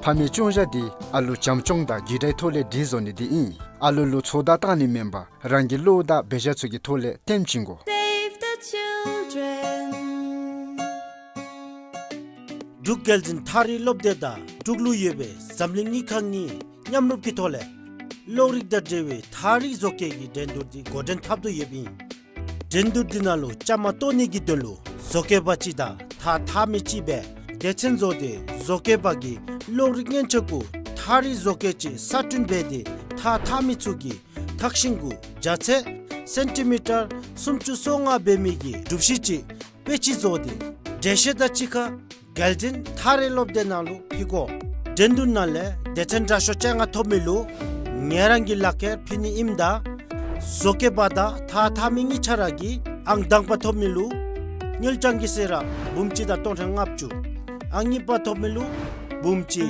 Pami chungja di alu chamchongda gidai thole di zoni di in. Alu lu choda tani member rangi lo da beja tsugi thole temchingo. Save the children. Dugelzin thari lobdeda duglu yebe samlingi khangni nyamrup ki thole lorik da jewe thari zoke gi dendurdi golden thabdo yebi dendurdinalo chamatoni gi dolo zoke bachida tha michibe dechen zode zoke bagi lorik nyenchaku thari zoke chi satun bede tha michugi takshingu jache centimeter sumchu songa bemigi dubshichi pechi zode desheda chika 𝐿𝐿 thare lobde nalu pigo dendun nale dechen rasho changa thomilu ngerangi lake phini imda zoke bada tha mingi charagi ang dangpa thomilu nyulchangi sera bumchi da tonthang ngapchu angi pa thomilu bumchi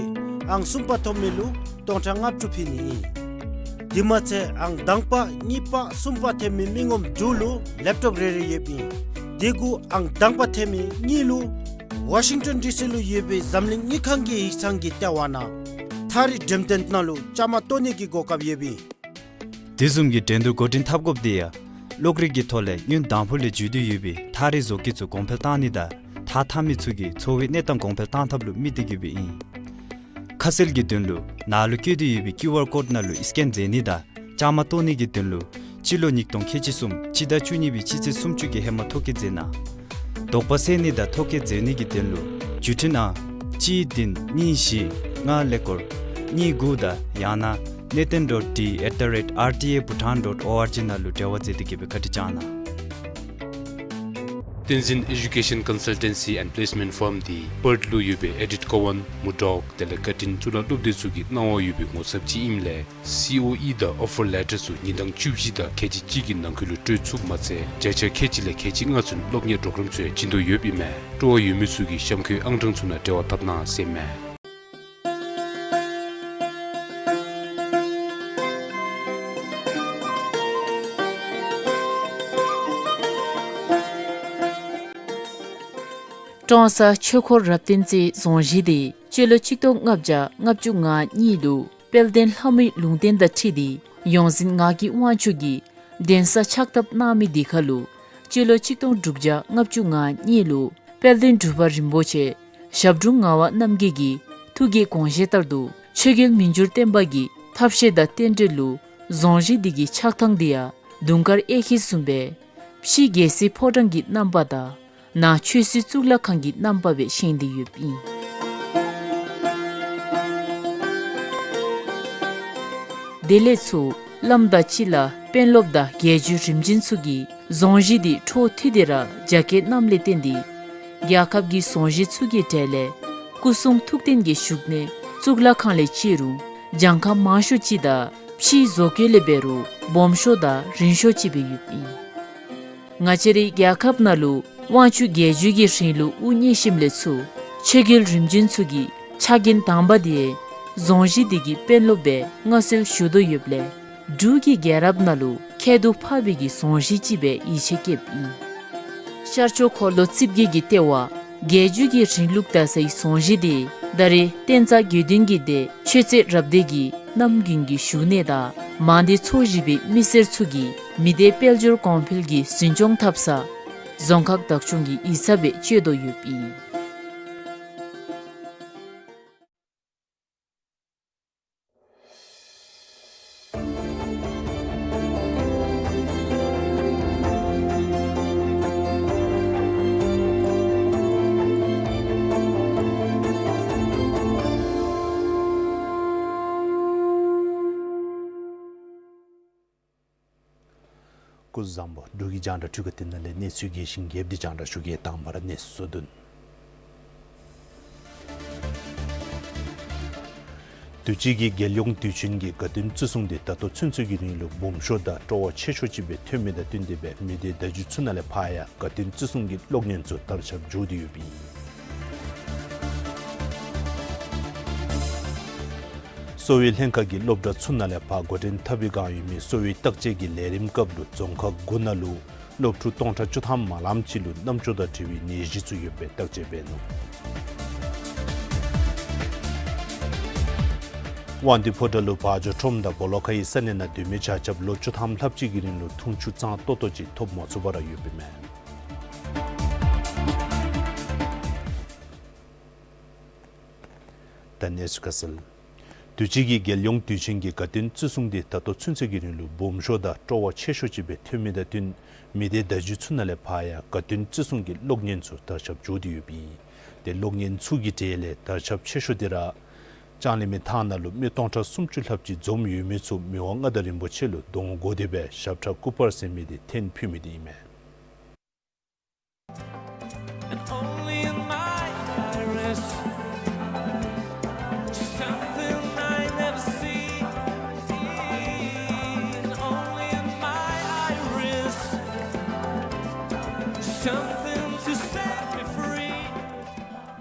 ang sumpa thomilu tonthang ngapchu phini dimache ang dangpa nipa sumpa themi mingom julu laptop rere yepi degu ang dangpa themi ngilu Washington DC lu yebe zamling nikhangi isangi tawana thari demtent nalu chamatoni ki gokab yebi Dizum gi dendu godin thapgop dia lokri gi thole nyun damphule judu yebi thari zoki chu kompeltani da thami chugi chowi netang kompeltan thablu midigi bi khasel gi denlu nalu ki di yebi QR code nalu scan jeni da chamatoni gi denlu chilo niktong khechisum chida chuni bi chiche sumchugi hema thoki jena dokpaseni da thoke jeni gi tenlu jutina chi din ni shi nga lekor ni guda yana neten.d@rta.bhutan.org na lu dewaje dike be khatichana Tenzin Education Consultancy and Placement Firm the Pertlu Yube Edit Kowan Mudok Delekatin Chula Lubde Sugi Nawa Yube Ngosabchi Imle COE the offer letter su Nidang Chubji the Kechi Chigin Nankulu Tutsuk Matse Jacha Kechile Kechi Ngatsun Loknya Dokram Sue Chindo Yubi Me Toa Yumisugi Shamku Angdang Suna Dewa Tapna Seme Tonsa chokor raptinci zonjidi chelo chikto ngabja ngabchu nga nilu pelden hami lungden da chidi yongzin nga gi wanchugi densa chaktap nami dikhalu chelo chikto dukja ngabchu nga nilu pelden dubar rimboche shabdru ngawa namgegi thugi kongje tardu chegel minjur tembagi thapshe da tendelu zonjidi gi chaktang dia dungkar ekhi sumbe pshi gesi phodangi nambada na chusi tsugla khangi namba be shindi yupi deletsu lamda chila penlobda geju rimjin sugi zonji di tho thidera jacket namle tendi yakab gi sonji tsugi tele kusung thukten ge shugne tsugla khanle chiru jangka mashu chida phi zokele beru bomsho da rinsho chibe yupi ngacheri yakab nalu wanchu geju gi shrilu unyi shimle su chegil rimjin sugi chagin tamba die zonji digi penlobe ngasel shudo yuble dugi gerab nalu kedu phabi gi sonji chibe ichekep sharcho kholo chipgi gi tewa geju gi shrinluk ta sei sonji di dare tenza gyudin gi de cheche rabde gi namgin gi shune da mandi chojibe miser chugi mide peljor konphil gi sinjong thapsa Zongkak dakchungi isabe chedo yupi. Kuzambo dugi janda tugatinale ne sugi shingebdi janda shugi tambara ne sudun tuchigi gelyong tuchingi kadin tsusungde tato tsunsugi nilu bomshoda towa cheshochibe temeda tundebe mede daju tsunale paya kadin tsusungi lognyenzu tarchab jodi yubi Sowi Lenkagi lobda tsunale pa godin tabiga yumi sowi takjegi lerim kablu zongka gunalu lobtu tongta chutham malam chilu namchoda tiwi ni jitsu yube takjebe no. Wandi Podalu Bajo Tromda Bolokai Sanena Dumicha Chablo Chutam Lapchigirin Tunchu Zang Totoji Top Matsubara Yubime. Danes Castle Duchigi Gelyong Duchingi Katin Tsusungdi Tato Tsunsegirin Bomshoda Trowa Cheshojibe Tumida Dun Mide Dajutsunale Paya Katin Tsusungi Lognyensu Tarshab Jodi Yubi. The Lognen Tsugi Tele Tarshab Cheshodira Jani Mitana Lu Mitoncha Sumchulapji Zom Yumitsu Miwanga Darimbochelu Dong Godebe Shabtra Cooper Semidi 10 Pumidi me.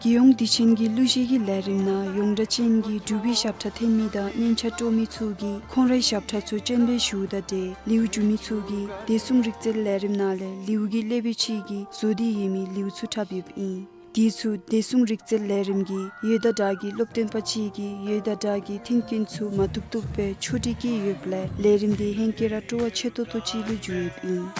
Giyong Dichingi Lushigi Larimna, Yong Dachingi, Dubi Shapta Tenmida, Nincha Tomitsugi, Konrai Shapta Chenbe Shuda De, Liu Jumitsugi, Desum Rikzel Larimnale, Liugi Levichigi, Zodi Yimi, Liu Sutabib in. Disu Desum Rikzel Larimgi, Yeda Dagi, Lopten Pachigi, Yeda Dagi, Tinkinsu, Matuktupe, Chutiki Yuble, Larimdi Henkera Toa Cheto Tochilu Juib in.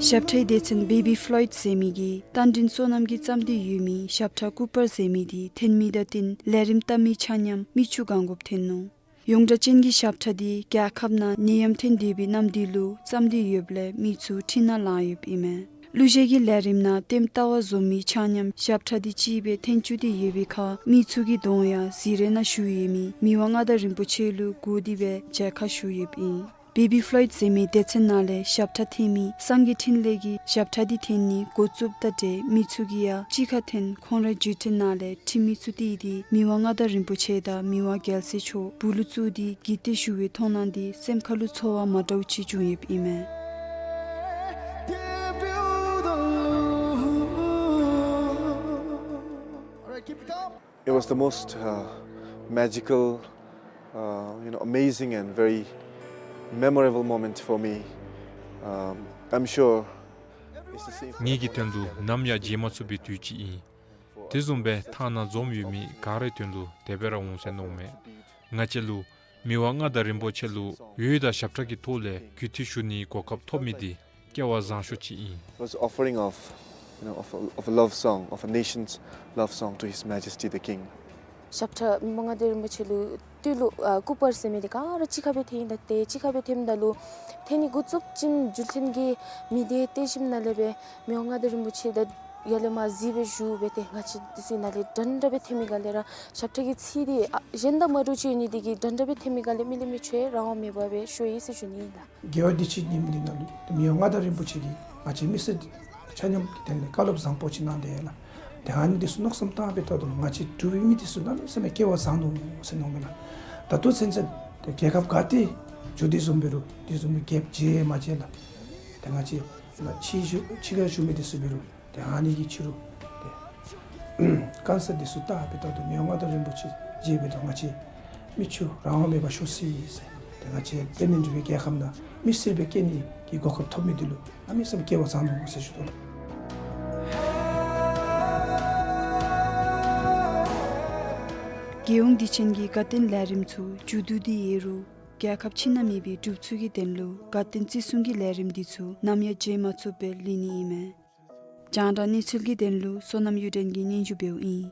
Shaptai Dechen Baby Floyd Semigi, Tandin Sonamgi Chamdi Yumi, Shapta Cooper Semidi, Tenmida Tin, Larim Tami Chanyam, Michu Gangop Tenno. Yongda Chengi Shaptadi, Gyakabna, Niyam Tendibi Namdilu, Chamdi Yuble, Mitsu, Tina Layub Ime. Lujegi Larimna, Temtawa Zomi Chanyam, Shaptadi Chibe, Tenchudi Yubika, Mitsugi Donya, Zirena Shuyemi, Miwangada Rinpochelu, Gudibe, Jaka Shuyib in. Baby Floyd Semi Detsenale, Shapta Themi, Sangitin Legi, Shaptadi Theni, Gotsub Dade, Mitsugia, Chikaten, Konra Jutenale, Timitsudi, Miwangada Rinpocheda, Miwa Gelsecho, Bulutsudi, Gite Shuwe Tonandi, Semkalu Tsoa Madauchi Juyib Ime. It was the most magical, amazing and very memorable moment for me. I'm sure it's the same for Nigi tendu namya jimatsu bi tuchi tizumbe thana zomyumi kare tendu debera unsenome ngachelu miwanga da rimbochelu yuida shaptraki tole kyutishuni kokap thomidi kyawazan shuchi it was offering of a love song, of a nation's love song to His Majesty the King. Shapta Mongadir Muchelu, Tulu, Cooper Semedica, Chikabe Tin, the Te, Chikabe Tim Dalu, Teni Gutsup Chin, Jutingi, Mide, Teshim Nalebe, Mongadir Muchi, the Yalema Zibiju, Bete, Nachisinali, Dundabe Timigalera, Shaptagi City, Genda Maruchi Nidigi, Dundabe Timigali, Millimiche, Rame Babe, Shoisi Junida. Geodici Nimdinalu, the Mionga Rimbuchigi, Machimis Chanyam, Kalop Zampochina Dela. The hand is not some time better than much to meet Sudan, some Kewa Sanu, Senomena. The two sense the Jakab Gati, Judizumberu, Dizum Cape J. Magella, the Machi, Chiga Shumi de Subiru, the Hani Gichuru, the Cancer de Suta, better than your mother in Buchi, J. Betamachi, Michu, Rame Bashosi, the Machi, Denin Vigahamna, Mr. Bekeni, he got up Tomidilu, I miss some Kewa Sanu, Session. Giyong Dichengi Gatin Larimtu, Jududi Yeru, Gyakap Chinamibi, Dubtsugi Denlu, Gatin Zisungi Larim Ditsu, Namya Jematsu Bel Lini Ime. Janda Nitsulgi Denlu, Sonam Yudengi Ninjubeu in.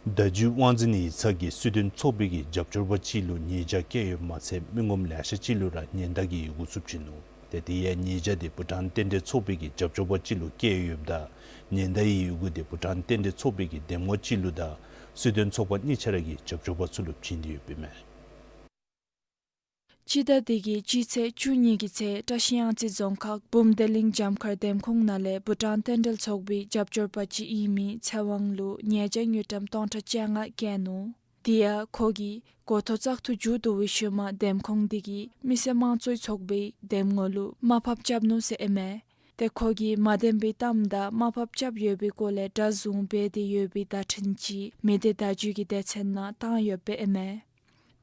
Daju Wanzini Sagi Sudin Tsobigi Japjurbachilu Nija Keyo Mase Mingom Lashachilura Nyendagi Gusupchinu. Tetiye Nija de Bhutan Tende Tsobigi Japjurbachilu Keyubda. Nyendai yugu de Bhutan Tende Tsobigi Demochilu da Sudin Tsoba Nicharagi Japjoba Sulup Chindi Yubime. Chida digi jitse chunyigi tse tashiang tse zongkak bumdeling jamkar demkong nale Bhutan Tendel Tsogbi Japjorpa chi imi tsawanglu nyejang yutam tonta changa genu. Tia kogi goto chak tu ju do wishuma dem khong digi mise ma choi chokbe dem ngolu ma phap chap nu se eme te khogi madem be tamda ma phap chap yobe kole da zung be de yobe da thinchi me de da ju gi de chenna ta yobe eme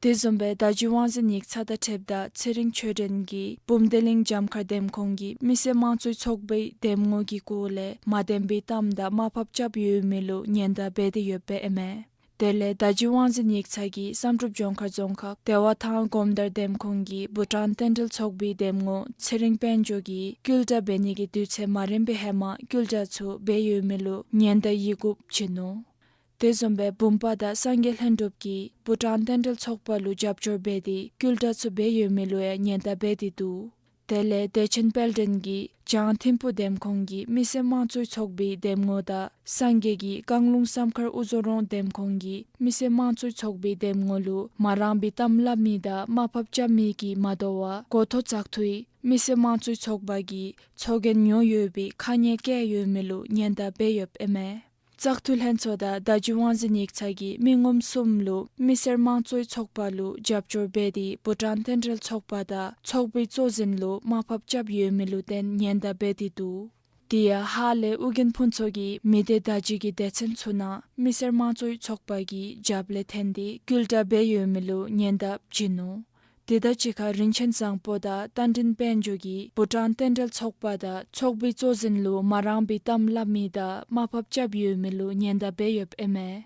te zombe da ju wanze nik chada tebda chering choden gi bumdeling jam khar dem khongi mise ma choi chokbe dem ngo gi kole madem be tamda ma phap chap yomelo nyenda be de yobe eme Tele dajiwanzi nik chagi samtrup jongkha tewa thang gomdar dem khongi Bhutan tendel chokbi demngo chering pen jogi gyulda beni gi duche marembe hema gyulda chu beyu melu nyenda yigup chino te zombe bumpa da sangel handup ki Bhutan tendel chokpa lu japjor bedi gyulda chu beyu melu ya nyenda bedi du Tele dechen pelden gi jang thimpu dem khongi mise ma chui chokbi demngo da sangge gi kanglung samkhar uzoron dem khongi mise ma chui chokbi demngo lu marambi tamla mi da ma phapcha mi ki madowa kotho chakthui mise ma chui chokba gi chogen nyo yobi khanye ke yomelu nyenda beyop eme Chakthul hensoda dajuwanzi nik chagi mingom sumlu miser ma choi chokpa lu japchor bedi Bhutan tendrel chokpa da chokbi chojin lu ma phap chap yemelu ten nyenda bedi du Tia hale ugin phunchogi mide daji gi dechen chuna miser ma choi chokpa gi jable thendi gulda be yemelu nyenda chinu Tida chika rinchen zangpo da tandin penjogi Bhutan tendel chokpa da chokbi chojin lu marangbi tamla mi da maphap chap yomelu nyenda beyop eme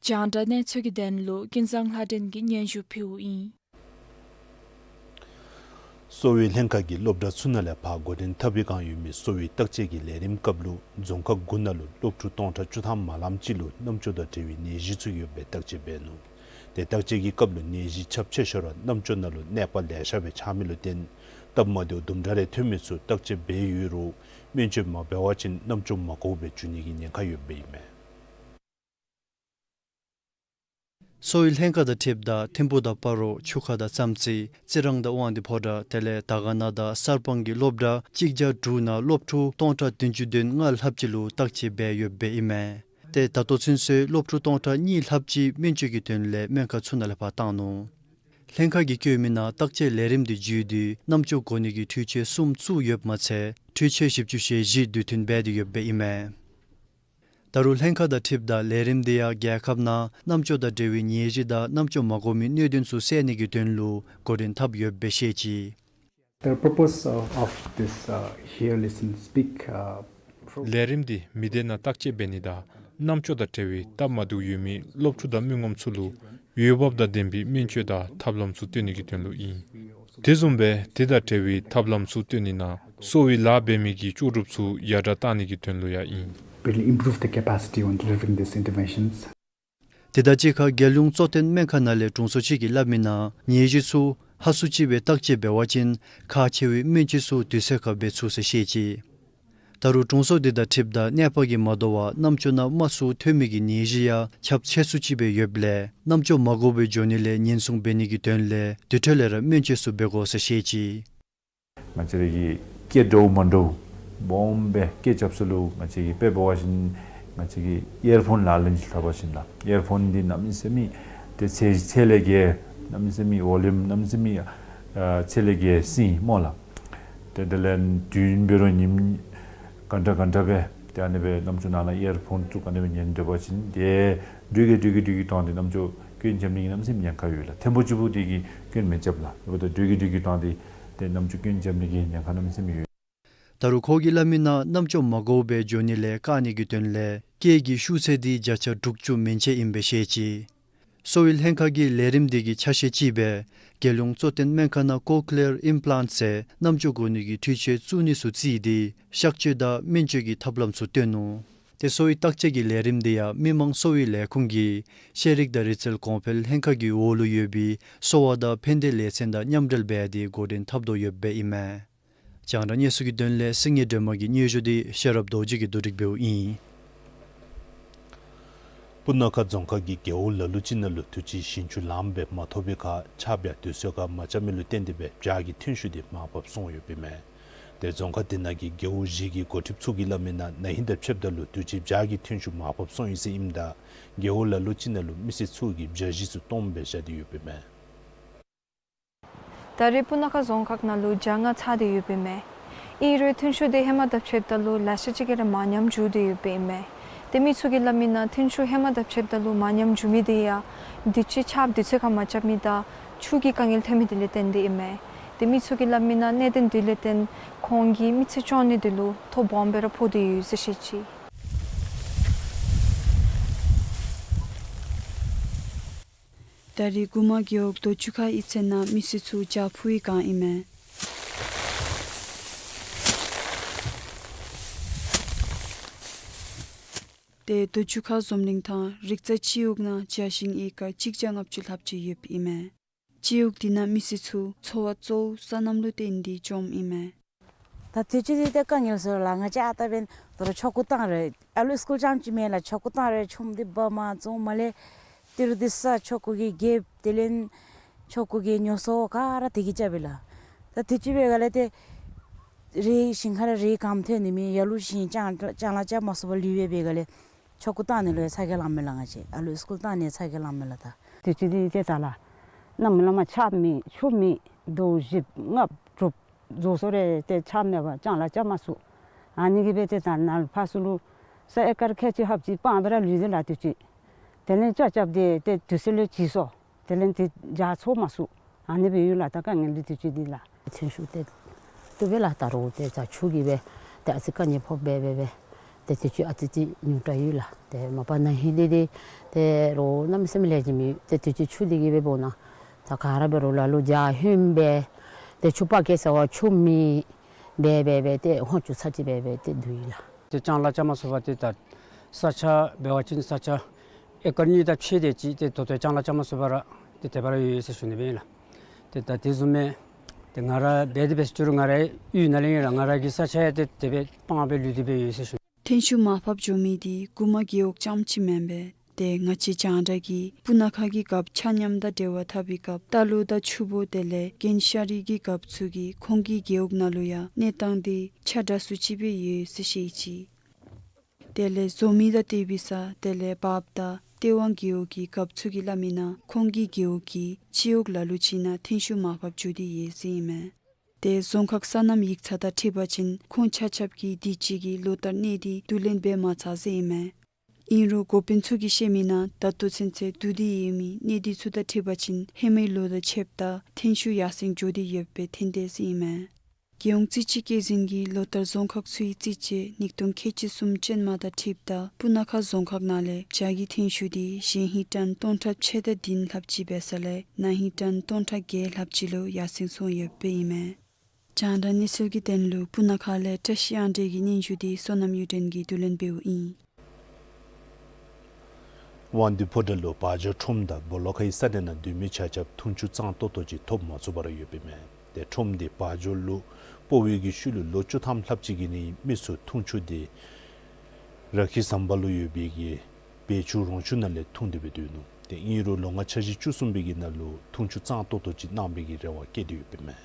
Chanda ne chogi den lu ginzang haden gi nyenshu phiu I Sowi lenka gi lobda sunale pa godin tabikan yumi sowi takche gi lerim kablu zonka gunalu lobchu tongta chutham malam chilu namcho da tewi neji tsuyo be takche benu te takche gi kablu neji chapche shora namcho nalu Nepal leshabe chamilu ten tabmadyo dumdare thumitsu takche be yuru minche ma bewachin namcho makobe chunigi nyankayo be ime Soil henka da tibda timbu da paro chukha da chamchi chirang da wandi phoda tele tagana da sarpangi lobda chikja druna lobthu tonta tinjuden ngal hapchilu takchi be yobbe ime te tato chinse lobthu tonta ni hapchi minchigi tenle menka chunale pa tanu henka gi kyemina takche lerim di judi namcho goni gi thuche sum chu yob ma che thuche shipchu she ji dutin be di yobbe ime Darul henka da tibda lerim dia gyakhabna namcho da dewi nyeji da namcho magomi nyedin su seni gi tenlu godin thab yobbe shechi The purpose of this here listen speak lerimdi midena takche benida namcho da tewi tamadu yumi lopchu da mingom chulu yobab da dembi mincho da tablam su teni gi tenlu I tezumbe teda tewi tablam su tenina sowi la bemi gi churup su yadatani gi tenlu ya I really improve the capacity on delivering these interventions. Tidachi ka gyalung choten menkanale tungsochi gi labmina nyeji su hasuchi be takche be wachin kha chewi minchi su diseka be chu se shechi taru tungso de da tibda nepa gi madowa namchona masu themi gi nyeji ya chap chesuchi be yoble namcho magobe jonile nyensung beni gi tenle ditelera minchi su be go se shechi machirigi kedo mando bombe ke chapsulu machigi pe bawashin machigi earphone lalin thabashinla earphone di namisemi te chelege namisemi volume namisemi chelege si mola te delen dün beronim kanta be tane be namchunala earphone tu kane nyen de bachin de dugi tande namcho kyen jamni namsim yankayula tembojubu digi kyen mejabla oda dugi tande de namcho kyen jamni yankanamsim taru khogi lamina namcho magobe jonile kani gitenle kegi shusedi jacha dukchu menche imbe shechi soil henka gi lerim digi chashe chibe gelung choten menkana cochlear implant se namcho goni gi thiche chuni su chi di shakche da menche gi thablam su tenu te soi takche gi lerim dia mimang soi le khungi sherik da ritual kompel henka gi wolu yobi sowa da phende le senda nyamdel be di godin thabdo yobbe ime Changda nyesugi donle singe demagi nyejudi sharab doji gi dorik beu I Punaka zonka gi geu la lucina lu tuchi shinchu lambe mathobe ka chabya tusyoka machamilu tendebe jagi tinshu di mapap songyo bime 데 zonka dinagi geu jigi gotip tsugilamina na hinda chepdalu tuchip jagi tinshu mapop son isi imda geu la luchinalu misi tsugi bjajisu tombe shadi yupime. Dari punaka zonkak nalu janga tsadi yupime. Iru tinshu de hema dap chepdalu lasachigera manyam judu yupime. Demi tsugilamina tinshu hema dap chepdalu manyam jumidiya dichi chap dichi kama chapmida chugi kangil temidili tendi ime. Demi tsugilamina neden dileten kongi mitsi choni dilu to bombera podi yusishichi. Dari guma gyok to chuka itsena misitsu japui ka ime. Te to chuka zomling tha rikcha chiugna chashing eka chikjang apchul hapchi yup ime. Chiuk dina misitsu chowa cho sanamlu tendi chom ime. Ta tichi de kangil so la nga cha ta ben to chokutang re alu school jam chi me la chokutang re chum di ba ma zo male tir dissa chokugi gap telen chokugi nyoso kara tigi chabila ta tichi be gale te re singhara re kam the ni mi yalu shin chang la cha masbo liwe be gale chokutang ne le sagal amela nga che alu school ta ne sagal amela ta tichi di te tala namlama chapmi chumi do jip ngap trup 조소래 때 참여가 장라 잡마수 아니기 베테 단날 파수루 세에카르 캐치 합지 빠더라 리들라티치 텔렌 짜잡데 때 두슬레 지소 텔렌 티 자초마수 아니베 유라다가 닐리티치딜라 친수때 두벨라 따로때 자 추기베 때 아스카니 포베베베 때 티치 아티치 뉴타유라 때 마파나 히디디 때로 남스밀레지미 때 티치 추디기베 보나 자 가라베로라로 자 힘베 데 추파케서 추미 베베베 때 호주 사지 베베 때 두이라 데 장라 자마소바데다 사차 베와친 사차 에코니다 치데지 데 도도 장라 자마소바라 데 데바라 유에서 শুনিবেলা 데다 디즈메 데가라 베드베스트루 가래 유나링이랑 가라기 사차에 데 데베 빵베 루디베 유에서 텐슈 마팝 조미디 구마 기옥 잠치 멤베 데 ngachi chandragi punakha gi kap chanyamda dewa thabi kap taluda chubo dele genshari gi kap chugi khongi geog naluya netangdi chada suchibe ye sishichi dele zomida tebisa dele babda tewang geogi kap chugi lamina khongi geogi chiog laluchina thinshu mapap judi ye sime de zongkhak sanam yik chada thibachin khoncha chapki dichigi lotar nedi dulen be ma cha zime Inru gopinchugi shemina tatu chinche dudi yemi nedi suda thibachin hemei lo da chepta thinshu yasing jodi yebbe thindesi ime 𝐿𝐿𝐿 𝐶𝐿 lotar zongkhak sui chiche niktung khechi sumchen ma da thipta punakha zongkhak nale jagi thinshu di shinhi tan tonthap cheda din lapchi besale nahi tan tontha ge lapchilo yasing so yebbe ime chanda nisilgi tenlu punakha le tashyande gi ninju di sonam yuden gi dulen beu I Wandi podalo Bajo chomda bolokai sadena dumi chachap tunchu tsang totoji top matsubara yubime. De chomdi Bajo lu powegi shulu lochu tham lapchigini misu tunchu di rakhi sambalu yubigi bechu rongchu nale tungdibe duyunu. De ingiru longa chaji chusumbigi nalu tunchu tsang totoji nambigi rewa kedi yubime.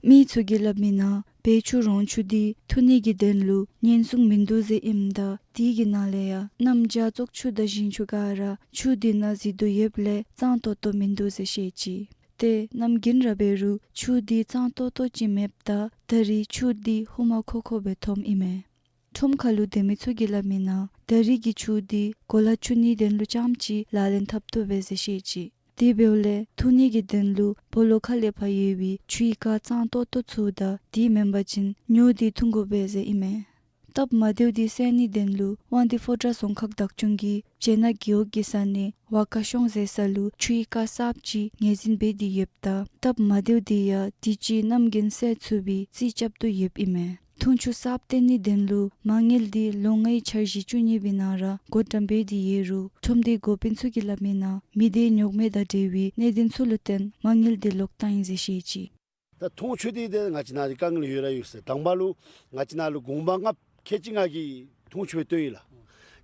Mi tsugilabina pechu ronchu di thuni gi denlu nyensung minduze imda di gi naleya namja chokchu da jinchu gara chu dina zidu yeble zanto to minduze shechi te namgin raberu chu di zanto to chimepta dari chu di huma khokho bethom ime thum khalu demi tsugilabina dari gi chu di kola chuni denlu chamchi lalen thapto beze shechi Dibeole thuni gi denlu polo khale phayewi chuika chang to to chuda di member chin nyu di thungo beze ime tab madeu di seni denlu wandi fodra songkhak dakchungi chena gyo gisane wakashong ze salu chuika sapchi ngezin be di yepta tab madeu di ya tichi namgin se chubi chi chaptu yep ime thunchu sapteni denlu mangil di longai charji chuni binara gotambe di yeru thumdi gopinchu gilamina mide nyogme da dewi nedin suluten mangil di loktain je shichi 다 통추디 되 같이나지 강을 유라 유스 당발로 같이나로 공방갑 캐칭하기 통추에 떠이라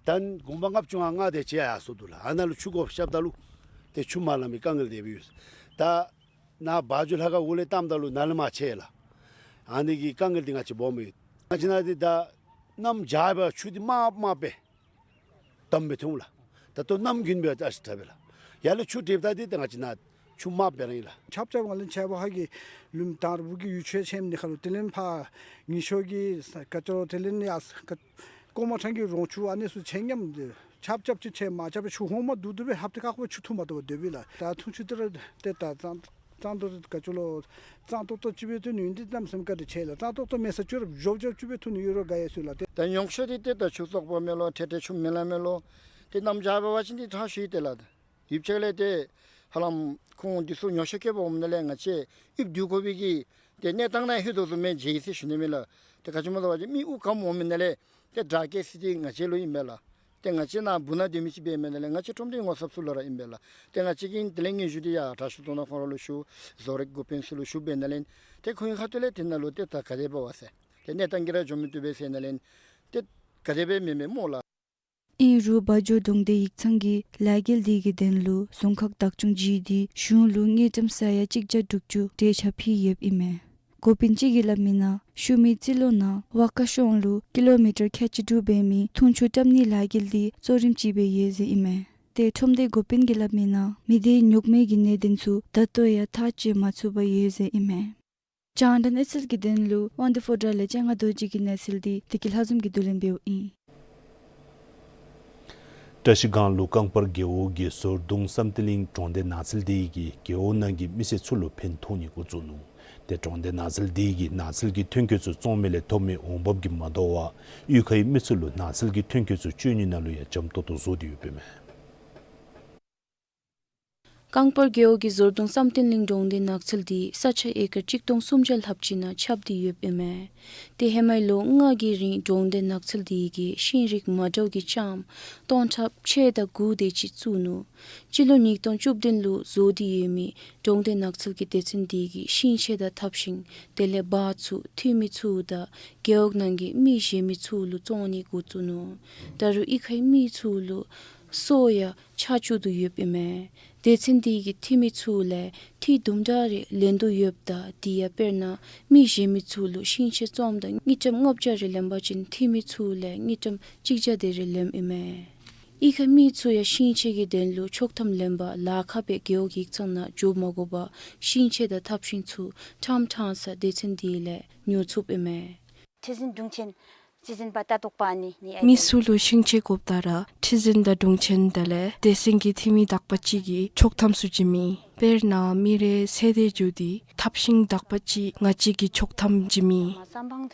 단 공방갑 중앙가 대지야 소도라 아날로 추고 없잡달로 대 주말람이 강을 대비스 다 나 바줄하가 올해 땀달로 날마 체라 아니기 깡글딩 같이 몸이 지나디다 남 자바 추디 마마베 담베 통라 다또 남긴베 다스타벨라 야르 추디다디 당아지나 추마 베라이라 찹잡을 제바하기 룸 다르부기 유체 셈니 칼로 텔렌파 니쇼기 카토 텔렌야스 꼬마창기 롱추 안에서 챙념 찹잡지 체 마잡에 추호마 두드베 합득하고 추투마도 되빌라 다 퉁추들 때다 tanto cachulo tanto to chibetu nindi tam samkade chela tanto to message job chibetu euro gaye sula dan yongshodi te da chusok bomelo tete chum melamelo te nam jaba wachindi tha shi te la ibchele te halam khon disu nyosheke bomnele ngache ib dugobi te ne tangna hedo me jeisi shnemela te kachumo waji mi u kam omnele te drake sidi ngache lo imela ngache na buna demisi be menele ngache tomde ngosapsulora imbela te ngache kin telenge judia tashutona forolo shu zorek gopen sulu shu benelen te khoin khatule tinalo te ta kadeba wase te netangira jomitu be senelen te kadebe meme mola in ru bajo dongde ikchangi lagel digi denlu songkhak takchung ji di shun lu nge tam saya chikja dukchu te chaphi yeb ime Gopinchi gilamina shumi tilona wakashonlu kilometer khachidu bemi thunchu tamni lagildi zorim chibe yeze ime te thomde gopin gilamina mide nyukme gine dinsu datoya thache matsuba yeze ime chandan esel gidenlu wonderful dale changa doji ginesildi tikil hazum gidulen beu I Tashigan lukang par geo ge sor dung samtiling chonde nasil deigi geo nangi mise chulu pen thoni ko zunu de chonde nasil deigi nasil gi thönkö su zomele tomi onbob gi madowa yukai misulu nasil gi thönkö su chuni nalu ya jamto to zodi yupeme Kangpar geo gi zordong samtin ling dong de nakchal di sacha ekar chiktong sumjal hapchina chapdi yep eme te hemai lo nga gi ri dong de nakchal di gi shinrik mado gi cham ton chap che da gu de chi chunu chilo nik ton chup din lu zodi yemi dong de nakchal gi te chin di gi shin che da thapshin tele ba chu thimi chu da geog nangi mi she mi chu lu choni gu chunu daru ikhai mi chu lu soya chachu du yep eme Decindi gi timi chule ti dumdari lendu yopda dia perna mi jemi chulu shinche chomda ngicham ngopja relemba chin timi chule ngicham chigja de relem ime ikha mi chuya shinche gi denlu choktham lemba la khabe gyogi changna jomogoba shinche da thapshin chu tham thansa decindi le nyu chup ime Tizin dungchen Tizin bata tokpani Mi sulu shingche koptara tizin da dungchen dale desingi timi dakpachi gi choktham sujimi perna mire sede judi tapsing dakpachi ngachi gi choktham jimi sambang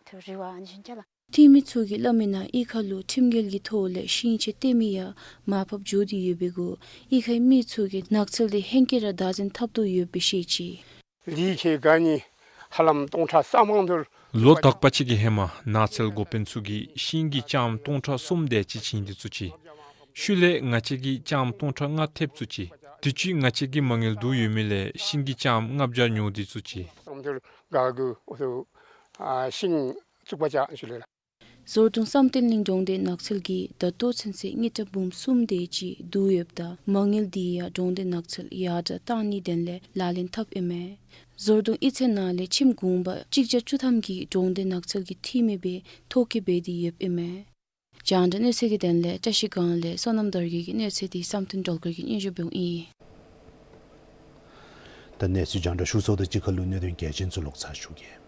thriwa anjinjala Timi chugi lamina ikhalu timgel gi thole shinche temiya mapap jodi yebego ikhai mi chugi nakchal de henkera dazin thapdu yebishi 리케 가니 할람 동차 사망들 Lo takpachi gi hema nachel gopensugi shingi cham tongcha somde chi chindi chuchi shule ngachi gi cham tongcha nga thep chuchi tuchi ngachi gi mangel du yumile shingi cham ngabja nyodi chuchi 사람들 가그 어서 신 축바자 줄래 Zordung samtin ling dongde nakchal gi da to chense ngita bum sumde chi duyepda mangil dia dongde nakchal yada tani denle lalin thap eme Zordung ichena le chimgumba chikja chutham gi dongde nakchal gi thime be thoki be di yep eme Jandan ese gi denle tashigan le sonam dargi gi ne sedi samtin dolger gi injo beu I ta ne su janda shu so de chikalu ne den ge jin zu lok sa shu ge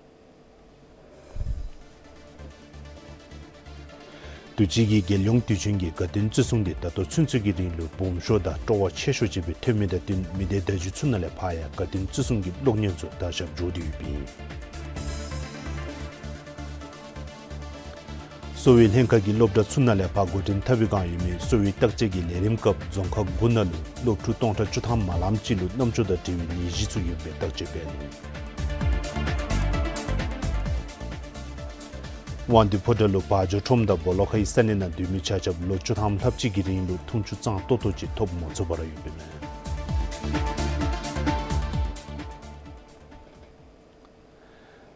두지기 갤룡 뒤중기 같은 주송데 다도 춘추기들로 봄쇼다 쪼와 최쇼집이 퇴미다 된 미데다 주춘날에 파야 같은 주송기 녹년조 다시 조디비 소위 행카기 롭다 춘날에 파고든 타비가 유미 소위 딱제기 내림급 종각 군날 롭투 동타 주탐 말람치로 넘조다 되니 지수 유베 딱제베 Wandi podalo bajo chomda bolo khai sanena dumi chachab lo chutham thapchi girin lo thunchu chang totoji top monzo bara yubime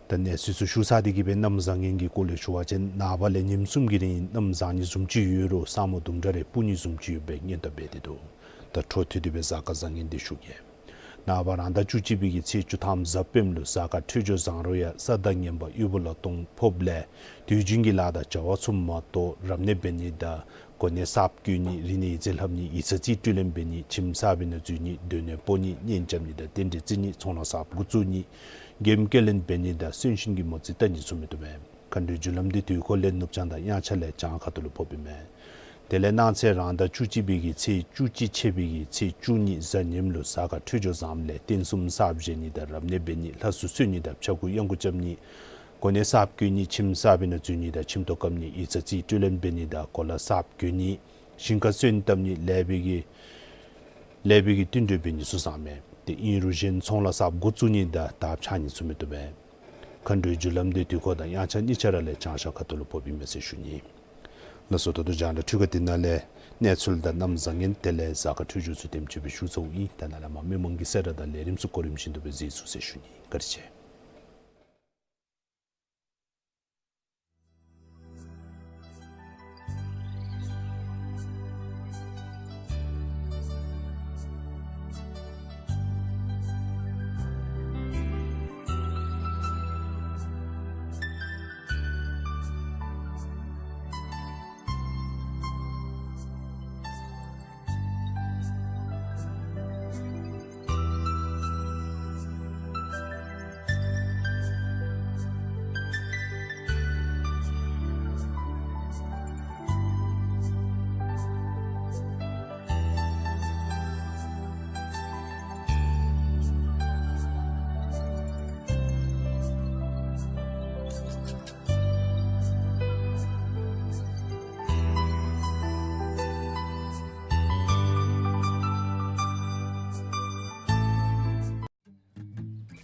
Tane susu shusadi gibe namzangengi kole shuwachen nabale nyimsum girin namzangi sumchi yuro samo dumjare puni sumchi yube ngenta bedido ta choti dibe zaka zangin de shuge 나바란다 주지비기 치주탐 잡뱀루 사가 투조 장로야 사당염바 유불로동 포블레 뒤중기라다 저와숨마또 람네베니다 고네 삽규니 리니 젤함니 이서지 뚫렘베니 침사비는 주니 드네포니 년점니다 덴데지니 총나삽 구주니 gemkelen benida sunshing gi mozitani sumitume kandu julamdi tu kolen nupchanda yachale chang khatulu popime telena che randa chuchi bigi chi chuchi chebigi chi chuni zanyemlu saga thujo zamle tinsum sabjeni da ramne beni lasu suni da chagu yangu jamni kone sap gyuni chim sabina juni da chimto kamni izaji tulen beni da kola sap gyuni shinka sun tamni lebigi tindu beni susame the Irujin Songla Sab Gutsuni da Tab Chani Sumitube. Kandu Julam de Tukoda Yachan Icharale Chansha Katulu Pobi Messishuni. Lasoto Jana Tugatinale, Netsul da Namzangin Tele Zaka Tuju Sutim Chibishu so E, Tanalama Mimongi Sera da Lerim Sukorim Shindu Bezi Suseshuni. Garche.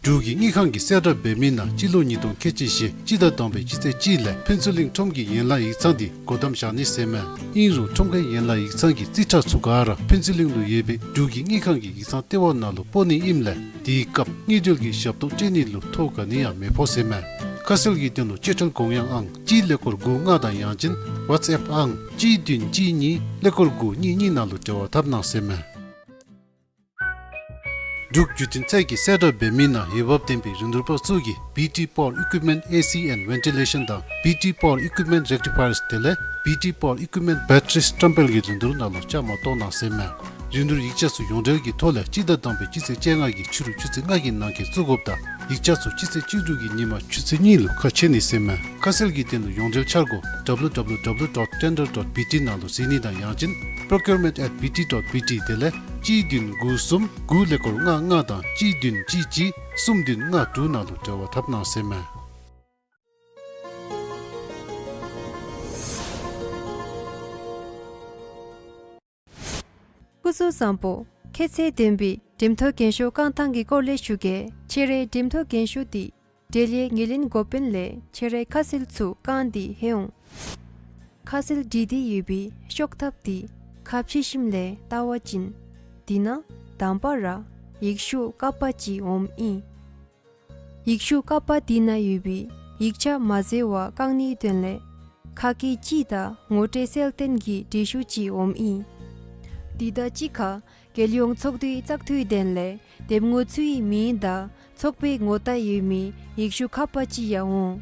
두기 이한기 세더 베미나 지로니동 캐치시 지더 동베 지세 지레 펜슬링 총기 연라 이상디 고담샤니 세메 인루 총게 연라 이상기 지차 수가라 펜슬링로 예베 두기 이한기 이상 때원나로 보니 임레 디캅 니줄기 샵도 제니로 토가니야 메포세메 카슬기 때노 제철 공양앙 지레콜 고가다 양진 WhatsApp 앙 지딘 지니 레콜고 니니나로 저 탑나세메 Duk Jutin Tsaki Sada Bemina Hibab Tempi Rindrupa Sugi BT Paul Equipment AC and Ventilation Da BT Paul Equipment Rectifiers Tele BT Paul Equipment Batteries Trampel Gi Rindru Nalo Chama Tona Sema Rindur Ikchasu Yondel Gi Tole Chida Tampe Chise Chenga Gi Churu Chuse Ngagi Nanke Sugopta Ikchasu Chise Chidu Gi Nima Chuse Nilu Kacheni Sema Kasel Gi Tenu Yondel Chargo www.tender.bt Nalo Sinida Yanjin procurement@bt.bt Tele Jidin Gusum Gulekor Nga Da Jidin Jiji Sumdin Nga Tu Nalu Jawa Tapna Sema Kusu Sampo Ketse Dembi Dimtho Gensho Kantangi Kole Shuge Chere Dimtho Gensho Di Delye Ngilin Gopenle Chere Kasil Tsu Kandi Heung Kasil Didi Yubi Shoktap Di Kapchishimle Tawajin Dina Dampara Yikshu Kapachi Om-i Yikshu Kapa Dina Yubi Yikcha Mazewa Kangni Denle Kaki Jida Ngote Seltengi Dishuchi Om-i Dida Chika Gelyong Tsokdui Tsaktui Denle Demngo Tsui Miinda Tsokpe Ngota Yumi Yikshu Kapachi Yaon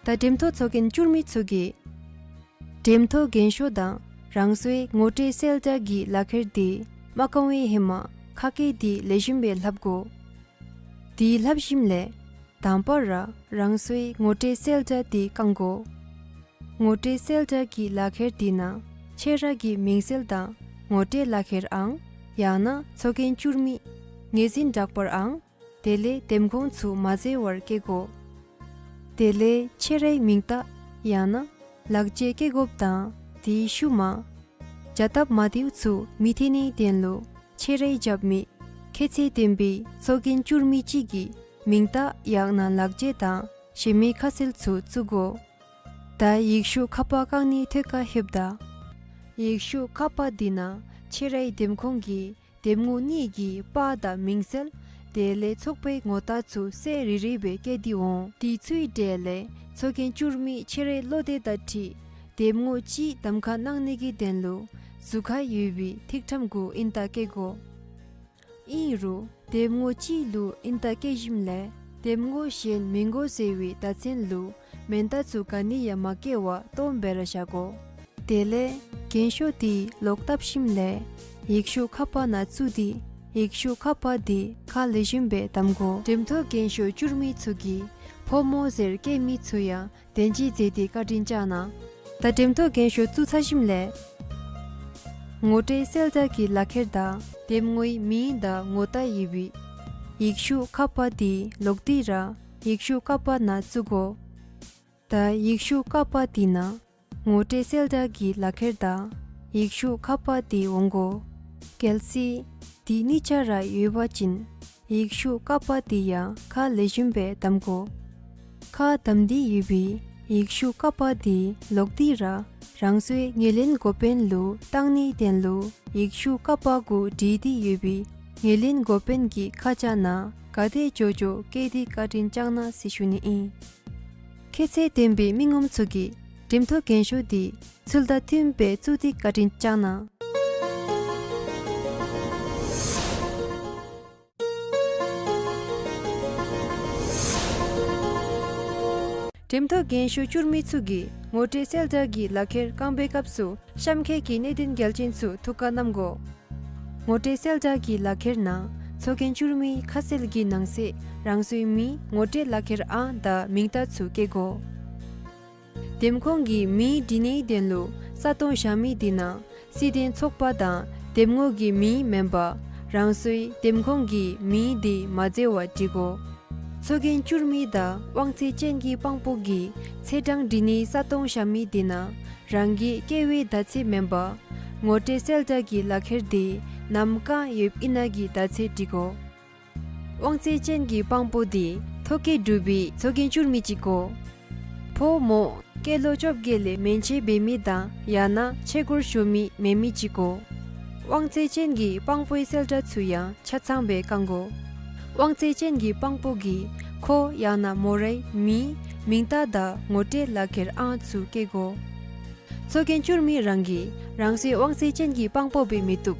Ta Demto Tsoken Churmi Tsoge Demto Gensho Da Rangsui Ngote Selta Gi Lakher Di Makangwe Hema Kake Di Leshimbe Labgo Di Labshimle Dampara Rangsui Ngote Selta Di Kango Ngote Selta Gi Lakher Dina Chera Gi Mingselda Ngote Lakher Ang Yana Tsoken Churmi Ngezin Dakpar Ang Dele Demgong Tsu Maze War Kego Dele Chere Mingta Yana Lakje Kegopta Di Shuma Jatab Madiu Tsu Mithini Denlo Chere Jabmi Ketse Dembi Tsoken Churmi Chigi Mingta Yagna Lakje Ta Shimi Kasil Tsu Tsugo Da Yikshu Kapa Kangni Teka Hebda Yikshu Kapa Dina Chere Demkongi Demngu Nigi Pada Mingsel Dele Tsokpe Ngota Tsu Se Riribe Kediwon Di Tsui Dele Tsoken Churmi Chere Lode Dati Demngu Chi Damka Nangnegi Denlo Zukha Yubi Tiktamgu Inta Kego Iru demngo chi lu inta kejim le demngo shen mingo sewi tatsin lu menta chu kaniya makewa tombera shago tele kensho di loktap shimle yikshu khapa na chu di yikshu khapa di kha lejimbe tamgo demtho kensho churmi chugi 포모 zer ke mi chuya denji jedi katin chana ta demto gensho chu chashimle ngote selda ki lakherda demngoi mi da ngota yibi yikshu khapa di lokti ra yikshu khapa na chugo ta yikshu khapa tina ngote selda ki lakherda yikshu khapa di wongo kelsi di nichara yewachin yikshu khapa diya kha lejimbe tamgo kha tamdi yubi yikshu kapa di lokdi ra rangsui ngelen gopen lu tangni den lu yikshu kapa gu didi yubi ngelen gopen gi khacha na kade jojo kedi katin changna sishuni I ketse tembe mingom chugi dimtho gensho di chulda timbe chudi katin changna Demtho gensho churmi tsugi ngote selda gi lakher kambe kapsu shamkhe ki nedin gelchin su thuka namgo ngote selda gi lakher na chogen churmi khasel gi nangse rangsui mi ngote lakher a da mingta chu kego demkhong gi mi dine denlo saton shami dina sidin chokpa da demngo gi mi member rangsui demkhong gi mi di majewa digo Sogen churmi da wangche chengi pangpogi chedang dini satong shami dina rangi kewe dache member ngote selda gi lakher di namka yep inagi dache digo wangche chengi pangpo di thoke dubi sogen churmi chiko pho mo kelo job gele menche bemi da yana chegur shomi memi chiko wangche chengi pangpo selda chuya chachangbe kango wangche chengi pangpogi ko yana morei mi mingta da ngote lakher a chu kego chogen churmi rangi rangse wangche chengi pangpo be mitup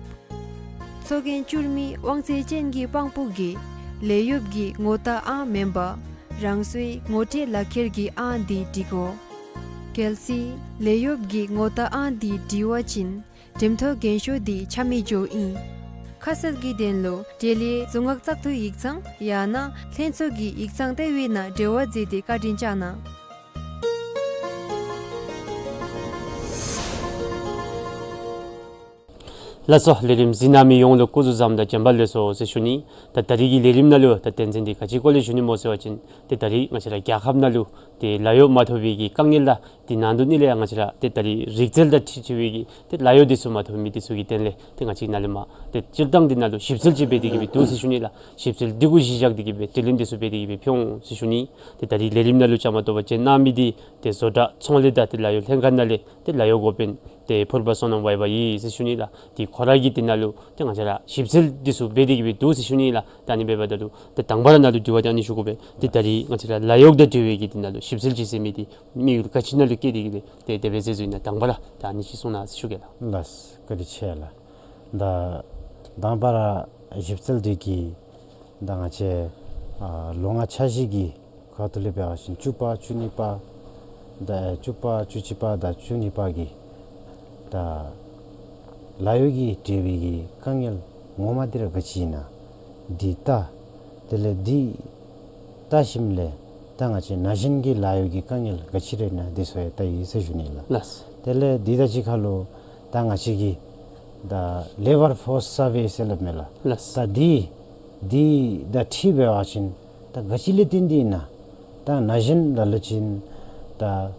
chogen churmi wangche chengi pangpogi leyub gi ngota a member rangsui ngote lakher gi a di digo kelsi leyub gi ngota a di diwachin demtho gensho di chami jo I khasal gi denlo deli zungak chak thu ikchang yana thenso gi ikchang te wi na dewa je de ka din chana laso lerim zinami yong lo kuzu zamda jambal leso se shuni ta tarigi lerim nalu ta tenzin di kachi kole shuni mo se wachin te tari ngachira kya kham nalu te layo mathobi gi kangilla ti nandu ni le ngachira te tari rigzel da chichiwi gi te layo disu mathobi mi disu gi tenle te ngachi nalma te chirdang din nalu shipsil ji be digi bi du se shuni la shipsil digu jijak digi be telin disu be digi be pyong se shuni te tari lerim nalu chama to bache nami di te soda chongle da te layo thengan nale te layo gopen te purbasonon waibai se shuni la ti koragi tinallu tenga jara shipsil disu bedigi be dosi shunila tani bebadalu te tangbara nalu diwadi ani shugube te tari ngachira layog da diwegi tinallu shipsil jisemidi mi kachinalu kedigi te debezezuina tangbara tani shisuna shugela las kadichela da tangbara shipsil digi dangache longa chashigi katule beashin chupa chunipa da chupa chuchipa da chunipagi da 라요기 데비기 강열 모마디라 같이나 디타 텔레디 타심레 당아치 나신기 라요기 강열 같이레나 데소에 타이 세주니라 라스 텔레 디다지 칼로 당아치기 다 레버 포스 서비스엘메라 라스 다 티베 와신 다 같이레 딘디나 다 나신 달르친 다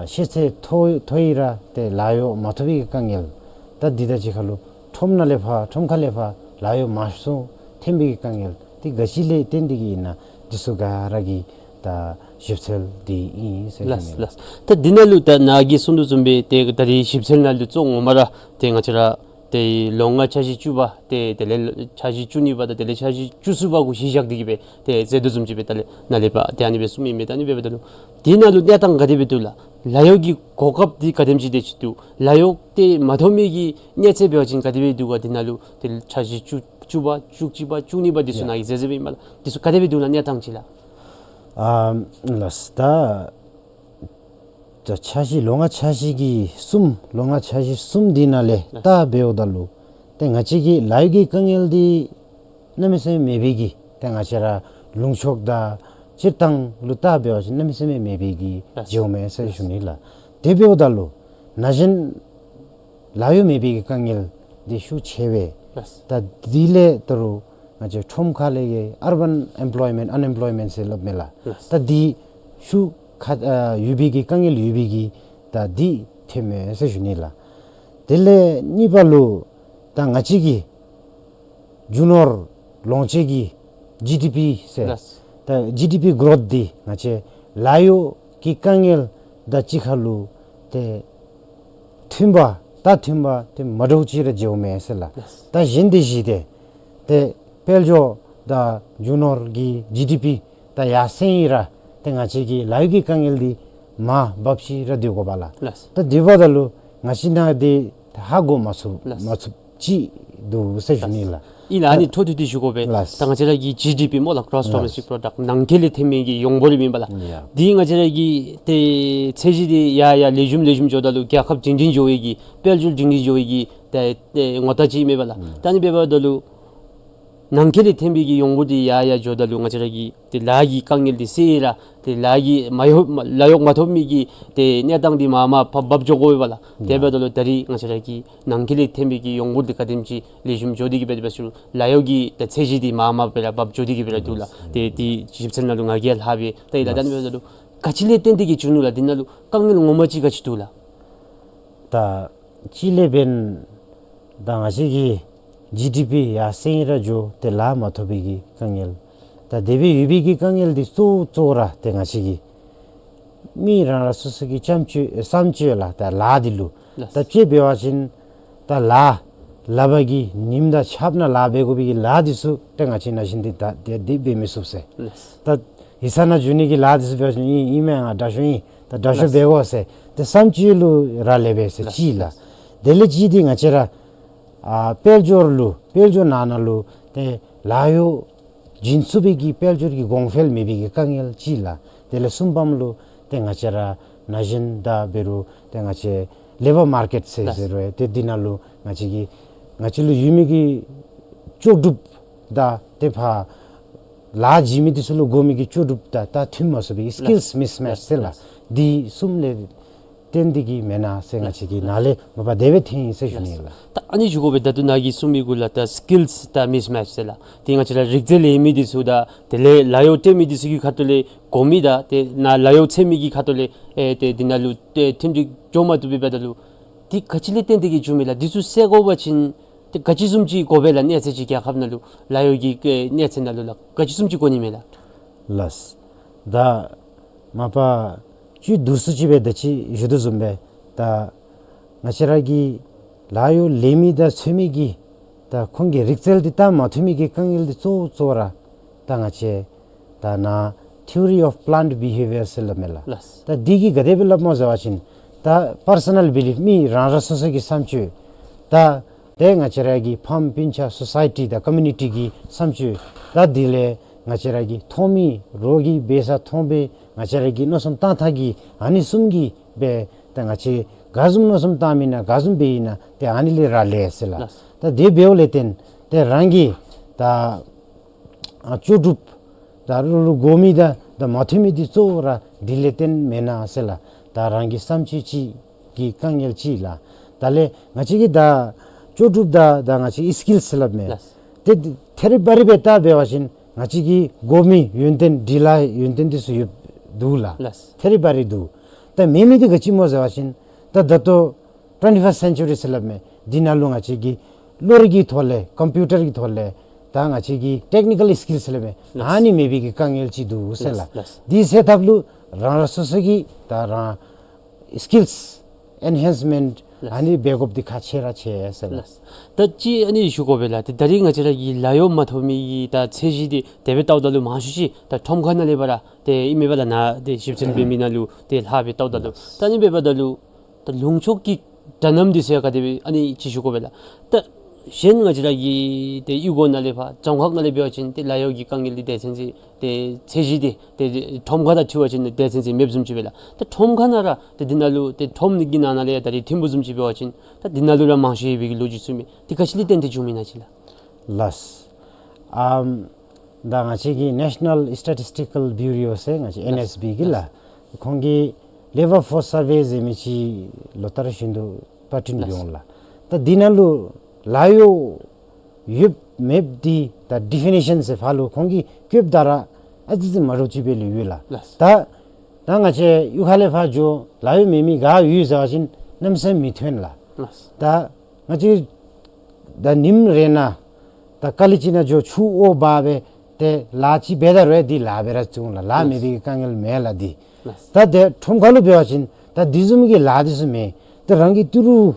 시세 토이라 때 라요 마토비 강열 다 디다지 칼로 톰날레파 톰칼레파 라요 마수 템비기 강열 티 가실레 텐디기나 디수가라기 다 십셀 디이 라스 타 디날루 타 나기 순두 좀베 테 다리 십셀 날루 쫑 오마라 땡아치라 테 롱가 차지 주바 테 텔레 차지 주니바다 텔레 차지 주수바고 시작되기베 테 제도 좀 집에 달레 날레바 테 아니베 수미메 아니베 베달루 디날루 냐당 가디베둘라 라요기 고갑디 가뎀지데치두 라요 때 마도메기 녀체벼진 가디베두가 디날루 텔 차지 주 chuba chukchiba chuniba disu na izebe mal disu kadebi dula nya tangchila lasta 자 차시 롱아 차시기 숨 롱아 차시 숨 디나레 다 베오달루 땡아치기 라이기 강엘디 나미세 메비기 땡아치라 룽촉다 치땅 루타 베오시 나미세 메비기 지오메 세슈닐라 데베오달루 나진 라요 메비기 강엘 디슈 체웨 다 딜레 터루 아제 톰칼레게 urban employment unemployment से लबमेला ता दी शु 유비기 강일 유비기 다 디 테메 세주닐라 델레 니발루 다 같이기 주노르 롱체기 GDP 세 다 GDP growth 디 같이 라요 기 강일 다 치칼루 테 튠바 다 튠바 테 마도치르 제오메셀라 다 진디시데 테 펠조 다 주노르기 GDP 다 야세이라 땡아치기 라이기 강일디 마 밥시 라디오고 발라 또 디바달로 나시나디 하고 마수 지 세주닐라 이라니 토디디 주고베 당아제라기 GDP 몰라 크로스 도메스틱 프로덕트 낭켈리 테미기 용벌이 민발라 디잉아제라기 테 체지디 야야 레줌 조달로 갸캅 징징 조이기 벨줄 징징 조이기 테 ngotaji 메발라 다니 베바달로 낭켈리 템비기 용부디 야야 조달로 nga지라기 데 라기 강일디 세라 데 라기 마요 라욕 마토미기 데 냐당디 마마 밥조고이발라 데베돌로 다리 nga지라기 낭켈리 템비기 용부디 카딤지 레줌 조디기 베드베술 라욕이 데 체지디 마마 베라 밥조디기 베라 둘라 데디 집선나로 nga기알 하비 데이라 단베돌로 가칠레 텐디기 주누라 디나루 강일 ngomaji 같이 둘라 다 칠레벤 당아시기 GDP ya senra jo te la mathobigi kangel ta devi yubigi kangel di so chora te ngashigi mi rana susigi chamchu samchu la ta la dilu ta che bewachin ta la labagi nimda chapna la begobi la disu te ngachin ashindi ta de be misupse ta hisana juni gi la disu bewachin ime da shuni ta dasho bego se te samchu lu ra lebe se chila dele ji di ngachera 펠조 나나루 테 라요 진수비기 펠조기 공펠 메비기 강엘 지라 델레 숨밤루 땡아차라 나진다 베루 땡아체 레버 마켓 세제로에 테 디나루 나치기 나치루 유미기 쪼둡 다 테파 라 지미디슬루 고미기 쪼둡다 다 튠마스비 스킬스 미스매치 셀라 디 숨레 텐디기 메나 생아치기 나레 마바 데베팅 세슈닐라 아니 주고베 다도 나기 수미굴라타 스킬스 타 미스매치라 띵아치라 릭젤레 미디수다 델레 라요테 미디스기 카톨레 고미다 테나 라요체 미기 카톨레 에테 디날루 테 팀디 조마도 비바달루 디 카칠레 텐디기 주밀라 디수 세고바친 테 카치숨지 고벨라 네세지 갸캅날루 라요기 게 네체날루라 카치숨지 고니메라 라스 다 마파 주 두스집에 대치 유도좀베 다 나시라기 라요 레미다 쇠미기 다 콩게 릭셀디타 마투미기 강일디 쪼쪼라 당아체 다나 theory of plant behavior selmela 다 디기 가데벨라 모자와신 다 personal belief 미 라라서서기 삼추 다 대가체라기 팜 빈차 society 다 community 기 삼추 다 딜레 나체라기 토미 로기 베사 톰베 나체라기 노섬 따타기 아니 숨기 베 당아치 가즘 노섬 따미나 가즘 베이나 테 아니레 라레셀라 다 데베올레텐 테 랑기 다 추둡 다루 고미다 다 마테미디 쪼라 딜레텐 메나셀라 다 랑기 삼치치 기 강엘치라 달레 나치기 다 추둡다 당아치 스킬슬랍메 테 테리바리 베타 베와신 나치기 고미 윤텐 딜라 윤텐디스 두라 테리바리 두 ता मेमिदि गछि मोजावासिन ता दतो 21st century सेलबमे दिनालुंगा छिगी लोरगी थोले computer की थोले तांगा छिगी technical skill सेलबे हानि maybe की कांगेल छि दु सेला दि सेथाबलु राससगी ता रा स्किल्स एनहांसमेंट हानि बेगअप दिखा छेरा छे सेला तची अनि शुकोबेला त दरिंग अचरागी लायो माथोमी ता छेजिदि देबे ताउदलु मासुसी ता थमखना लेबरा ते इमेबला ना दे शिवचन बेमिनालु ते हाबे ताउदलु तनि बेबदलु त लुंगचोकी जनम दिसे का देबे अनि चिशुकोबेला त shen ngajiragi te yugo nalepa jonghak nale beochin te layogi kangil de sensi te cheji de thomgada chuachin de sensi mebzum chibela te thomganara te dinalu te thom nigina nale dari thimbuzum chibeochin ta dinalura mangshi bi lojisumi te kashli tente jumina chila las da ngachi National Statistical Bureau se ngachi NSB gila kongi labor force surveys emichi lotar shindu patin biongla ta dinalu layo yup map di the definition se follow kongi kyub dara ajiz maruchi beli yula ta ngache yukhale pha jo layo memi ga yu zawajin namsam mithwen la ta ngachi da nim rena ta kalichina jo chu o babe te lachi beda re di la bera chung la mebi kangel mela di ta de thomgalu bewajin ta dizum gi la disme te rangi turu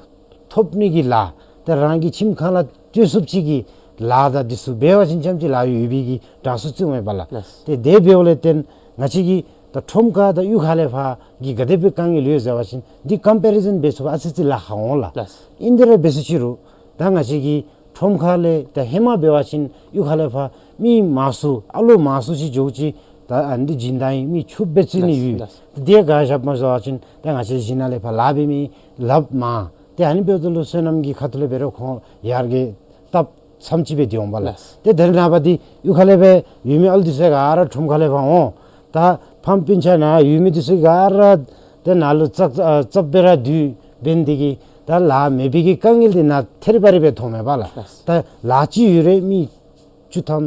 thopni gi la te rangi chimkhala tyusupchi gi la da disu bewajin chamchi la yubi gi dasu chume bala te de bewle ten ngachi gi ta thomga da yukhale pha gi gadebe kangel yu zawajin di comparison besu asisi la khaola indere besuchiru ta ngachi gi thomkhale ta hema bewajin yukhale pha mi masu alu masu chi jochi ta andi jindai mi chubbechini yu de ga jab ma zawachin ta ngachi jinale pha labi mi lab ma te ani bedulu senam gi khatle bero kho yarge tap samchibe diombala te dernabadi yukhalebe yumi aldise ga ara thumkhale pha o ta phampincha na yumi dise ga ara te nalu chabbera du bendigi ta la mebi gi kangil di na theribaribe thome bala ta lachi yure mi chutam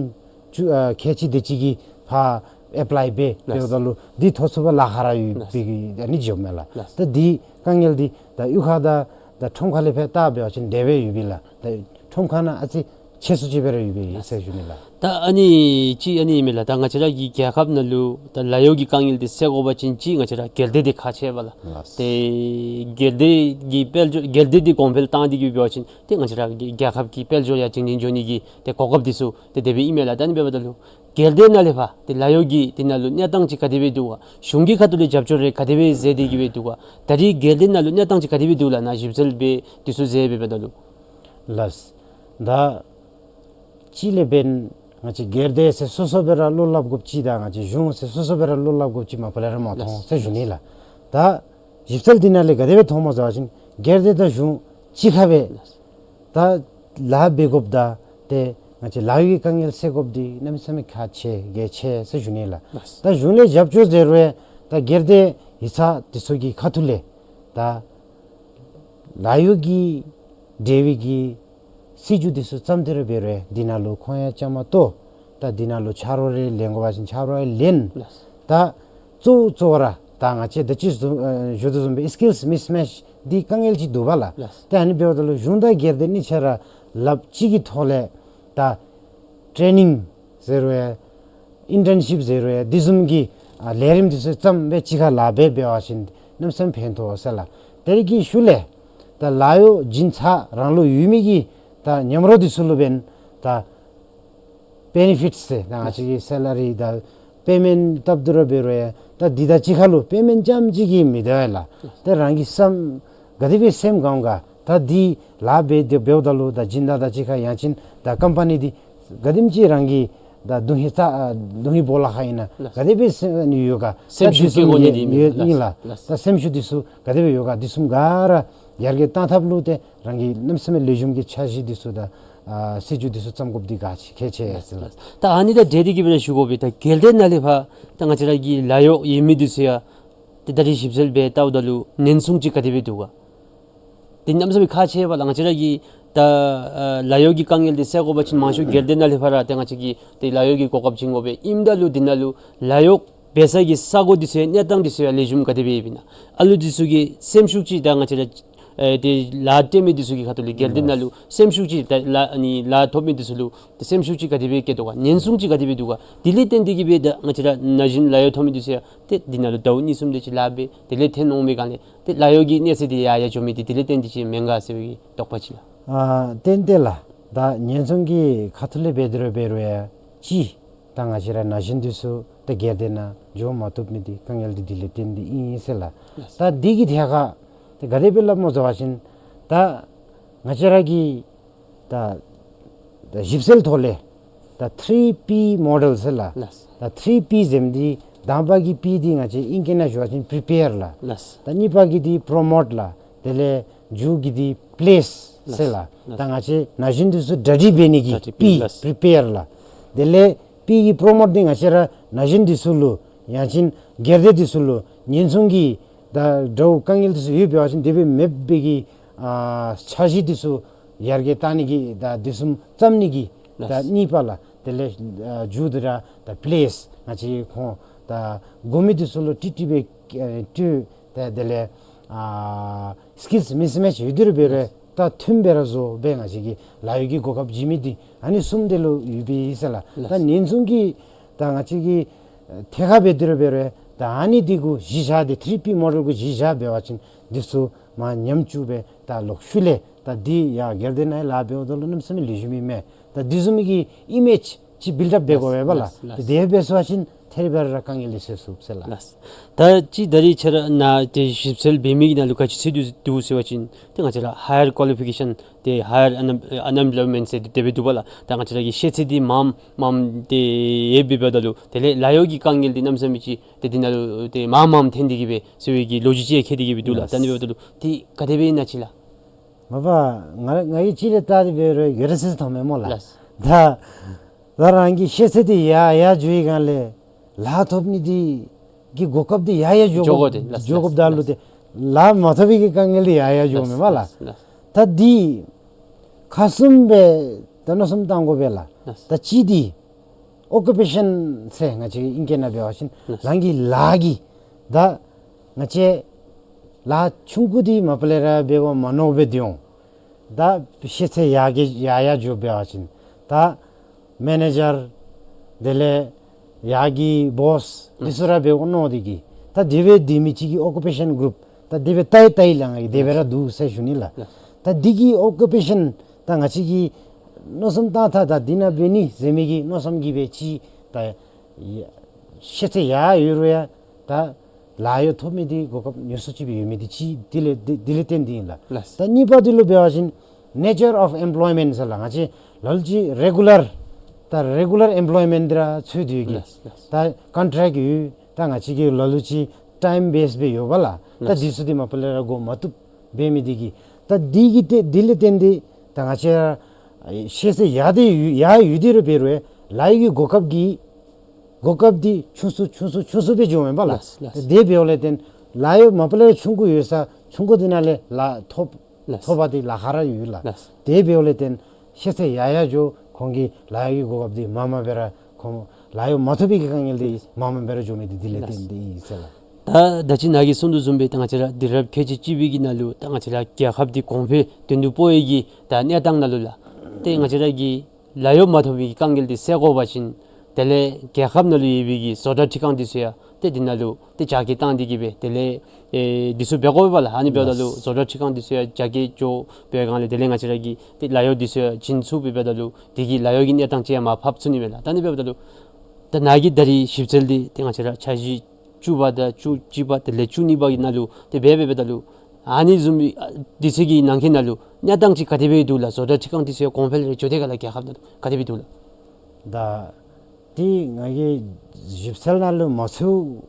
kechi dechigi pha apply be beodalu di thosuba lahara yu bigi ani jomela ta di kangel di da yukhada da thomkhale phe ta beochin debe yubila da thomkhana achi chesujibere yubi sejunila ta ani chi ani mela ta ngachara gi gyakap nalu ta layogi kangil de segoba chinchi ngachara gelde de khache bala te gelde gi peljo gelde di konvel ta di gi beochin te ngachara gyakap ki peljo ya chingin joni gi te kokop disu te debe email adan be badalu gelde nalefa te layogi tinalu nyatang chi kadebe duwa shungi khatule japchore kadebe zedi gi be duwa tari gelde nalu nyatang chi kadebe dula na jibsel be disu zebe badalu las da chile ben ngachi gerde se sosobera lolab gopchi da ngachi jung se sosobera lolab gopchi ma palera ma thong se junila da jipsel dinale gadebe thomo zawajin gerde da jung chikhabe da la begop da te ngachi lawi kangel se gopdi namsame khache geche se junila da junle japcho zerwe da gerde hisa tisogi khatule da layugi devigi siju disu chamdere bere dinalu khoya chama to ta dinalu charore lengwajin charore len ta chu chora ta ngache de chis joduzumbe skills mismatch di kangel ji dubala ta ani beodalu junda gerde ni chara lab chigi thole ta training zero internship zero dizumgi lerim disu chambe chiga labe bewashin namsam phento sala terigi shule ta layo jincha ranglo yumigi ta nyamro disuluben ta benefits se na chi salary da payment tabduro bero ta dida chikhalu payment jam jigi midala ta rangi sam gadibe sem gaunga ta di labe de beodalu da jinda da chikha yachin da company di gadimchi rangi da duhi bola khaina gadibe ni yoga sem shuki goni di la ta sem shu disu gadibe yoga disum gara yarge ta thablu te rangi namsame lejum gi chaji disu da siju disu chamgobdi gachi keche ta ani da dedi gi bele shugobe ta gelde nalefa ta ngachara gi layo yemi disia te dari shibsel be tawdalu nensung chi kadibe duga tin namsame khache bala ngachara gi ta layo gi kangel de sego bachin mashu gelde nalefa ra ta ngachigi te layo gi kokap chingobe imdalu dinalu layo besa gi sago disia nyatang disia lejum kadibe bina alu disugi semshukchi da ngachara de la temi disugi khatuli gelden nalu semshuchi la ani la thomi disulu de semshuchi kadibe ke doga nensungchi kadibe duga diliten digi be da ngachira najin layo thomi disya te dinalu dawni sumde chi labe dileten ome gane te layogi nesidi ya jomi dileten dichi menga sebi dokpachi tendela da nensunggi khatule bedro berwe chi tangachira najin disu te gerdena jo matupmidi kangel di dileten di insela ta digi thyaga gadebilla mo zawashin ta ngachiragi 다 집셀 돌레 다 3P 모델 sel라 다 3P zemdi dambagi P di ngachi inkena jwajin prepare la 다 nipagi di promote la dele jugi di place sela 다 ngachi najindu su dadi benigi P prepare la dele P gi promote di ngachira najindu sulu yachin gerde di sulu nyensunggi 다 저 강일도 유비하신 데비 맵비기 차시 디수 야르게 타니기 다 디숨 짬니기 다 니팔라 델레 주드라 다 플레이스 같이 다 고미디솔로 티티베 투다 델레 스킬스 미스매치 유드르베레 다 템베라조 베나시기 라이기 고갑 지미디 아니 숨델로 유비 있을라 다 년송기 다 같이기 태가베드르베레 다 아니 디고 지샤데 3P 모델고 지샤 배워진 디수 마 냠추베 다 록슐레 다 디야 게르데나 라베오돌름 스미 리주미메 다 디즈미기 이미지 지 빌드업 되고 해발라 데베스와신 테리베르라 강일리세수 셀라 다지 다리 처나 데 십셀 베미기나 루카치 세두 두세와친 땡아처라 하이어 퀄리피케이션 데 하이어 unemployment 세 데베두발라 땡아처라기 셰치디 맘데 예비베달루 데레 라요기 강일디 남섬이치 데디나루 데 마맘 텐디기베 세위기 로지지에 캐디기베 둘라 단베달루 디 가데베나치라 마바 나이 치레 따디베르 여르세스 토메 몰라 다 다랑기 셰세디 야야 주이간레 라톱니디 기 고컵디 야야 조급 달루데 라 마타비기 강엘디 야야 조메 말라 타디 카슴베 다노섬 당고벨라 다 치디 오큐페이션 세 ngachi 인게나 배워신 랑기 라기 다 ngachi 라 충구디 마플레라 베고 마노베디옹 다 시세 야게 야야 조 배워신 다 manager देले Yagi boss दिसरा बे ओनोदिगी ता दिवे दिमिची की occupation group ता दिवे ताई ताई लांगी देवेरा दु से सुनिला ता दिगी ऑक्युपेशन ता ngachi की नोसम ता था दिना बेनी जेमिगी नोसम की बेची ता शेते या युरोया ता लायो थोमिदी गोकप न्युसुची बे युमिदी ची दिले तेन दिला ता निपा दिलो बेवासिन नेचर अफ एम्प्लॉयमेंट सला ngachi ललजी रेगुलर ता रेगुलर एम्प्लॉयमेंट द्रा छुदिगी ता कॉन्ट्रैक्ट यु ता ngachi ललुची टाइम बेस बे यो बला ता दिसुदि मपलेरा गो मतु बेमिदिगी ता दिगी ते दिले तेंदी ता ngachi शेसे यादे या युदिरो बेरोए लाइगी गोकपदी छुसु बे जोमे बला दे बेओले तेन लायो मपलेरा छुंगु युसा छुंगु दिनाले ला थोबादी लाखारा युला दे बेओले तेन शेसे याया जो kongi layo gobdi mama bera kom layo matobi kangildi mama bera jomedi diletendi sela 다 다치 나기 손도 좀베 당아치라 디럽 케지 찌비기 날루 당아치라 기합디 공페 된두 보이기 다 내당 날루라 땡아치라기 라요 마토비 깡길디 세고 바신 델레 기합 날루 이비기 소다 치강디세야 때디날루 때 자기 땅디기베 델레 디수 베고발라 아니 베달루 소다 치강디세야 자기 조 베강레 델랭아치라기 때 라요 디세야 진수 베달루 디기 라요기 내당 제마 팝순이메라 다니 베달루 다 나기 다리 십절디 땡아치라 차지 주바다 주지바 델레 주니바기 날루 때 베베베달루 아니 좀 디세기 난게 날루 내당치 가데베둘라 소다 치강디세야 공펠레 조데가라 기합다 가데베둘라 다 디 나게 집살날로 마수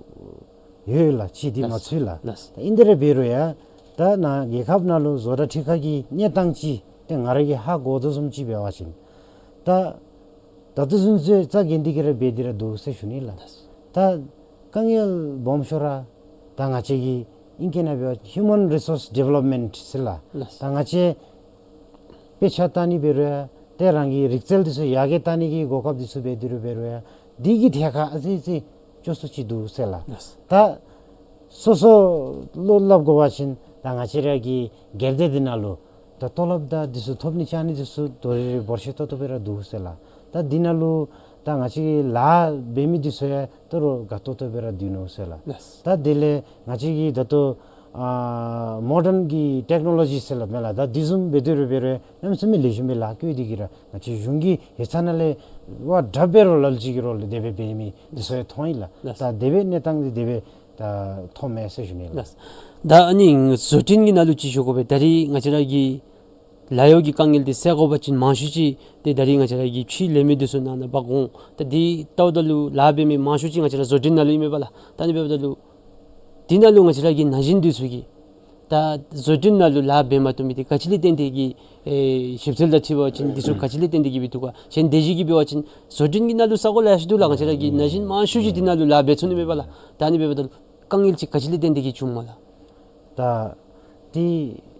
예라 치디 마수라 인데레 베로야 다나 예갑날로 조다 티카기 녀땅치 땡아르게 하고도 좀 집에 와신 다 다드슨제 자겐디게레 베디라 도세 슈닐라 다 강일 bomshora 당아치기 인케나베 휴먼 리소스 데벨롭먼트 실라 당아치 페차타니 베로야 तेरंगी रिक्सेल दिसु यागे तानिगी गोकप दिसु बेदिरु बेरोया दिगी थेका अझै जोसुची दु सेला ता सोसो लोलब गोवासिन दाङाचिरागी गेर्दे दिनालो ता तलब दा दिसु थोपनि चानी दिसु दोरे वर्षे त बेरा दु सेला ता दिनालो दाङाची ला बेमि दिसुया तरो गातो त बेरा दिनो सेला ता दिले ngachi दतो modern की टेक्नोलॉजी से लमेला दा दिजुम बेदुरु बेरे नमसमी लेजुमे लाक्यु दिगिरा नछि जुंगी हेसानले वा ढबेरो ललजिगिरो देबे बेमी दिसो थोइला ता देबे नेतांग देबे ता थोमे से जुनेला दा अनि सुटिन गी नालु चिशोको बे दारी ngachiragi 라요기 강일디 세고 버친 마슈지 데 다리가 저기 치 레미드스 나나 바공 디 떠들루 라베미 마슈지가 저라 조진날루 이메발라 다니 베발루 디날루가 저기 나진디수기 다 조진날루 라베마토미디 카칠리 덴데기 에 십셀다 치버친 디수 카칠리 덴데기 비투가 셴 데지기 비워친 조진기날루 사골라시둘라가 저기 나진 마슈지 디날루 라베츠니 메발라 다니 베발루 강일치 카칠리 덴데기 줌말라 다디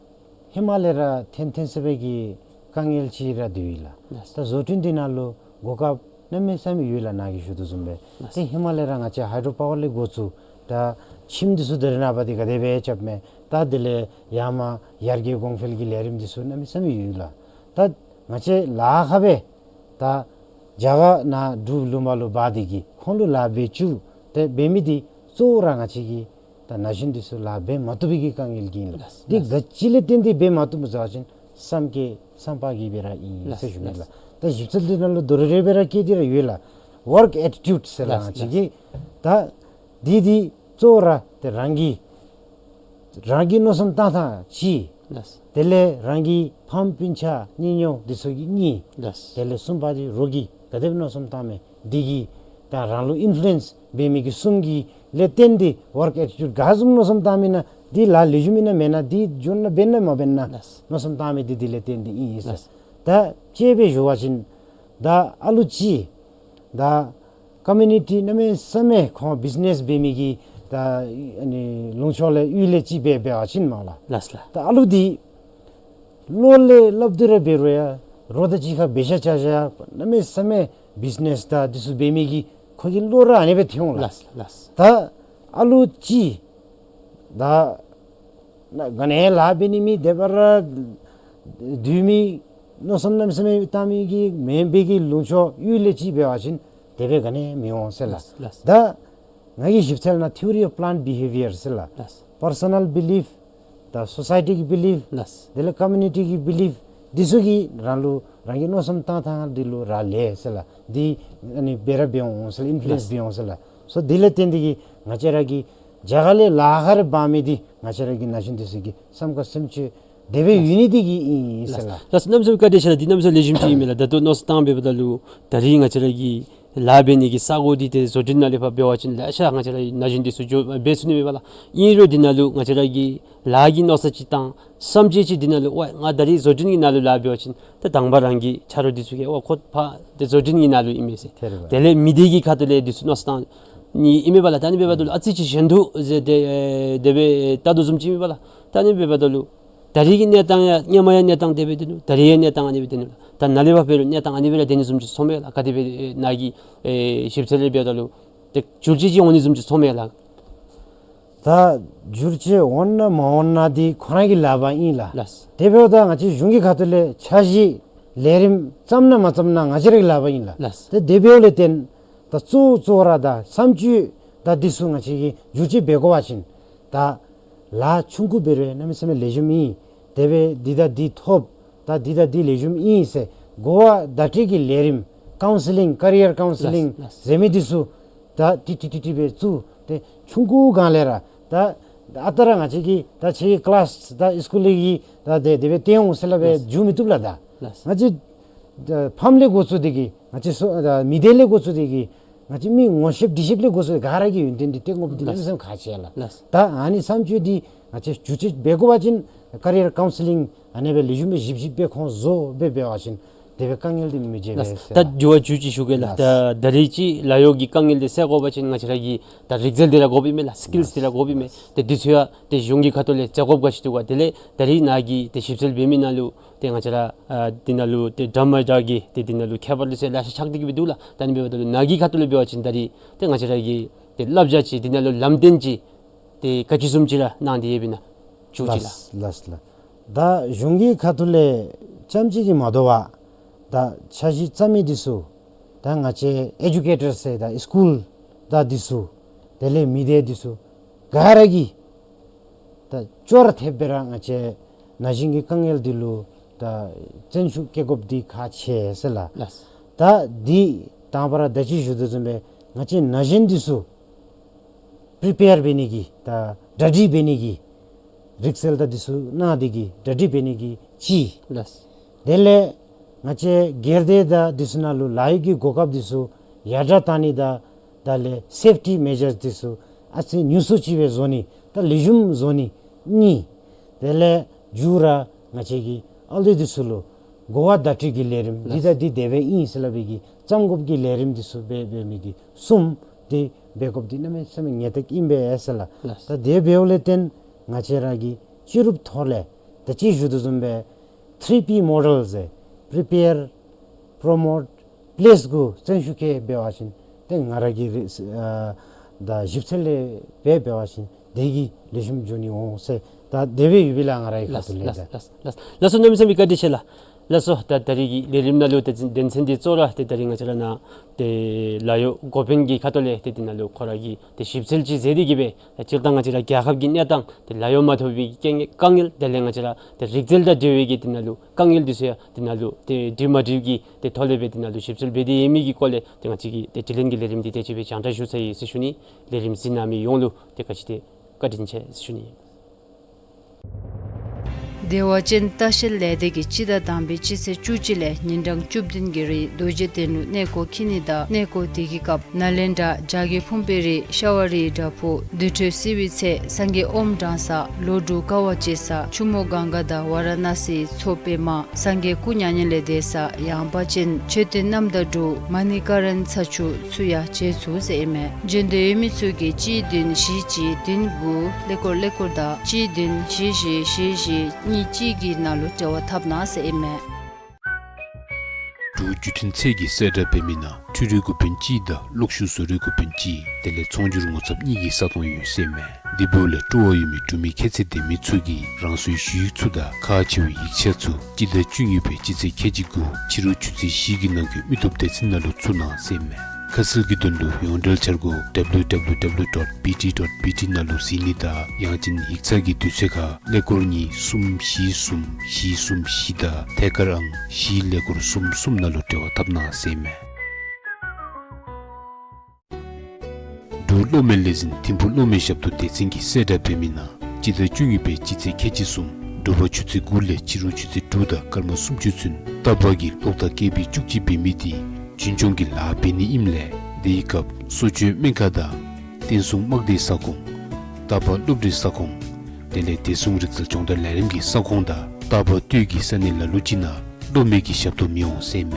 히말라야 텐텐스베기 강일치라 디윌라 다 조틴디날로 고갑 남메삼이 유일라 나기 슈도 좀베 티 히말라야랑 아차 하이드로파워리 고추 다 침디수 데르나바디 가데베 쳄메 다딜레 야마 야르게 공펠기 레림디수 남메삼이 유일라 다 마체 라하베 다 자가 나 두루말로 바디기 콘루 라베추 데 베미디 소랑아치기 다 나신디수 라베 마투비기 강일긴 디 가치레 텐디 베 마투무자진 삼게 삼파기베라 이 세주메라 다 집설디날로 도레베라 케디라 유엘라 work attitude 세라치기 다 디디 쪼라 데 랑기 노섬 따타 치 텔레 랑기 팜핀차 니뇨 디소기 니 텔레 숨바디 로기 가데브노섬 타메 디기 다 랑루 인플루언스 베미기 숨기 레텐디 work attitude gazum no samtamina di la lejumina mena di jonna benna mabenna no samtami di letendi is da chebe jowachin da aluchi da community name same kho business bemigi da ani lungchole yule chi be be achin mala lasla da aludi lole labdure beroya rodaji kha besha chaja name same business da disu bemigi khogi lora anebe thiong las 다 알루치 다 गने लाबिनिमी देबरा दुमी no समनमसमे तामिगी मेबेगी लुचो युलेची बेवासिन देबे गने मिओसेला दा नगी शिफ्टलना theory of plant behaviour सेला personal belief दा society की बिलीफ देले कम्युनिटी की बिलीफ दिसुगी रालु रागी नो समता था दिलो राले सेला दी अनि बेरा बेओसेला इन्फ्लुएंस बेओसेला सो दिले तेंदिगी ngachiragi jagale lahar bamidi ngachiragi nashintisigi samka simchi deve unity gi isala das namso kadesha dinamso lejim timela da no stambe badalu dari ngachiragi labeni gi sagodi te zojinale fa bewachin la sha ngachiragi najindisu jo besuni me bala iro dinalu ngachiragi lagi no sachitang samjechi dinalu wa nga dari zojingi nalu labewachin ta dangbarangi charodi wa khotpa de zojingi nalu imese dele midigi khadle disu no stam 니 이메발라 다니 베바돌 아치치 셴두 데베 따도 좀 지미발라 다니 베바돌 다리기 네땅 냐마야 네땅 데베드누 다리에 네땅 아니 베드누 단 날레바 베르 네땅 아니 베라 데니 좀 소메라 카디베 나기 십셀레 베돌 데 줄지지 오니 좀 소메라 다 줄지 온나 모온나디 코나기 라바 이라 데베오다 같이 중기 가들레 차시 레림 짬나 마짬나 가지르기 라바 이라 데 데베올레 땐 다 쪼쪼라다 삼주 다 디숭아 지기 유지 베고와신 다 라 충구베레 남스메 레주미 데베 디다 디톱 다 디다 디 레주미 이세 고아 다티기 레림 카운슬링 커리어 카운슬링 제미디수 다 티티티티베 쭈데 충구 간레라 다 아따랑 아지기 다 제 클래스 다 스쿨리기 다 데베 테옹 셀라베 주미투블라다 아지 팜레 고츠디기 아지 미델레 고츠디기 아지 미 원십 디십레 고츠 가라기 윤딘디 땡고비디 냄섬 가치야라 다 아니 삼주디 아지 주치 베고바진 커리어 카운슬링 아네베 리주메 집집베 콘조 베베와신 데베 강일디 미제베 다 주와 주지 슈게라 다 다리치 라요기 강일디 세고바친 나치라기 다 릭젤데라 고비메라 스킬스데라 고비메 데 디스야 데 용기 카톨레 작업 가시두가 데레 다리 나기 데 십셀 베미날루 땡아자라 디날루 데 담마자기 데 디날루 캐벌리세 라시 착디기 비둘라 다니 베바들 나기 카톨레 베와친 다리 땡아자라기 데 랍자치 디날루 람덴지 데 가지숨지라 나디 예비나 주지라 라스라 다 용기 카톨레 짬지기 마도와 다 차지 짬이 디수 다 같이 에듀케이터스 다 스쿨 다 디수 델레 미디어 디수 가라기 다 쪼르 테베랑 같이 나징기 강엘 딜루 다 전수 계급디 같이 살라 다디 다바라 다지 주드즈메 같이 나진 디수 프리페어 베니기 다 다지 베니기 ricksel da disu na digi dadi penigi chi dele ngache gerde da disuna lu laigi gokap disu yadra tani da dale safety measures disu asi nyusu chiwe zoni da lijum zoni ni dele jura ngache gi alde disulu goa dati gi lerim dida di deve in selabigi chamgop gi lerim disu be migi sum de bekop di name same ngetek imbe esala ta de beoleten ngachera gi chirup thole the chi judu zumbe 3P models prepare promote place go chenjuke bewashin te ngaragi da jipsele be bewashin degi lejum joni o se da deve yubila ngarai khatule laso namse mi kadishela laso ta tarigi lerimna lo te densendi tsora te taringa chalana te layo gopengi khatole te dinalo koragi te shipselji zedigibe childanga chira gyahab ginyatang te layo mathobi kangil delenga chira te rigzelda dewegi dinalo kangil disya dinalo te dimadigi te tholebe dinalo shipsel bedi emigi kole te ngachigi te tilengi lerimdi te chibe changta shusai sishuni lerim sinami yonglu te kachite kadinche sishuni Dewachen tashil ledegi chida dambi chise chuchile nindang chubdin giri doje tenu neko kinida neko digikap nalenda jage pumperi shawari dapo dute siwitse sange om dansa lodu kawachesa chumo ganga da waranasi tsopema sange kunyanyele desa yambachen chete namdadu manikaran sachu suya chesu seeme jende emitsugi chi din shi chi din gu lekor da chi din shi ni chigi nalu jawa tabna se eme du jutin tsegi seda pemina turigu penchi da lokshu surigu penchi tele tsonjuru ngotsap nigi saton yu seme dibole tuo yumi tumi ketse de mitsugi rangsui shu tsuda kachiwi ikchatsu jida chungi pe jitse kejigu chiru chutsi shigi nangu mitopte tsinalu tsuna seme kasilgi donlu yondel chargo www.pt.pt nalu sinida yangjin iktsagi tutseka lekorni sum shida tekarang shi lekor sum nalu tewa tabna seme do lome lezin timpu lome shabtu tetsingi seda pemina jida chungi pe jitse kechi sum doba chutsi gule chiru chutsi duda karma sum chutsun tabagi lokta kebi chukchi pemiti 진종기 라비니 임레 데이컵 소주 맹카다 텐숭 막디 사콩 다바 룹디 사콩 델레 테숭 릭슬 종더 레림기 사콩다 다바 튀기 산일라 루치나 도메기 샵도 미용 세메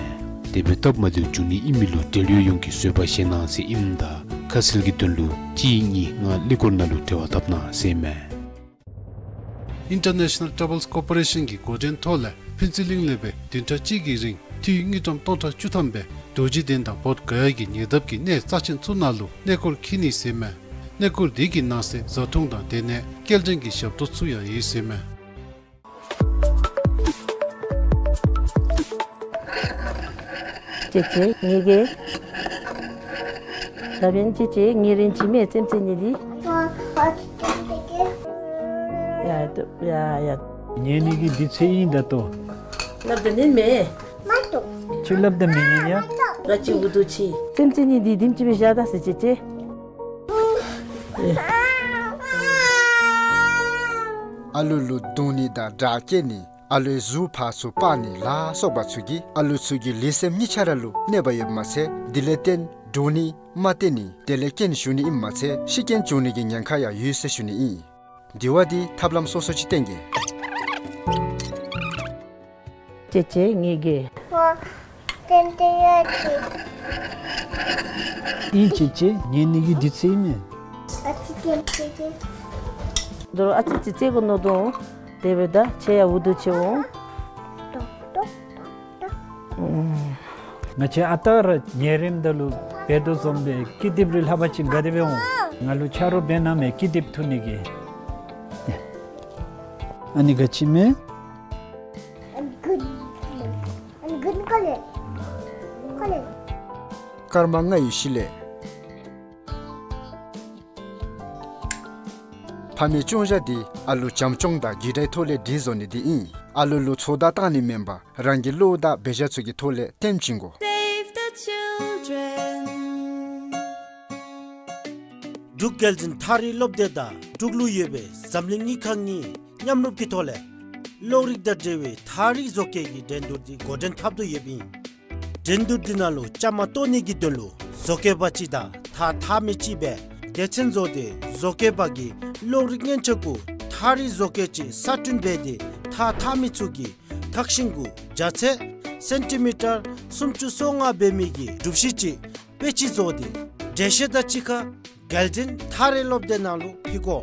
데베탑 마드 주니 이밀로 텔류 용기 쇠바시나세 임다 카슬기 던루 지니 nga likornalu tewa tapna seme International Doubles Corporation ki goden thole penciling lebe dinta chigi ring ti ngi tom tonta chutambe doji denda pot gaya gi nyedap ki ne sachin tsunalu nekol kini seme nekol digi nase zatung da dene keljeng gi shabto tsuya yi seme 제제 니게 사변 제제 니린 지메 쩨쩨니디 야야 니니기 디체인다 또 납데니메 마토 칠랍데 미니냐 라치 우두치 쩨쩨니디 딤치베 샤다스 제제 알룰루 돈이다 다케니 alwe zu pha su pa ni la so ba chugi alu chugi lisem ni charalu ne ba yeb mase dileten doni mateni deleken shuni imase shiken chuni gi nyankha ya yuse shuni I diwadi tablam so so chi tenge 제제 니게 텐테야치 인치치 니니기 디체이메 아치케체 도 아치치 고노도 데베다 제야 우두치오 나체 아타르 예렘달루 베도 좀베 키디브릴 하바치 가데베오 ngallu charo bename kidip thunige ani gachime karmanga ishile phami chungja di alu chamchong da gidai thole di zone di I alu lu choda ta ni member rangi lo da beja chugi thole temchingo Save the children Dukelzin thari lobdeda duglu yebe samlingni khangni nyamrup ki thole lorik da dewe thari zoke gi dendur di golden thap do yebi dendur dinalo chamato ni gi dolo zoke bachi da tha mi chi be dechen zo de zoke bagi lorik nyen chaku thari zoke chi satun be de tha mi chu gi takshingu jache centimeter sumchu songa be mi gi dupshi chi pechi zo de deshe da chika galden thare lob de nalu pigo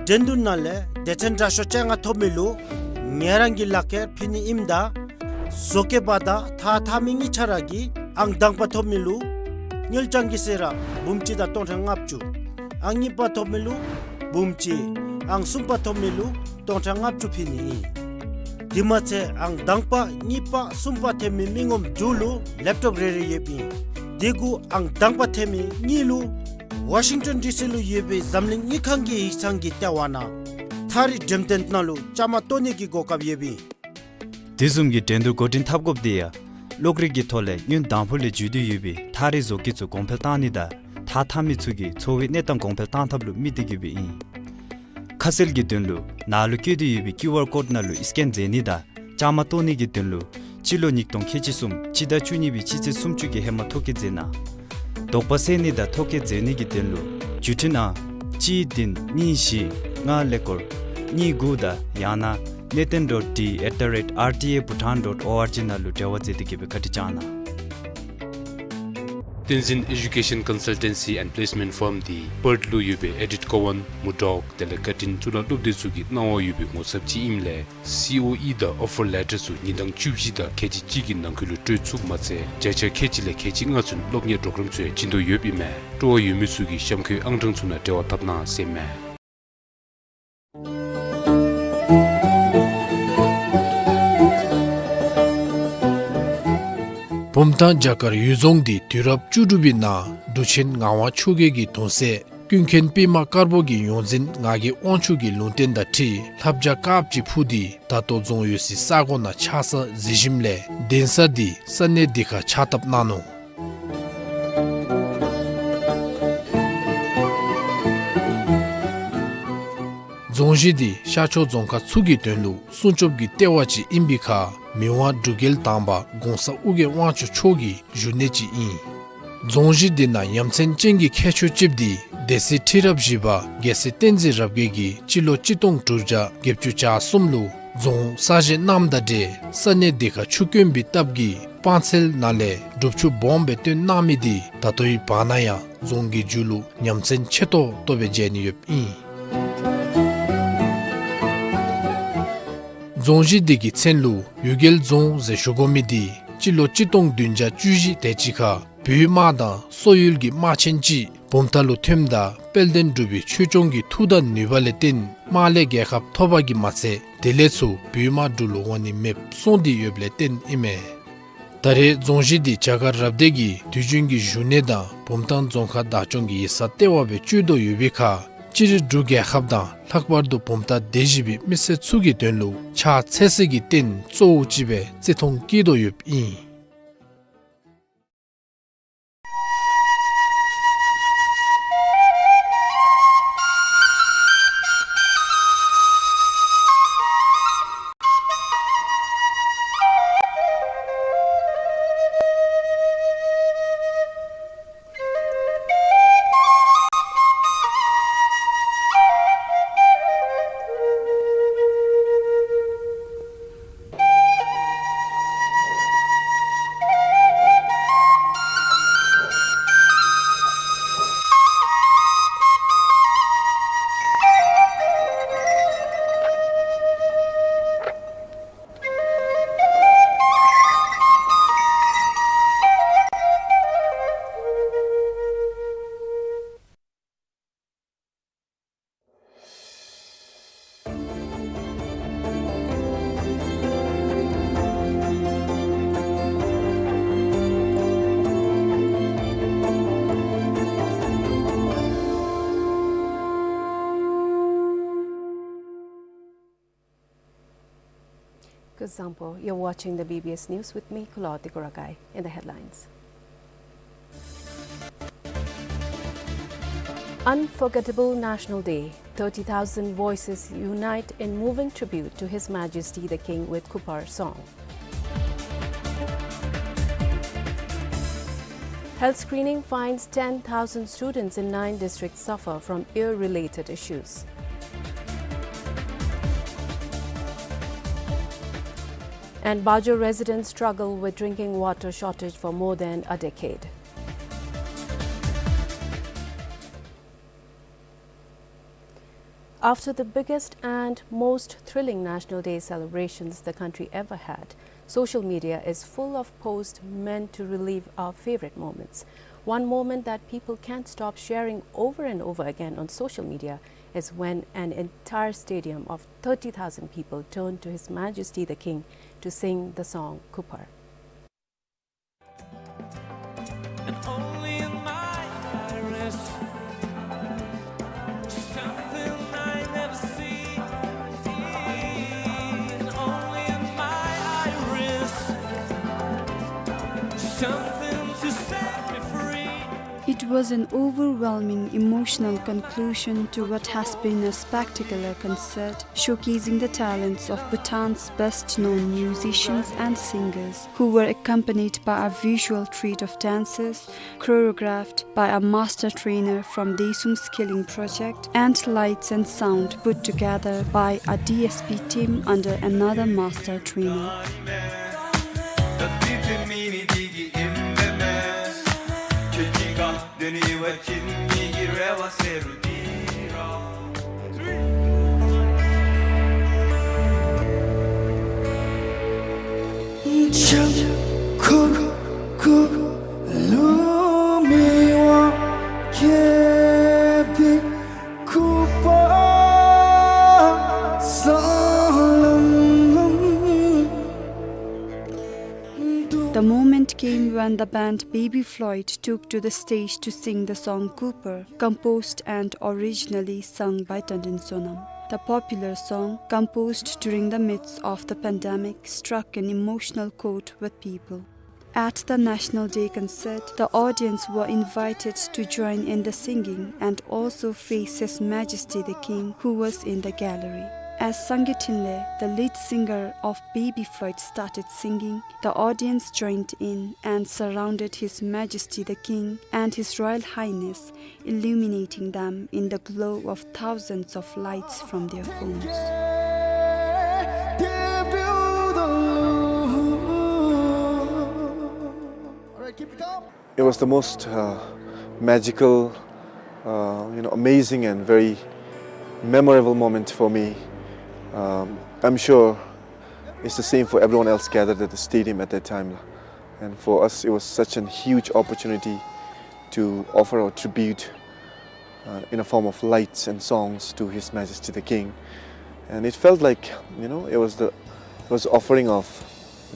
dendun nale dechen rasho changa thomilu ngerangi lake phini imda zoke bada tha mingi charagi ang dangpa thomilu nyeljangi sera bumchi da tong ngapchu ang nipa thomilu bumchi ang sumpa thomilu tong ngapchu phini dimache ang dangpa nipa sumpa themi mingom julu laptop rere yepi digu ang dangpa themi nilu Washington DC lu yebe zamling nikhangi isangi tawana thari jemtent nalu chama toni ki gokab yebi Dizum gi tendu godin thapgop dia lokri gi thole nyun dampule judu yebi thari zo ki chu kompetani da thami chu gi chowi netam kompetan thablu mitigi bi khasel gi tenlu nalu ki di yebi QR code nalu scan zeni da chama toni gi tenlu chilo niktong khechisum chida chuni bi chiche sumchu gi hema thoki zena dokpaseni da thoke zeni gi tenlu jutina chi din ni shi nga lekor ni guda yana neten.d@rta.bhutan.org nalu dewaje dikibe khatichana Tenzin Education Consultancy and Placement Firm di Pertlu yube edit kowan mudok delekatin chula lubde sugi nawo yube mo sabchi imle COE da offer letter su nidang chubji da keji jigin nang kulu tue chub matse jacha keji le keji nga chun loknya program chue jindo yubi me to yumi sugi shamkyu angdang chuna dewa tapna semme Bhutan jakar yuzong di turab chudubi na duchen ngawa chuge gi tonse kyunken pima karbo gi yonzin ngagi onchu gi lunten da ti labja kap ji phudi tato zong yusi sago na chasa zijimle densa di sanne dikha chatap nano zongji di shacho zongka tsugi tenlu sunchob gi tewachi imbikha miwa dugel tamba gongsa uge wanchu chogi junechi in zongji dina yamchen chengi khecho chibdi desi thirab jiba gese tenzi rabgegi chilo chitong turja gepchu cha sumlu zong saje namda de sane dekha chukyem bi tabgi pansel nale dupchu bombe te namidi tatoi panaya zongi julu yamchen cheto tobe jeni yop in zongji digi tsenlu yugel zong ze shogomidi chilo chitong dunja chuji techika pyuma da soyul gi machenji pomtalu themda pelden dubi chuchongi thuda nivaletin male ge khap thoba gi mase deletsu pyuma dulu wani mep sondi yobleten ime tare zongji di chagar rabdegi tujungi juneda pomtan zongkha dachongi satewa be chudo yubika chiri druge khabda lakbar du pomta dejibi mise tsugi tenlu cha tsesegi ten tso jibe zethong kido yup in Good example, you're watching the BBS News with me, 𝐶𝐿 𝐍𝐞𝐰𝐬 in the headlines. Unforgettable National Day. 30,000 voices unite in moving tribute to His Majesty the King with Kupar song. Health screening finds 10,000 students in 9 districts suffer from ear-related issues. And Bajo residents struggle with drinking water shortage for more than a decade. After the biggest and most thrilling National Day celebrations the country ever had, social media is full of posts meant to relive our favorite moments. One moment that people can't stop sharing over and over again on social media is when an entire stadium of 30,000 people turned to His Majesty the King to sing the song Kupar. It was an overwhelming emotional conclusion to what has been a spectacular concert showcasing the talents of Bhutan's best-known musicians and singers, who were accompanied by a visual treat of dances choreographed by a master trainer from 𝐶𝐿 Skilling Project and lights and sound put together by a DSP team under another master trainer. The moment came when the band Baby Floyd took to the stage to sing the song Cooper, composed and originally sung by 𝐶𝐿 Sonam. The popular song, composed during the midst of the pandemic, struck an emotional chord with people. At the National Day concert, the audience were invited to join in the singing and also face His Majesty the King, who was in the gallery. As 𝐁𝐿, the lead singer of Baby Floyd, started singing, the audience joined in and surrounded His Majesty the King and His Royal Highness, illuminating them in the glow of thousands of lights from their phones. It was the most magical, amazing and very memorable moment for me. I'm sure it's the same for everyone else gathered at the stadium at that time. And for us, it was such a huge opportunity to offer our tribute in a form of lights and songs to His Majesty the King. And it felt like, it was offering of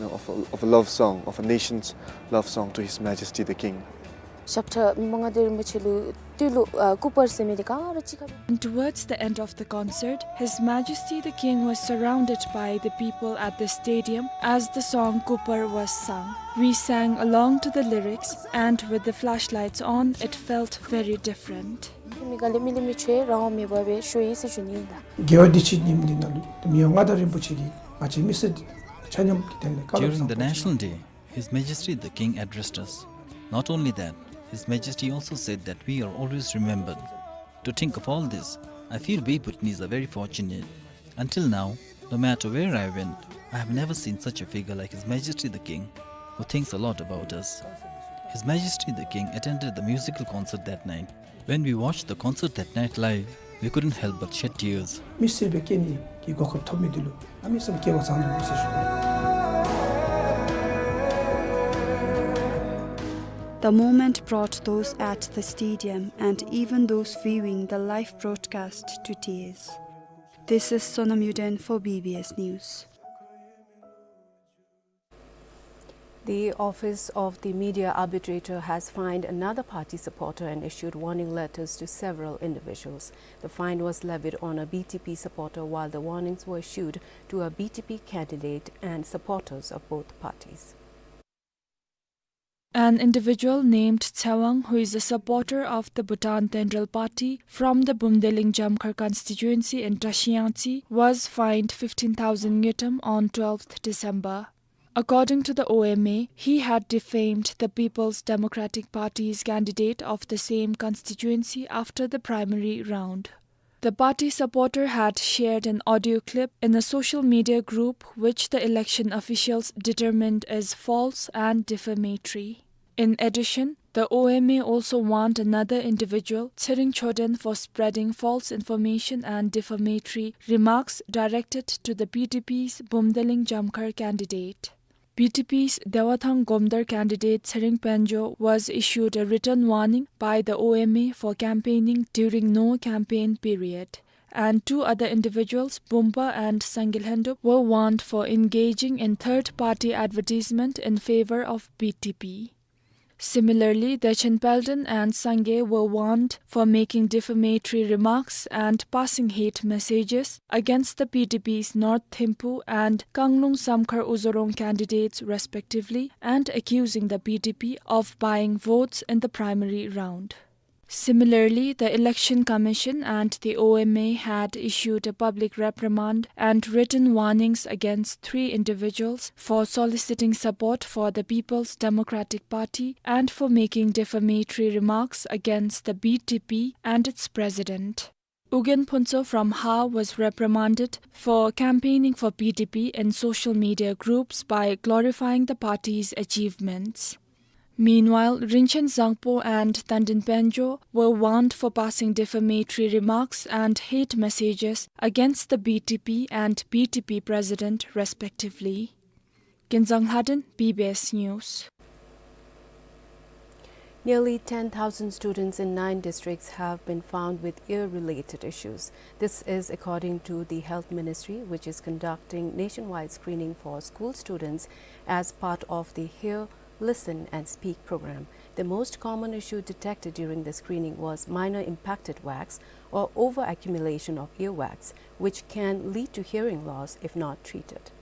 a love song, of a nation's love song to His Majesty the King. And towards the end of the concert, His Majesty the King was surrounded by the people at the stadium as the song Kupar was sung. We sang along to the lyrics, and with the flashlights on, it felt very different. During the National Day, His Majesty the King addressed us. Not only that, His Majesty also said that we are always remembered. To think of all this, I feel we Bhutanese are very fortunate. Until now, no matter where I went, I have never seen such a figure like His Majesty the King, who thinks a lot about us. His Majesty the King attended the musical concert that night. When we watched the concert that night live, we couldn't help but shed tears. The moment brought those at the stadium and even those viewing the live broadcast to tears. This is Sonam Yuden for BBS News. The Office of the Media Arbitrator has fined another party supporter and issued warning letters to several individuals. The fine was levied on a BTP supporter, while the warnings were issued to a BTP candidate and supporters of both parties. An individual named 𝐁𝐿, who is a supporter of the Bhutan Tendril Party from the 𝐍𝐞𝐰𝐬 constituency in 𝐁𝐿, was fined 15,000 𝐿 on 12th December. According to the OMA, he had defamed the People's Democratic Party's candidate of the same constituency after the primary round. The party supporter had shared an audio clip in a social media group which the election officials determined as false and defamatory. In addition, the OMA also warned another individual, 𝐁𝐿 for spreading false information and defamatory remarks directed to the PDP's 𝐍𝐿 candidate. PDP's Dewathang Gomdar candidate 𝐁𝐿 was issued a written warning by the OMA for campaigning during no campaign period, and two other individuals, Bumba and Sangilhendup, were warned for engaging in third-party advertisement in favor of PDP. Similarly, Dechenpelden and Sangye were warned for making defamatory remarks and passing hate messages against the PDP's North Thimphu and Kanglung Samkhar Uzorong candidates respectively, and accusing the PDP of buying votes in the primary round. Similarly, the Election Commission and the OMA had issued a public reprimand and written warnings against 3 individuals for soliciting support for the People's Democratic Party and for making defamatory remarks against the BTP and its president. Ugen Phunso from Ha was reprimanded for campaigning for PDP in social media groups by glorifying the party's achievements. Meanwhile, Rinchen Zangpo and Tandin Penjo were warned for passing defamatory remarks and hate messages against the BTP and BTP president, respectively. Kinzang Haden, PBS News. Nearly 10,000 students in 9 districts have been found with ear-related issues. This is according to the Health Ministry, which is conducting nationwide screening for school students as part of the Hear, Listen and Speak program. The most common issue detected during the screening was minor impacted wax or over-accumulation of earwax, which can lead to hearing loss if not treated.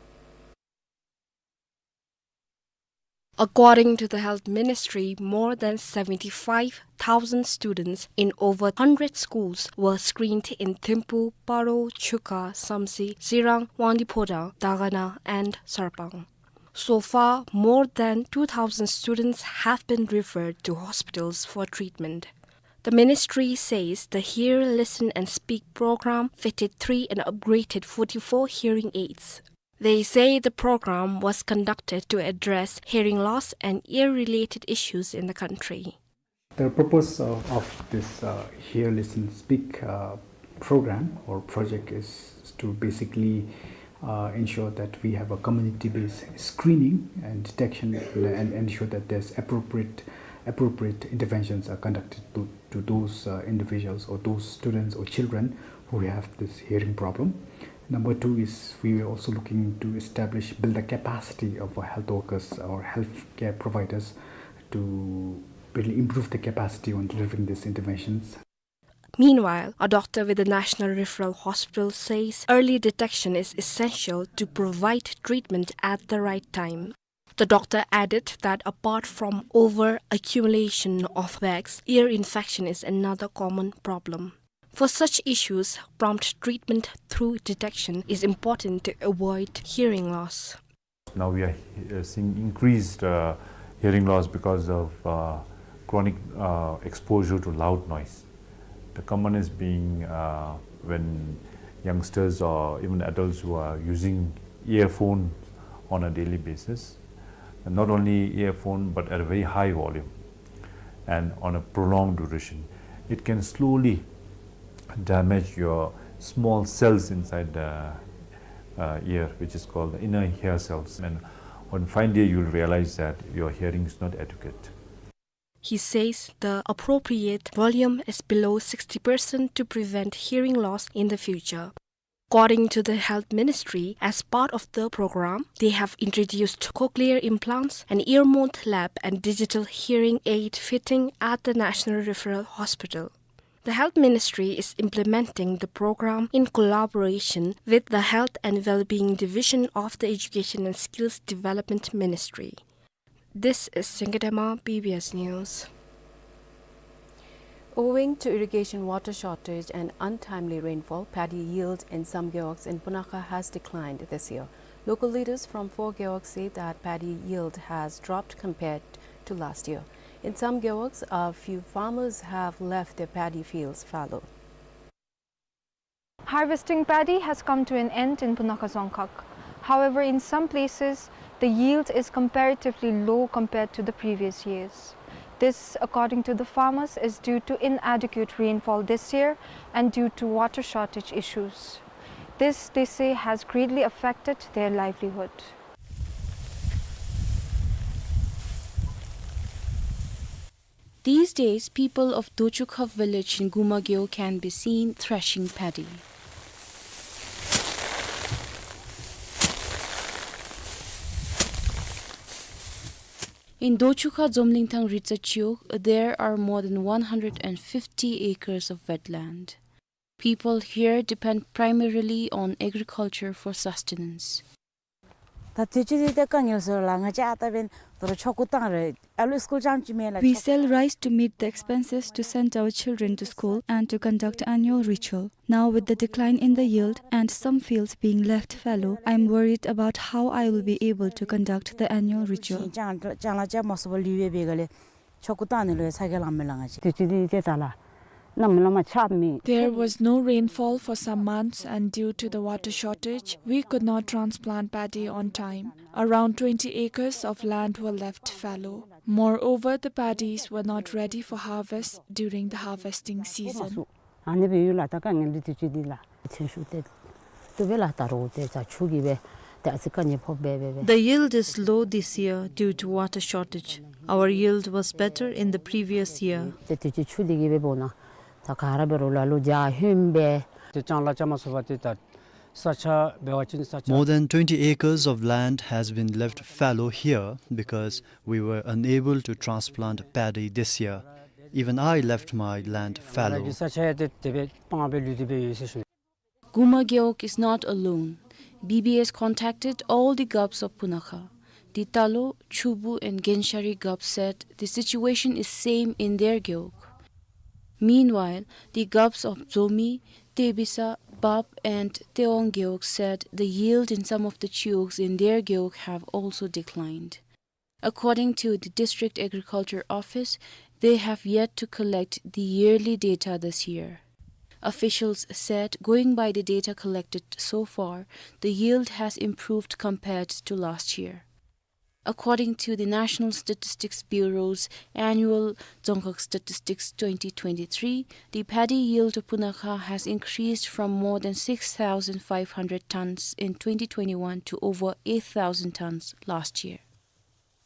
According to the Health Ministry, more than 75,000 students in over 100 schools were screened in Thimphu, Paro, Chuka, Samsi, Sirang, Wandipora, Dagana and Sarpang. So far, more than 2,000 students have been referred to hospitals for treatment. The ministry says the Hear, Listen and Speak program fitted 3 and upgraded 44 hearing aids. They say the program was conducted to address hearing loss and ear-related issues in the country. The purpose of this Hear, Listen, Speak program or project is to basically ensure that we have a community-based screening and detection and ensure that there's appropriate interventions are conducted to those individuals or those students or children who have this hearing problem. Number 2 is we are also looking to build the capacity of our health workers or healthcare providers to really improve the capacity on delivering these interventions. Meanwhile, a doctor with the National Referral Hospital says early detection is essential to provide treatment at the right time. The doctor added that apart from over-accumulation of wax, ear infection is another common problem. For such issues, prompt treatment through detection is important to avoid hearing loss. Now we are seeing increased hearing loss because of chronic exposure to loud noise. The common is being when youngsters or even adults who are using earphones on a daily basis, and not only earphone but at a very high volume and on a prolonged duration. It can slowly damage your small cells inside the ear, which is called the inner ear cells, and on fine day you will realize that your hearing is not adequate. He says the appropriate volume is below 60% to prevent hearing loss in the future. According to the Health Ministry, as part of the program, they have introduced cochlear implants, an ear mount lab and digital hearing aid fitting at the National Referral Hospital. The Health Ministry is implementing the program in collaboration with the Health and Wellbeing Division of the Education and Skills Development Ministry. This is Singadema PBS News. Owing to irrigation water shortage and untimely rainfall, paddy yield in some geogs in Punakha has declined this year. Local leaders from 4 geogs say that paddy yield has dropped compared to last year. In some geogs, a few farmers have left their paddy fields fallow. Harvesting paddy has come to an end in Punakha Zongkhak. However, in some places, the yield is comparatively low compared to the previous years. This, according to the farmers, is due to inadequate rainfall this year and due to water shortage issues. This, they say, has greatly affected their livelihood. These days, people of 𝐶𝐿 village in 𝐶𝐿 can be seen threshing paddy. In 𝐶𝐿 Zomlingthang Ritsachiok, there are more than 150 acres of wetland. People here depend primarily on agriculture for sustenance. We sell rice to meet the expenses to send our children to school and to conduct annual ritual. Now with the decline in the yield and some fields being left fallow, I am worried about how I will be able to conduct the annual ritual. There was no rainfall for some months, and due to the water shortage, we could not transplant paddy on time. Around 20 acres of land were left fallow. Moreover, the paddies were not ready for harvest during the harvesting season. The yield is low this year due to water shortage. Our yield was better in the previous year. More than 20 acres of land has been left fallow here because we were unable to transplant paddy this year. Even I left my land fallow. 𝐶𝐿 is not alone. BBS contacted all the GUBs of Punakha. The Talo, Chubu and Genshari GUBs said the situation is same in their geog. Meanwhile, the GUBs of Zomi, Tebisa, Bab and Teong geog said the yield in some of the chiogs in their geog have also declined. According to the District Agriculture Office, they have yet to collect the yearly data this year. Officials said, going by the data collected so far, the yield has improved compared to last year. According to the National Statistics Bureau's annual Dzongkhag Statistics 2023, the paddy yield of Punakha has increased from more than 6,500 tons in 2021 to over 8,000 tons last year.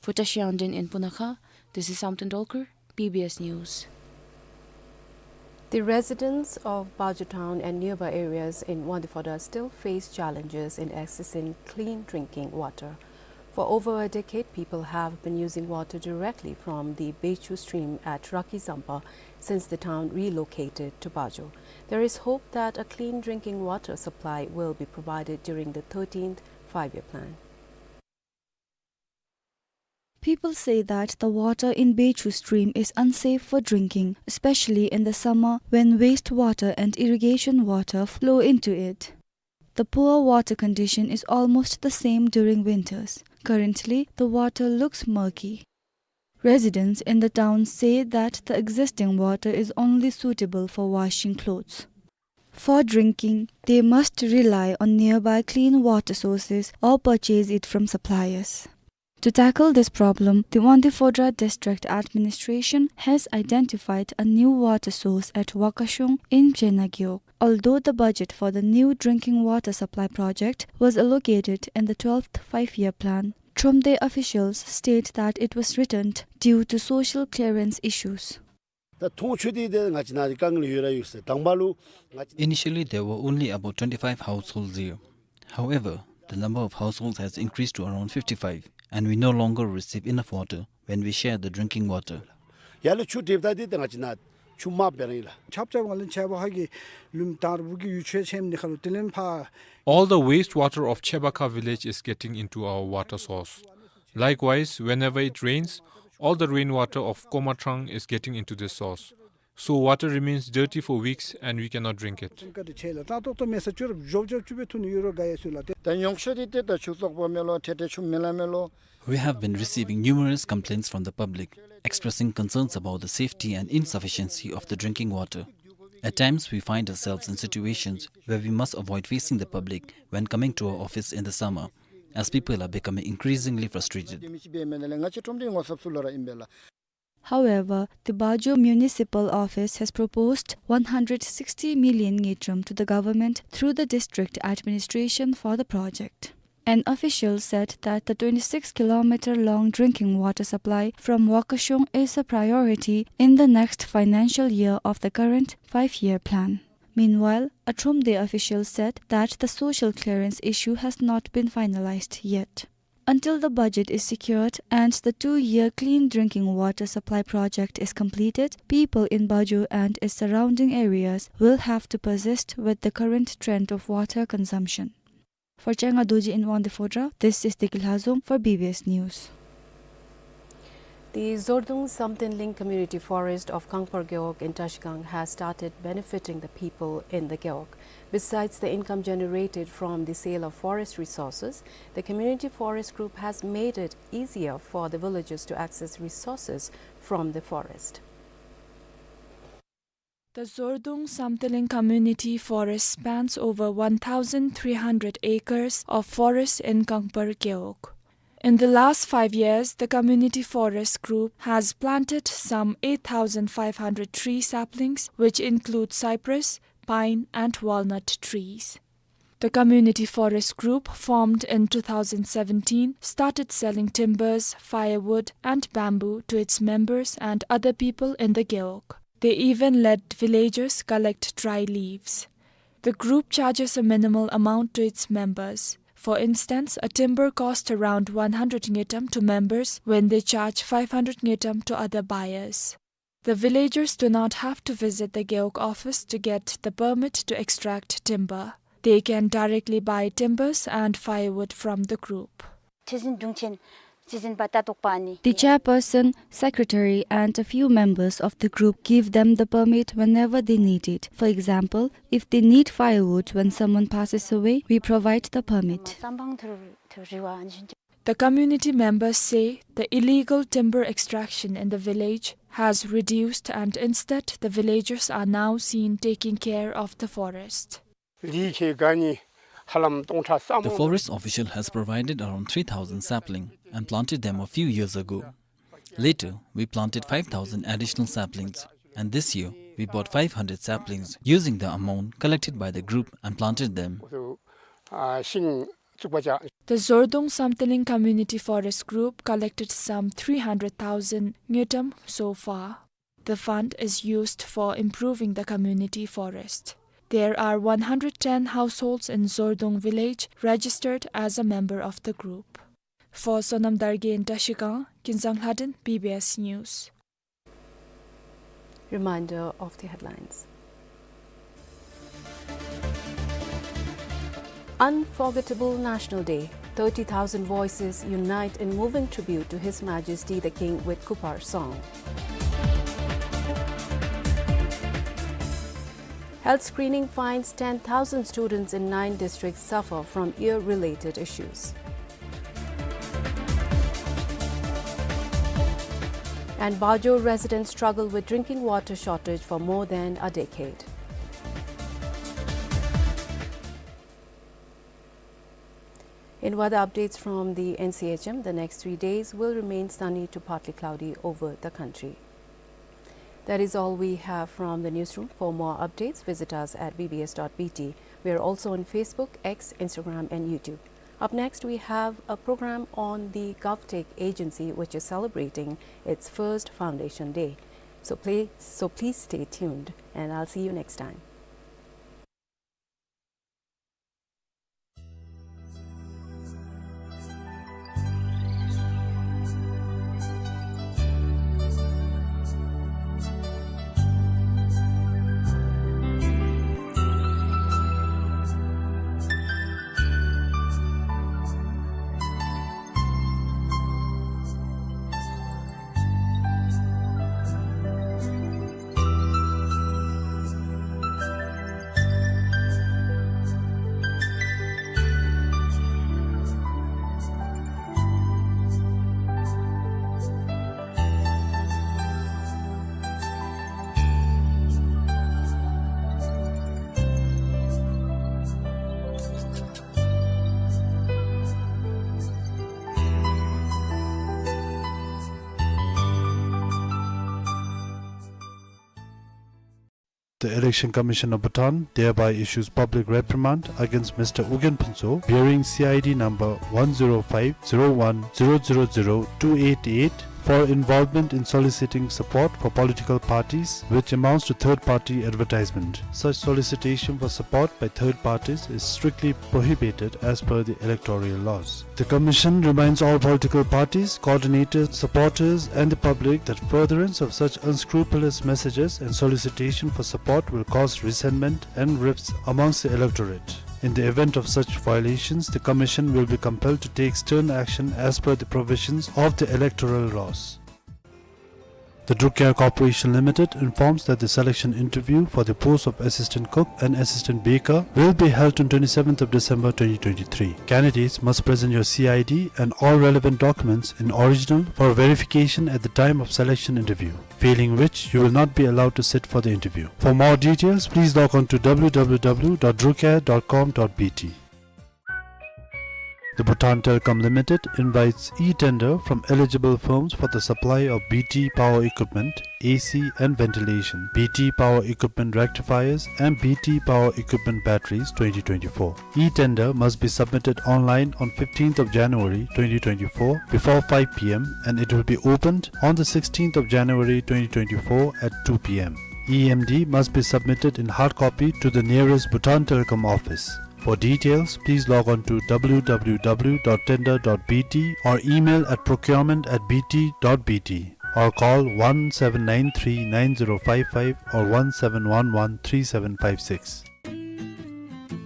For Tashiandin in Punakha, this is Samton Dolker, PBS News. The residents of Bajo town and nearby areas in Wandiphoda still face challenges in accessing clean drinking water. For over a decade, people have been using water directly from the Bechu stream at Rakizampa since the town relocated to Bajo. There is hope that a clean drinking water supply will be provided during the 13th 5-year plan. People say that the water in Bechu stream is unsafe for drinking, especially in the summer when wastewater and irrigation water flow into it. The poor water condition is almost the same during winters. Currently, the water looks murky. Residents in the town say that the existing water is only suitable for washing clothes. For drinking, they must rely on nearby clean water sources or purchase it from suppliers. To tackle this problem, the Wandiphoda District Administration has identified a new water source at Wakashung in Jenagyok. Although the budget for the new drinking water supply project was allocated in the 12th 5-year plan, Tromde officials state that it was written due to social clearance issues. Initially, there were only about 25 households here. However, the number of households has increased to around 55, and we no longer receive enough water when we share the drinking water. All the wastewater of Chebaka village is getting into our water source. Likewise, whenever it rains, all the rainwater of Komatrang is getting into the source. So water remains dirty for weeks and we cannot drink it. We have been receiving numerous complaints from the public, expressing concerns about the safety and insufficiency of the drinking water. At times, we find ourselves in situations where we must avoid facing the public when coming to our office in the summer, as people are becoming increasingly frustrated. However, the Bajo Municipal Office has proposed 160 million 𝐻𝐻𝐿 to the government through the district administration for the project. An official said that the 26-kilometer-long drinking water supply from Wakashong is a priority in the next financial year of the current 5-year plan. Meanwhile, a 𝐶𝐿 official said that the social clearance issue has not been finalized yet. Until the budget is secured and the 2-year clean drinking water supply project is completed, people in Bajo and its surrounding areas will have to persist with the current trend of water consumption. For 𝐂𝐿 in 1 this is 𝐷𝐿 for BBS News. The Zordung Samtinling Community Forest of Kangpar Gyeok in Tashkang has started benefiting the people in the Gyeok. Besides the income generated from the sale of forest resources, the Community Forest Group has made it easier for the villagers to access resources from the forest. The Zordung Samtiling Community Forest spans over 1,300 acres of forest in Kangpar Gyeok. In the last 5 years, the Community Forest Group has planted some 8,500 tree saplings, which include cypress, pine and walnut trees. The Community Forest Group, formed in 2017, started selling timbers, firewood and bamboo to its members and other people in the Gyeok. They even let villagers collect dry leaves. The group charges a minimal amount to its members. For instance, a timber costs around 100 𝐻𝐻𝐿 to members when they charge 500 𝐻𝐻𝐿 to other buyers. The villagers do not have to visit the Gyeok office to get the permit to extract timber. They can directly buy timbers and firewood from the group. The chairperson, secretary and a few members of the group give them the permit whenever they need it. For example, if they need firewood when someone passes away, we provide the permit. The community members say the illegal timber extraction in the village has reduced and instead the villagers are now seen taking care of the forest. The forest official has provided around 3,000 saplings and planted them a few years ago. Later, we planted 5,000 additional saplings, and this year we bought 500 saplings using the amount collected by the group and planted them. The Zordung Samtiling Community Forest Group collected some 300,000 𝐻𝐻𝐿 so far. The fund is used for improving the community forest. There are 110 households in Zordung village registered as a member of the group. For Sonam Darge in Tashkang, 𝐂𝐿, BBS News. Reminder of the headlines. Unforgettable National Day. 30,000 voices unite in moving tribute to His Majesty the King with Kupar song. Health screening finds 10,000 students in 9 districts suffer from ear-related issues. And Bajo residents struggle with drinking water shortage for more than a decade. In weather updates from the NCHM, the next 3 days will remain sunny to partly cloudy over the country. That is all we have from the newsroom. For more updates, visit us at bbs.bt. We are also on Facebook, X, Instagram and YouTube. Up next, we have a program on the GovTech agency, which is celebrating its first Foundation Day. So please stay tuned, and I'll see you next time. The Election Commission of Bhutan thereby issues public reprimand against Mr. 𝐿 bearing CID number 10501000288 for involvement in soliciting support for political parties, which amounts to third-party advertisement. Such solicitation for support by third parties is strictly prohibited as per the electoral laws. The Commission reminds all political parties, coordinators, supporters and the public that furtherance of such unscrupulous messages and solicitation for support will cause resentment and rifts amongst the electorate. In the event of such violations, the Commission will be compelled to take stern action as per the provisions of the electoral laws. The 𝐍𝐞𝐰𝐬 Corporation Limited informs that the selection interview for the post of Assistant Cook and Assistant Baker will be held on 27th of December 2023. Candidates must present your CID and all relevant documents in original for verification at the time of selection interview, failing which you will not be allowed to sit for the interview. For more details, please log on to www.𝐍𝐞𝐰𝐬.com.bt. The Bhutan Telecom Limited invites e-tender from eligible firms for the supply of BT power equipment, AC and ventilation, BT power equipment rectifiers and BT power equipment batteries 2024. E-tender must be submitted online on 15th of January 2024 before 5 p.m. and it will be opened on the 16th of January 2024 at 2 p.m. EMD must be submitted in hard copy to the nearest Bhutan Telecom office. For details, please log on to www.tender.bt or email at procurement@bt.bt or call 1793-9055 or 1711-3756.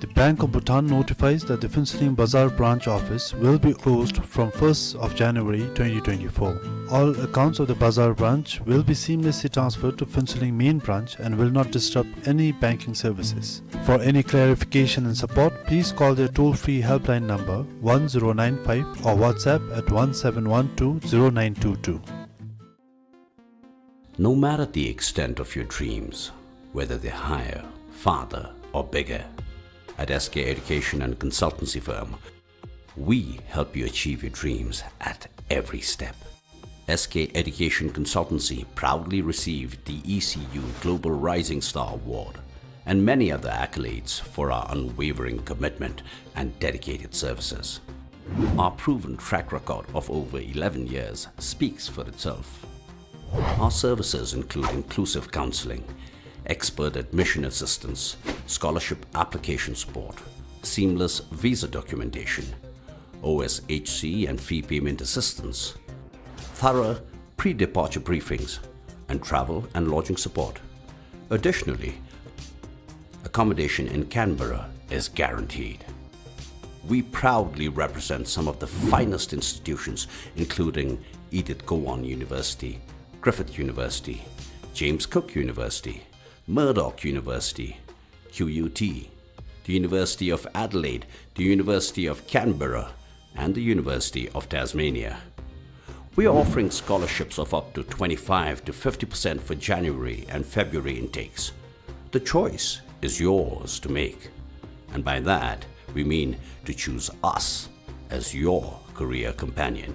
The Bank of Bhutan notifies that the Phinseling Bazaar branch office will be closed from 1st of January 2024. All accounts of the Bazaar branch will be seamlessly transferred to Phinseling main branch and will not disrupt any banking services. For any clarification and support, please call their toll-free helpline number 1095 or WhatsApp at 17120922. No matter the extent of your dreams, whether they're higher, farther or bigger, at SK Education and Consultancy Firm, we help you achieve your dreams at every step. SK Education Consultancy proudly received the ECU Global Rising Star Award and many other accolades for our unwavering commitment and dedicated services. Our proven track record of over 11 years speaks for itself. Our services include inclusive counseling, expert admission assistance, scholarship application support, seamless visa documentation, OSHC and fee payment assistance, thorough pre-departure briefings, and travel and lodging support. Additionally, accommodation in Canberra is guaranteed. We proudly represent some of the finest institutions including Edith Cowan University, Griffith University, James Cook University, Murdoch University, QUT, the University of Adelaide, the University of Canberra, and the University of Tasmania. We are offering scholarships of up to 25 to 50% for January and February intakes. The choice is yours to make, and by that we mean to choose us as your career companion.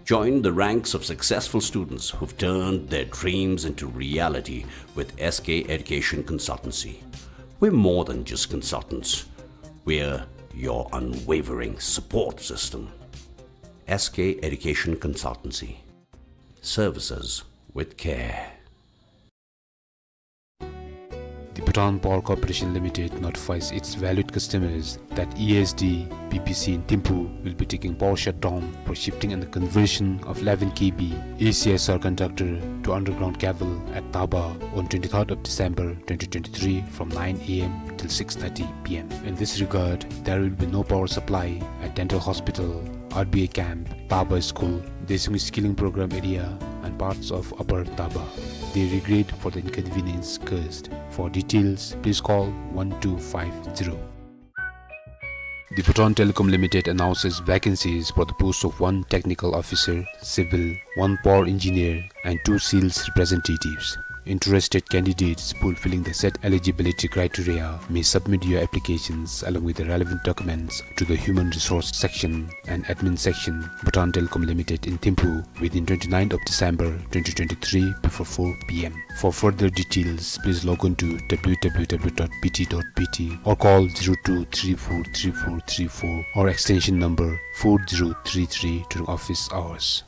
Join the ranks of successful students who've turned their dreams into reality with SK Education Consultancy. We're more than just consultants. We're your unwavering support system. SK Education Consultancy. Services with care. The Bhutan Power Corporation Limited notifies its valued customers that ESD PPC in Thimphu will be taking power shutdown for shifting and the conversion of 11 kV ACSR conductor to underground cable at Taba on 23rd of December 2023 from 9 am till 6:30 pm. In this regard, there will be no power supply at Dental Hospital, RBA Camp, Taba School, 𝐷𝐶 Skilling Program area and parts of Upper Taba. They regret for the inconvenience caused. For details, please call 1250. The Bhutan Telecom Limited announces vacancies for the post of 1 technical officer, civil, 1 power engineer and 2 sales representatives. Interested candidates fulfilling the set eligibility criteria may submit your applications along with the relevant documents to the Human Resource Section and Admin Section, Bhutan Telecom Limited in Thimphu within 29th of December 2023 before 4 p.m. For further details, please log on to www.pt.pt or call 02343434 or extension number 4033 during office hours.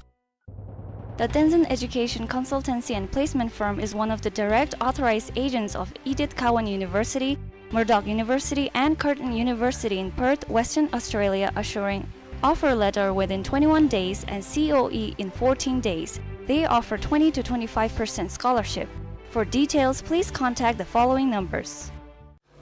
The Tenzin Education Consultancy and Placement Firm is one of the direct authorized agents of 𝐸𝐷𝐾𝐰𝐬 University, Murdoch University and Curtin University in Perth, Western Australia, assuring offer letter within 21 days and COE in 14 days. They offer 20 to 25% scholarship. For details, please contact the following numbers.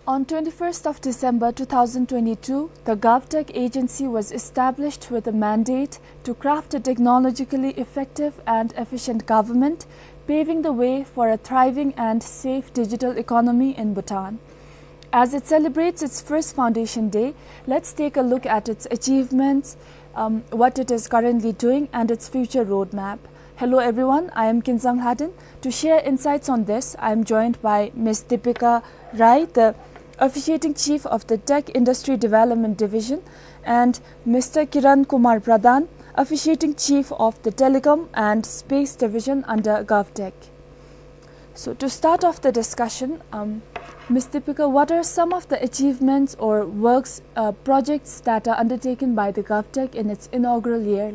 On 21st of December 2022, the GovTech agency was established with a mandate to craft a technologically effective and efficient government, paving the way for a thriving and safe digital economy in Bhutan. As it celebrates its first Foundation Day, let's take a look at its achievements, what it is currently doing and its future roadmap. Hello everyone, I am 𝐂𝐿 𝐍𝐞𝐰𝐬. To share insights on this, I am joined by Ms. Deepika Rai, the Officiating Chief of the Tech Industry Development Division, and Mr. Kiran Kumar Pradhan, Officiating Chief of the Telecom and Space Division under GovTech. So to start off the discussion, Ms. Deepika, what are some of the achievements or works, projects that are undertaken by the GovTech in its inaugural year?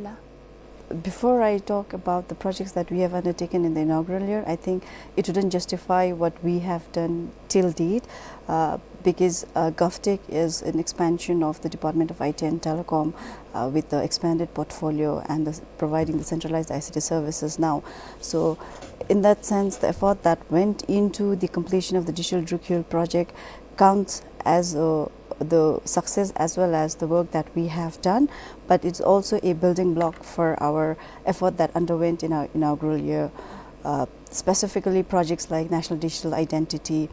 Before I talk about the projects that we have undertaken in the inaugural year, I think it wouldn't justify what we have done till date, because GovTech is an expansion of the Department of IT and Telecom with the expanded portfolio and providing the centralized ICT services now. So in that sense, the effort that went into the completion of the Digital 𝐸𝐷𝐾𝐰𝐬 project counts as the success as well as the work that we have done, but it's also a building block for our effort that underwent in our inaugural year. Specifically projects like National Digital Identity.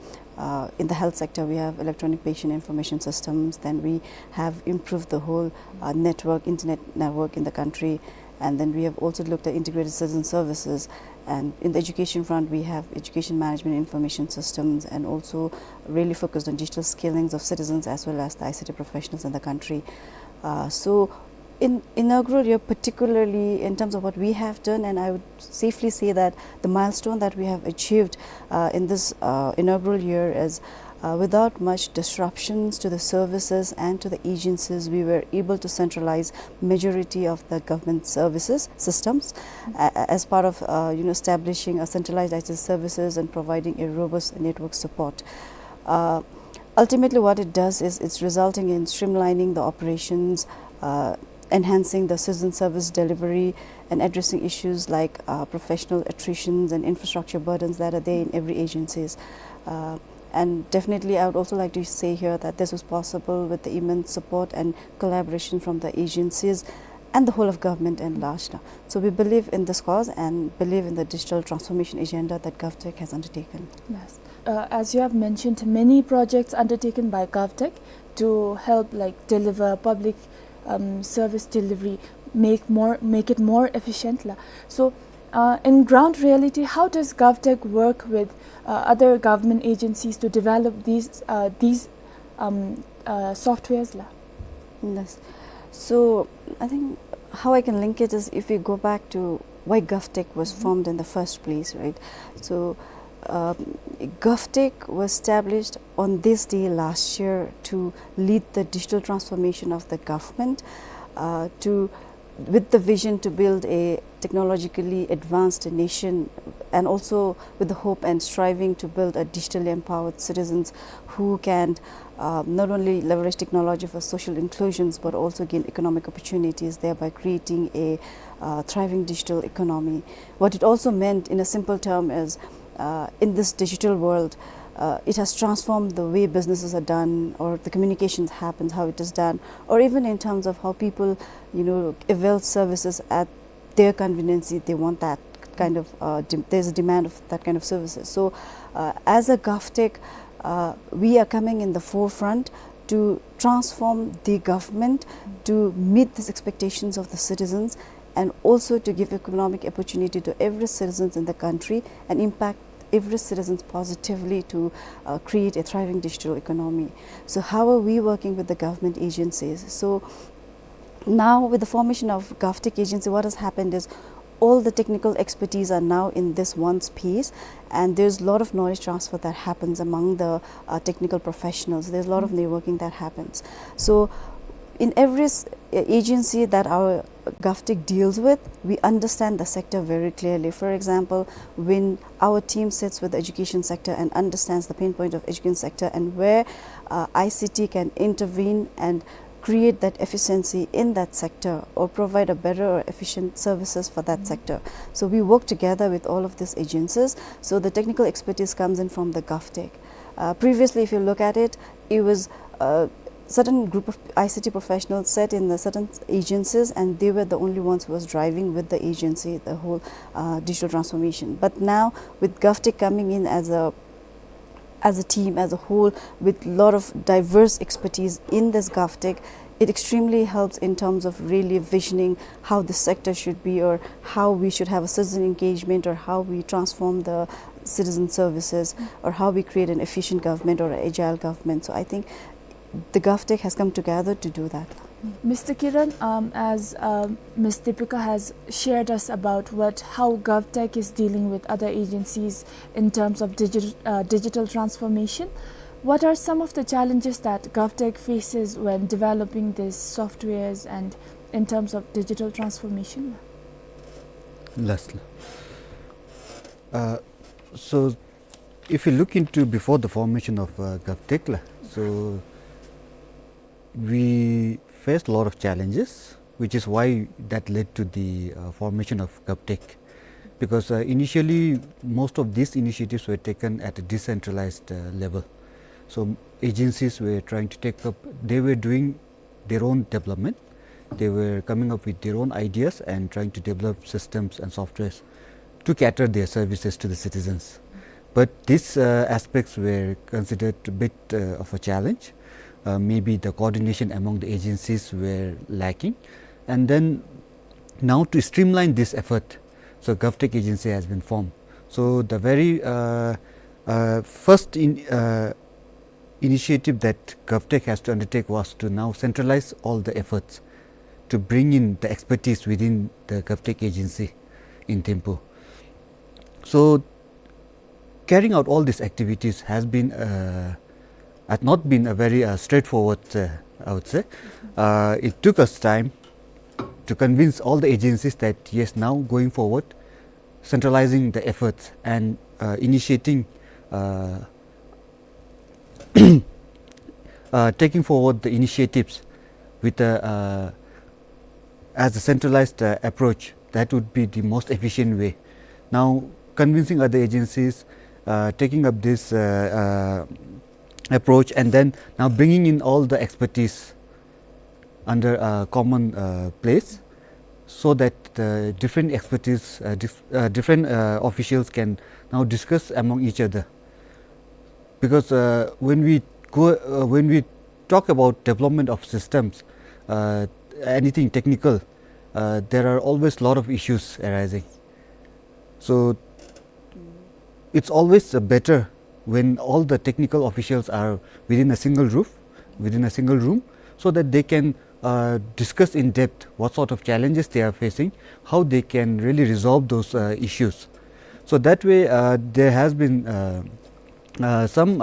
In the health sector, we have electronic patient information systems. Then we have improved the whole internet network in the country. And then we have also looked at integrated citizen services. And in the education front, we have education management information systems and also really focused on digital skillings of citizens as well as the ICT professionals in the country. So in inaugural year, particularly in terms of what we have done, and I would safely say that the milestone that we have achieved in this inaugural year is without much disruptions to the services and to the agencies, we were able to centralize majority of the government services systems as part of establishing a centralized IT services and providing a robust network support. Ultimately, what it does is it's resulting in streamlining the operations, enhancing the citizen service delivery and addressing issues like professional attritions and infrastructure burdens that are there in every agencies. And definitely I would also like to say here that this was possible with the immense support and collaboration from the agencies and the whole of government and large. So we believe in this cause and believe in the digital transformation agenda that GovTech has undertaken. Yes. As you have mentioned, many projects undertaken by GovTech to help deliver public service delivery, make it more efficient. So in ground reality, how does GovTech work with other government agencies to develop these softwares? Yes. So I think how I can link it is if we go back to why GovTech was formed in the first place, right? So GovTech was established on this day last year to lead the digital transformation of the government, with the vision to build a technologically advanced nation, and also with the hope and striving to build a digitally empowered citizens who can not only leverage technology for social inclusions but also gain economic opportunities, thereby creating a thriving digital economy. What it also meant in a simple term is in this digital world, it has transformed the way businesses are done, or the communications happens, how it is done, or even in terms of how people, avail services at their convenience. They want that kind of, there's a demand of that kind of services. So as a GovTech, we are coming in the forefront to transform the government to meet these expectations of the citizens, and also to give economic opportunity to every citizen in the country and every citizen positively to create a thriving digital economy. So how are we working with the government agencies? So now with the formation of GovTech agency, what has happened is all the technical expertise are now in this one space, and there's a lot of knowledge transfer that happens among the technical professionals. There's a lot of networking that happens. So in every agency that our GovTech deals with, we understand the sector very clearly. For example, when our team sits with the education sector and understands the pain point of education sector and where ICT can intervene and create that efficiency in that sector or provide a better or efficient services for that sector. So we work together with all of these agencies. So the technical expertise comes in from the GovTech. Previously, if you look at it, it was certain group of ICT professionals set in the certain agencies, and they were the only ones who was driving with the agency the whole digital transformation. But now with GovTech coming in as a team, as a whole, with a lot of diverse expertise in this GovTech, it extremely helps in terms of really visioning how the sector should be, or how we should have a citizen engagement, or how we transform the citizen services, or how we create an efficient government or an agile government. So I think the GovTech has come together to do that. Mr. Kiran, as Ms. Deepika has shared us about how GovTech is dealing with other agencies in terms of digital transformation, what are some of the challenges that GovTech faces when developing these softwares and in terms of digital transformation? Leslie. So if you look into before the formation of GovTech, so we faced a lot of challenges, which is why that led to the formation of GovTech, because initially most of these initiatives were taken at a decentralized level. So agencies were trying to take up, they were doing their own development, they were coming up with their own ideas and trying to develop systems and softwares to cater their services to the citizens. But these aspects were considered a bit of a challenge. Maybe the coordination among the agencies were lacking, and then now to streamline this effort, so GovTech agency has been formed. So the very first initiative that GovTech has to undertake was to now centralize all the efforts to bring in the expertise within the GovTech agency in Thimphu. So carrying out all these activities has been had not been a very straightforward, I would say. It took us time to convince all the agencies that yes, now going forward, centralizing the efforts and initiating, taking forward the initiatives with as a centralized approach, that would be the most efficient way. Now convincing other agencies, taking up this approach, and then now bringing in all the expertise under a common place, so that different expertise, different officials can now discuss among each other. Because when we talk about development of systems, anything technical, there are always a lot of issues arising. So it's always better when all the technical officials are within a single roof, within a single room, so that they can discuss in depth what sort of challenges they are facing, how they can really resolve those issues. So that way there has been some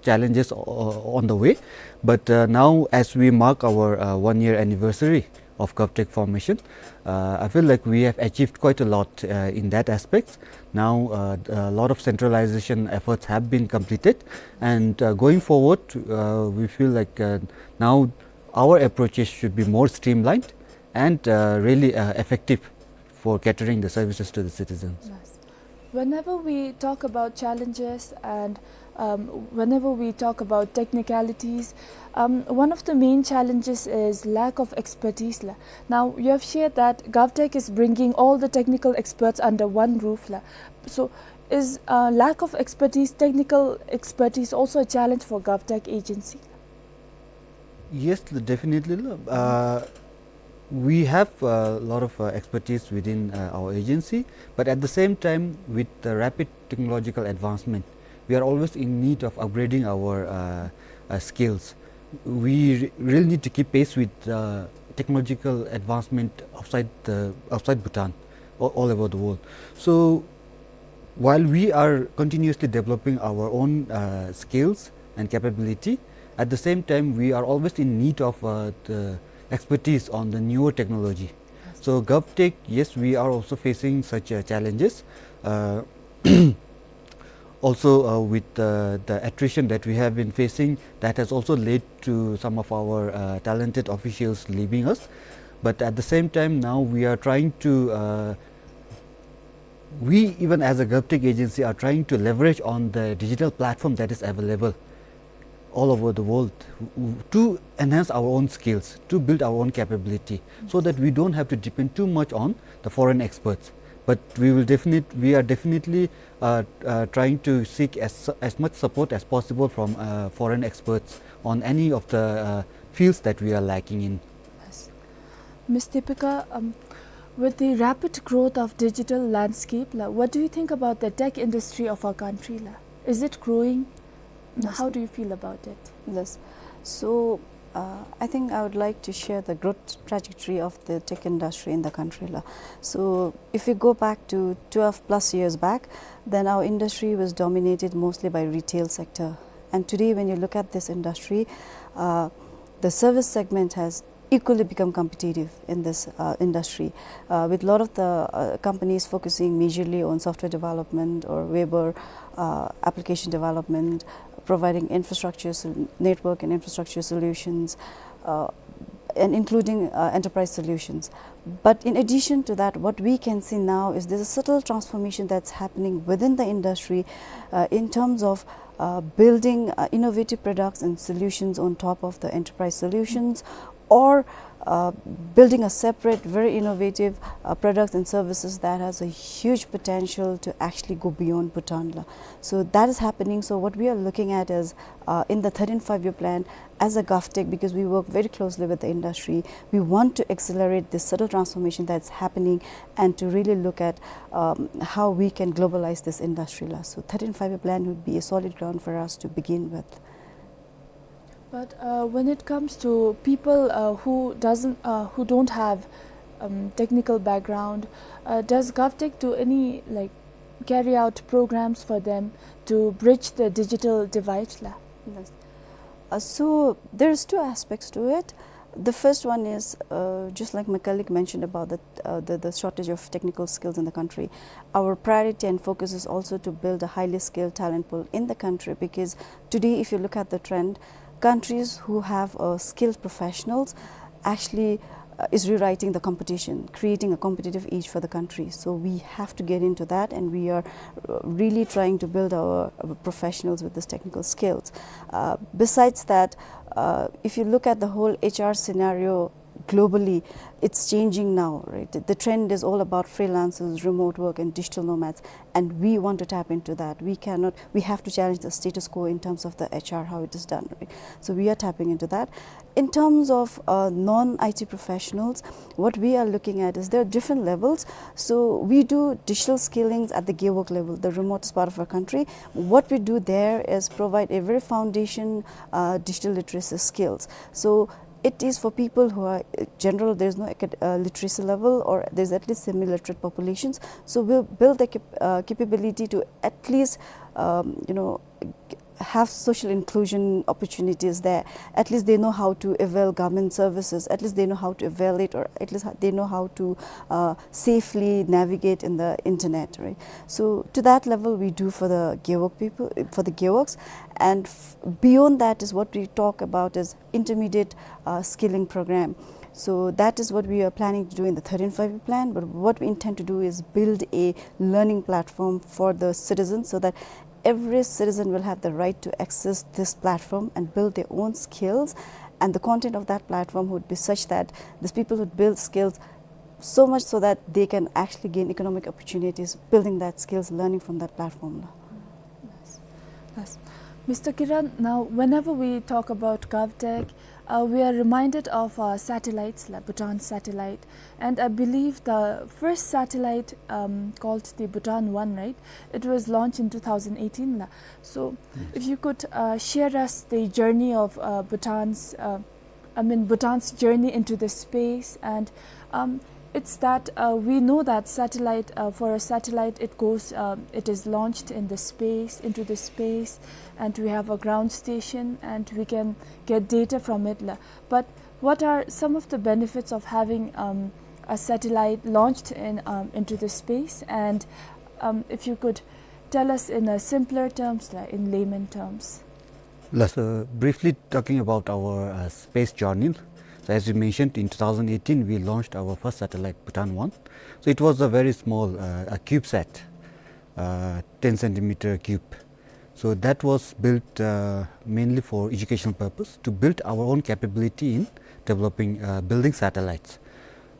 challenges on the way, but now as we mark our 1-year anniversary of GovTech formation, I feel like we have achieved quite a lot in that aspect. Now a lot of centralization efforts have been completed, and going forward we feel like now our approaches should be more streamlined and really effective for catering the services to the citizens. Yes. Whenever we talk about challenges and whenever we talk about technicalities, one of the main challenges is lack of expertise. Now you have shared that GovTech is bringing all the technical experts under one roof. So is lack of expertise, technical expertise, also a challenge for GovTech agency? Yes, definitely. we have a lot of expertise within our agency, but at the same time, with the rapid technological advancement, we are always in need of upgrading our skills. We really need to keep pace with technological advancement outside Bhutan, all over the world. So while we are continuously developing our own skills and capability, at the same time we are always in need of the expertise on the newer technology. So GovTech, yes, we are also facing such challenges. Also with the attrition that we have been facing, that has also led to some of our talented officials leaving us. But at the same time, now we are trying to we, even as a GovTech agency, are trying to leverage on the digital platform that is available all over the world to enhance our own skills, to build our own capability, so that we don't have to depend too much on the foreign experts. But we are definitely trying to seek as much support as possible from foreign experts on any of the fields that we are lacking in. Yes. Ms. Deepika, with the rapid growth of digital landscape, what do you think about the tech industry of our country? Is it growing? Yes. How do you feel about it? Yes. So I think I would like to share the growth trajectory of the tech industry in the country. So if you go back to 12 plus years back, then our industry was dominated mostly by retail sector. And today when you look at this industry, the service segment has equally become competitive in this industry, with a lot of the companies focusing majorly on software development or web or application development, providing infrastructure, network and infrastructure solutions, and including enterprise solutions. But in addition to that, what we can see now is there's a subtle transformation that's happening within the industry in terms of building innovative products and solutions on top of the enterprise solutions, or building a separate, very innovative products and services that has a huge potential to actually go beyond Bhutan. So that is happening. So what we are looking at is in the 13th 5-year plan, as a GovTech, because we work very closely with the industry, we want to accelerate this subtle transformation that's happening and to really look at how we can globalize this industry. So 13th 5-year plan would be a solid ground for us to begin with. But when it comes to people who don't have technical background, does GovTech do any carry out programs for them to bridge the digital divide? Yes. So there's two aspects to it. The first one is just like my colleague mentioned about the shortage of technical skills in the country. Our priority and focus is also to build a highly skilled talent pool in the country, because today if you look at the trend, countries who have skilled professionals actually is rewriting the competition, creating a competitive edge for the country. So we have to get into that, and we are really trying to build our professionals with these technical skills. Besides that, if you look at the whole HR scenario globally, it's changing now, right? The trend is all about freelancers, remote work and digital nomads, and we want to tap into that. We have to challenge the status quo in terms of the HR, how it is done, right? So we are tapping into that. In terms of non-IT professionals, what we are looking at is there are different levels. So we do digital skillings at the gearwork level, the remotest part of our country. What we do there is provide a very foundation digital literacy skills. So it is for people who are general, there is no literacy level, or there is at least semi-literate populations. So we'll build the capability to at least have social inclusion opportunities there. At least they know how to avail government services, at least they know how to avail it, or at least they know how to safely navigate in the internet, right? So to that level we do for the gearwork people, for the gearworks, and beyond that is what we talk about is intermediate skilling program. So that is what we are planning to do in the 13th 5-year plan, but what we intend to do is build a learning platform for the citizens, so that every citizen will have the right to access this platform and build their own skills, and the content of that platform would be such that these people would build skills so much so that they can actually gain economic opportunities building that skills, learning from that platform. Yes. Mr. Kiran, now whenever we talk about GovTech, we are reminded of satellites, like Bhutan satellite, and I believe the first satellite called the Bhutan 1, right? It was launched in 2018. So, if you could share us the journey of Bhutan's journey into the space, and it's that we know that satellite, for a satellite, it is launched in the space, into the space, and we have a ground station and we can get data from it. But what are some of the benefits of having a satellite launched into the space? And if you could tell us in a simpler terms, in layman terms. Briefly talking about our space journey. So as you mentioned, in 2018 we launched our first satellite, Bhutan 1. So it was a very small CubeSat, 10 centimeter cube. So that was built mainly for educational purpose, to build our own capability in developing building satellites.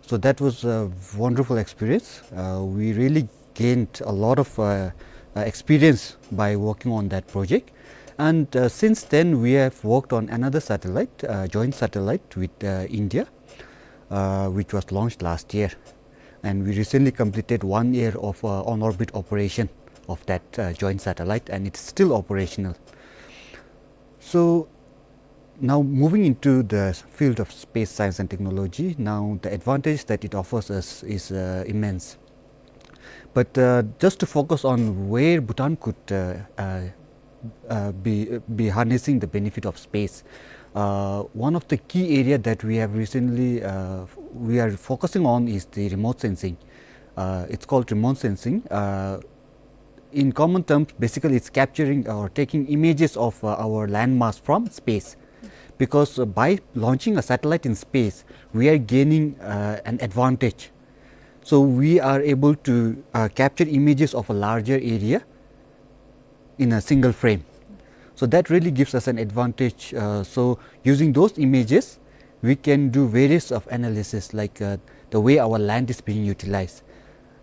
So that was a wonderful experience. We really gained a lot of experience by working on that project. And since then we have worked on another satellite, joint satellite with India, which was launched last year, and we recently completed 1 year of on-orbit operation of that joint satellite, and it's still operational. So now moving into the field of space science and technology, now the advantage that it offers us is immense. But just to focus on where Bhutan could be harnessing the benefit of space. One of the key area that we have recently we are focusing on is the remote sensing. It's called remote sensing. In common terms, basically it's capturing or taking images of our landmass from space, because by launching a satellite in space we are gaining an advantage. So we are able to capture images of a larger area in a single frame. So that really gives us an advantage. So using those images we can do various of analysis, like the way our land is being utilized,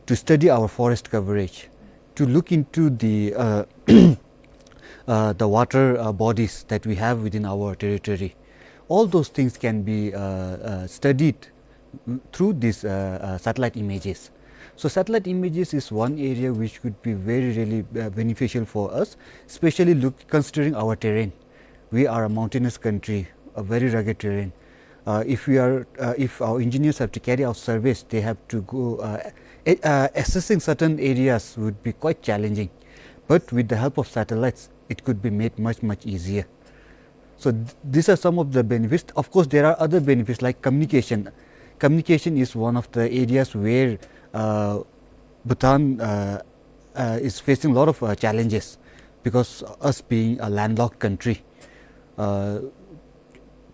to study our forest coverage, to look into the water bodies that we have within our territory. All those things can be studied through these satellite images. So satellite images is one area which could be really beneficial for us, especially considering our terrain. We are a mountainous country, a very rugged terrain. If our engineers have to carry out surveys, they have to go assessing certain areas would be quite challenging. But with the help of satellites, it could be made much easier. So these are some of the benefits. Of course, there are other benefits like communication. Communication is one of the areas where Bhutan is facing a lot of challenges, because us being a landlocked country,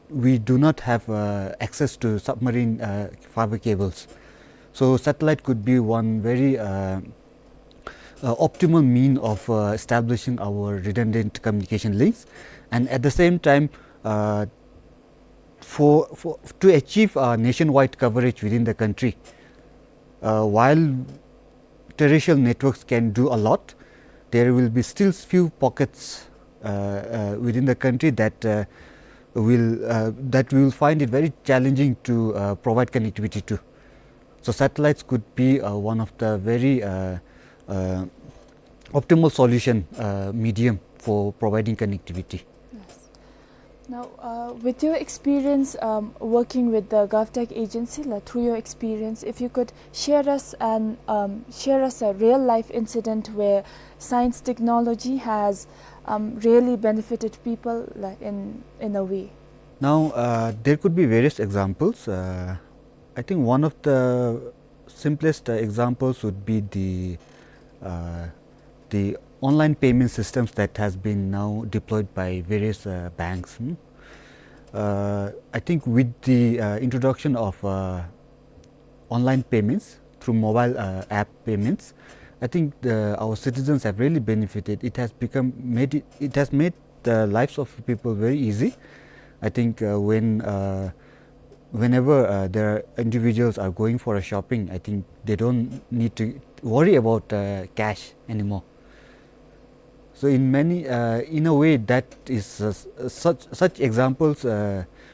we do not have access to submarine fiber cables. So satellite could be one very optimal mean of establishing our redundant communication links, and at the same time to achieve nationwide coverage within the country. While terrestrial networks can do a lot, there will be still few pockets within the country that we will find it very challenging to provide connectivity to. So satellites could be one of the very optimal solution medium for providing connectivity. Now, with your experience working with the GovTech agency, through your experience, if you could share us a real life incident where science technology has really benefited people in a way. Now, there could be various examples. I think one of the simplest examples would be the online payment systems that has been now deployed by various banks. I think with the introduction of online payments through mobile app payments, I think our citizens have really benefited. It has made the lives of people very easy. I think whenever there are individuals are going for a shopping, I think they don't need to worry about cash anymore. So in many, in a way, that is such examples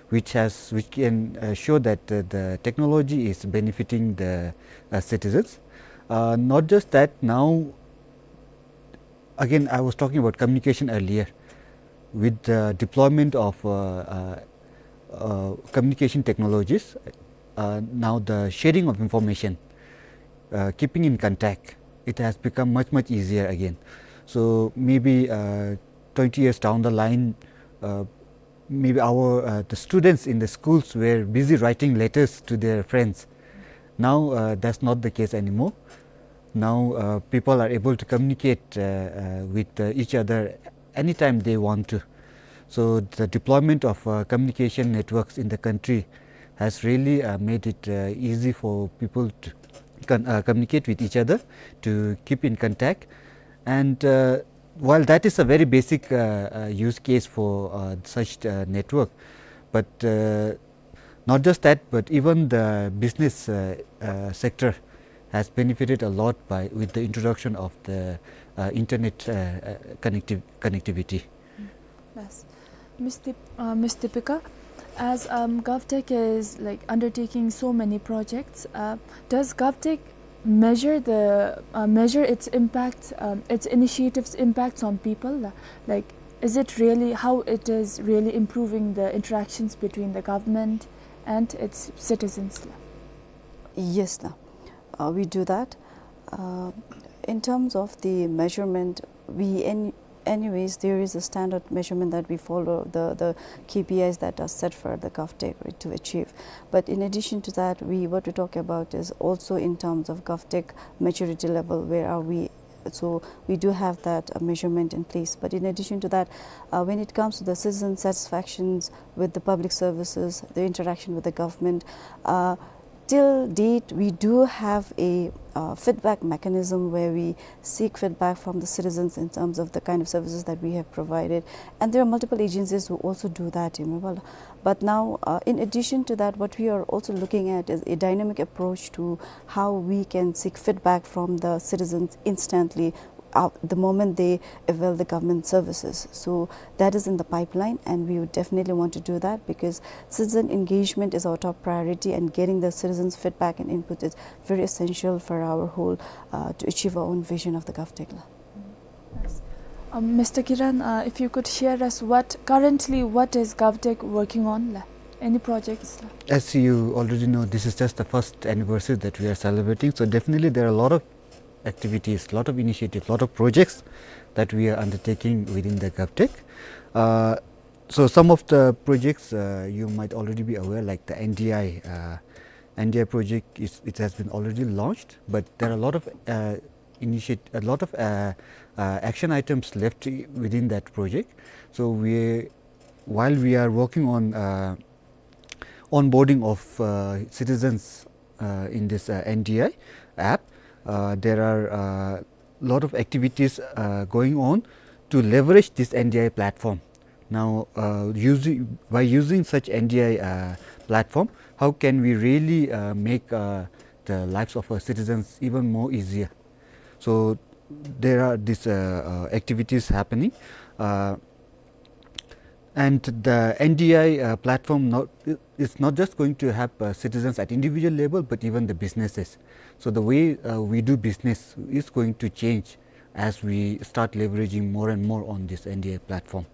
which can show that the technology is benefiting the citizens. Not just that, now again I was talking about communication earlier. With the deployment of communication technologies, now the sharing of information, keeping in contact, it has become much easier again. So maybe 20 years down the line, maybe the students in the schools were busy writing letters to their friends. Now that's not the case anymore. Now people are able to communicate with each other anytime they want to. So the deployment of communication networks in the country has really made it easy for people to communicate with each other, to keep in contact. And while that is a very basic use case for such network, but not just that, but even the business sector has benefited a lot with the introduction of the internet connectivity. Yes. Ms. Deepika, as GovTech is undertaking so many projects, does GovTech measure its impact, its initiatives' impacts on people? Is it really how it is really improving the interactions between the government and its citizens? Yes, we do that. In terms of the measurement, anyways, there is a standard measurement that we follow, the KPIs that are set for the GovTech to achieve. But in addition to that, what we talk about is also in terms of GovTech maturity level, where are we? So we do have that measurement in place. But in addition to that, when it comes to the citizen satisfactions with the public services, the interaction with the government, till date, we do have a feedback mechanism where we seek feedback from the citizens in terms of the kind of services that we have provided. And there are multiple agencies who also do that. But now, in addition to that, what we are also looking at is a dynamic approach to how we can seek feedback from the citizens instantly the moment they avail the government services. So that is in the pipeline, and we would definitely want to do that because citizen engagement is our top priority, and getting the citizens' feedback and input is very essential for our whole to achieve our own vision of the GovTech. Yes. Mr. Kiran, if you could share us what is GovTech working on? Any projects? As you already know, this is just the first anniversary that we are celebrating. So definitely there are a lot of activities, lot of initiatives, lot of projects that we are undertaking within the GovTech. So some of the projects you might already be aware, like the NDI project, it has been already launched, but there are a lot of action items left within that project. So while we are working on onboarding of citizens in this NDI app, there are a lot of activities going on to leverage this NDI platform. Now, by using such NDI platform, how can we really make the lives of our citizens even more easier? So there are these activities happening, and the NDI platform is not just going to help citizens at individual level, but even the businesses. So the way we do business is going to change as we start leveraging more and more on this NDI platform.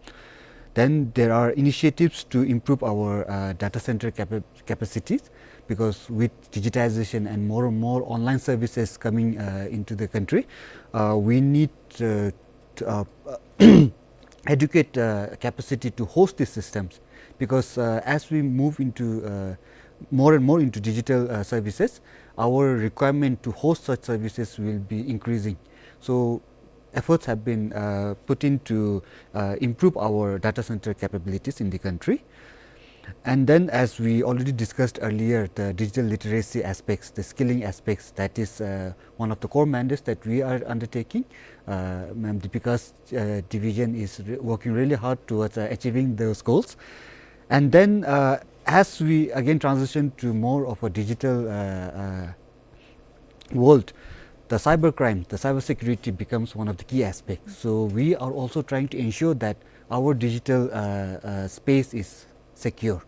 Then there are initiatives to improve our data center capacities, because with digitization and more online services coming into the country, we need to educate capacity to host these systems, because as we move into more and more into digital services, our requirement to host such services will be increasing. So efforts have been put in to improve our data center capabilities in the country. And then, as we already discussed earlier, the digital literacy aspects, the skilling aspects, that is one of the core mandates that we are undertaking. Ma'am Deepika's division is working really hard towards achieving those goals. And then as we again transition to more of a digital world, the cybercrime, the cybersecurity becomes one of the key aspects. So we are also trying to ensure that our digital space is secure.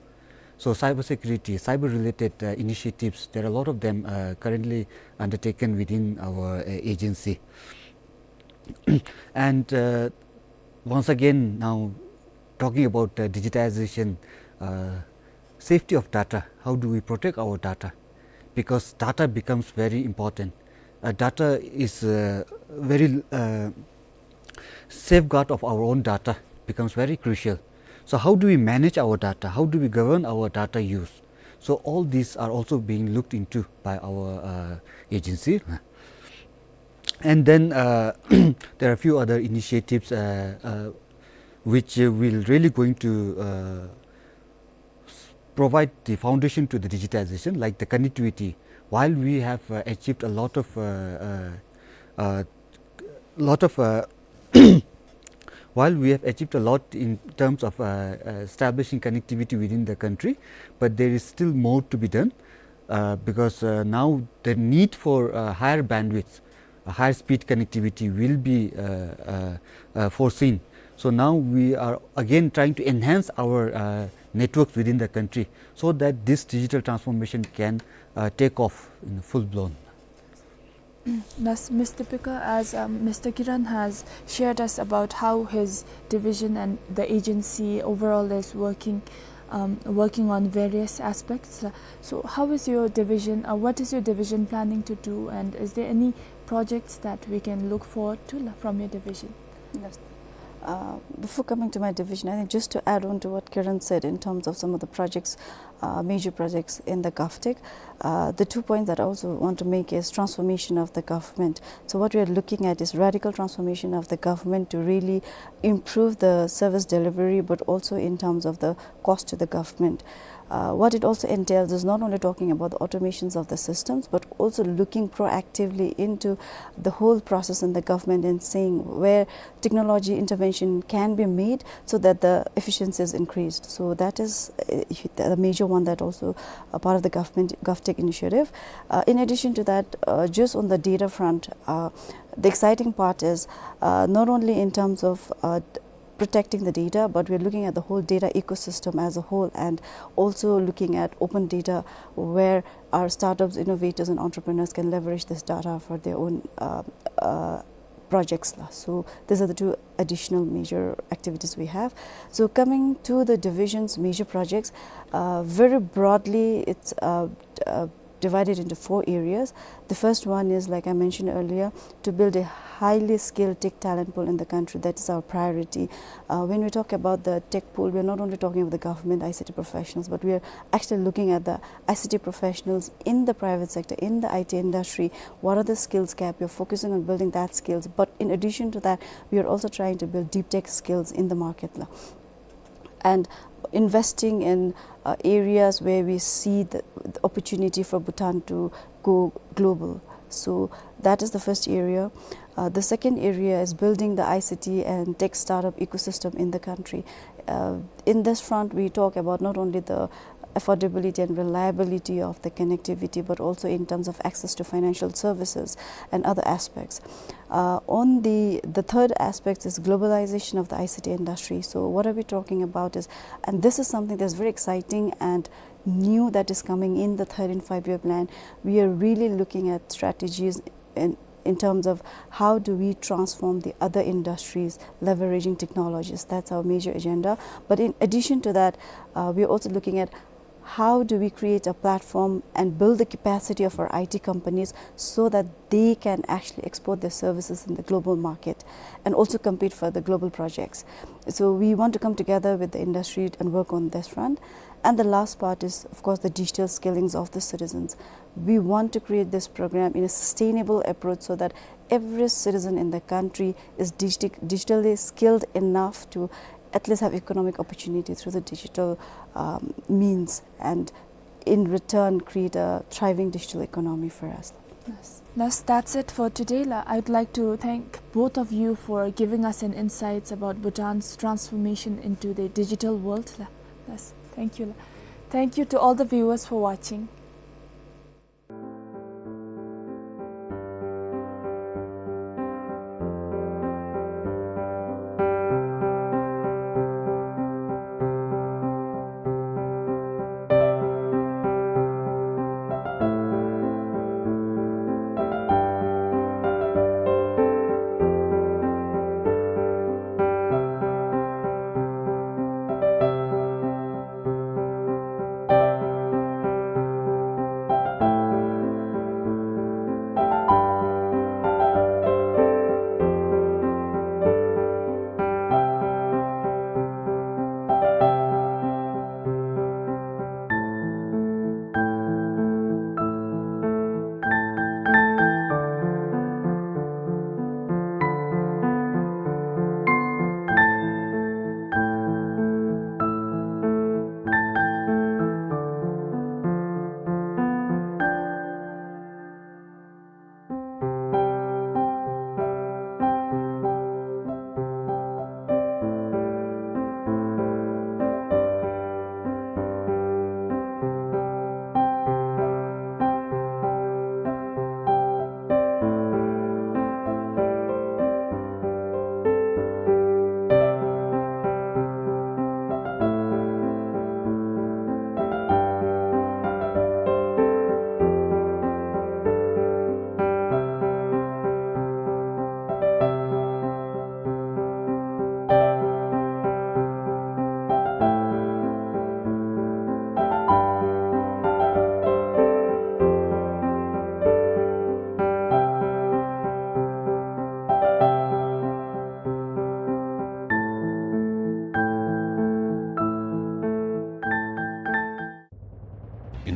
So cybersecurity, cyber-related initiatives, there are a lot of them currently undertaken within our agency. And once again, now talking about digitization, safety of data, how do we protect our data? Because data becomes very important. Data is very safeguard of our own data becomes very crucial. So how do we manage our data? How do we govern our data use? So all these are also being looked into by our agency. And then there are a few other initiatives which will really going to provide the foundation to the digitization, like the connectivity. While we have achieved a lot of while we have achieved a lot in terms of establishing connectivity within the country, but there is still more to be done, because now the need for higher bandwidth, higher speed connectivity will be foreseen. So now we are again trying to enhance our networks within the country, so that this digital transformation can take off in full blown. Thus, Mr. Pika, as Mr. Kiran has shared us about how his division and the agency overall is working on various aspects. So how is your division, what is your division planning to do, and is there any projects that we can look forward to from your division? Yes. Before coming to my division, I think just to add on to what Kiran said in terms of some of the projects, major projects in the GovTech, the 2 points that I also want to make is transformation of the government. So what we are looking at is radical transformation of the government to really improve the service delivery, but also in terms of the cost to the government. What it also entails is not only talking about the automations of the systems, but also looking proactively into the whole process in the government and seeing where technology intervention can be made so that the efficiency is increased. So that is the major one that also part of the GovTech initiative. In addition to that, just on the data front, the exciting part is not only in terms of protecting the data, but we're looking at the whole data ecosystem as a whole, and also looking at open data where our startups, innovators and entrepreneurs can leverage this data for their own projects. So these are the 2 additional major activities we have. So coming to the division's major projects, very broadly it's divided into 4 areas. The first one is, like I mentioned earlier, to build a highly skilled tech talent pool in the country. That is our priority. When we talk about the tech pool, we are not only talking about the government ICT professionals, but we are actually looking at the ICT professionals in the private sector, in the IT industry. What are the skills gap? We are focusing on building that skills, but in addition to that, we are also trying to build deep tech skills in the market. And investing in areas where we see the opportunity for Bhutan to go global. So that is the first area. The second area is building the ICT and tech startup ecosystem in the country. In this front, we talk about not only the affordability and reliability of the connectivity, but also in terms of access to financial services and other aspects. On the third aspect is globalization of the ICT industry. So what are we talking about is, and this is something that's very exciting and new that is coming in the 3rd and 5-year plan. We are really looking at strategies in terms of how do we transform the other industries leveraging technologies. That's our major agenda. But in addition to that, we are also looking at how do we create a platform and build the capacity of our IT companies so that they can actually export their services in the global market and also compete for the global projects. So we want to come together with the industry and work on this front. And the last part is, of course, the digital skillings of the citizens. We want to create this program in a sustainable approach so that every citizen in the country is digitally skilled enough to at least have economic opportunity through the digital means, and in return create a thriving digital economy for us. Yes. That's it for today. I'd like to thank both of you for giving us an insights about Bhutan's transformation into the digital world. Yes. Thank you. Thank you to all the viewers for watching.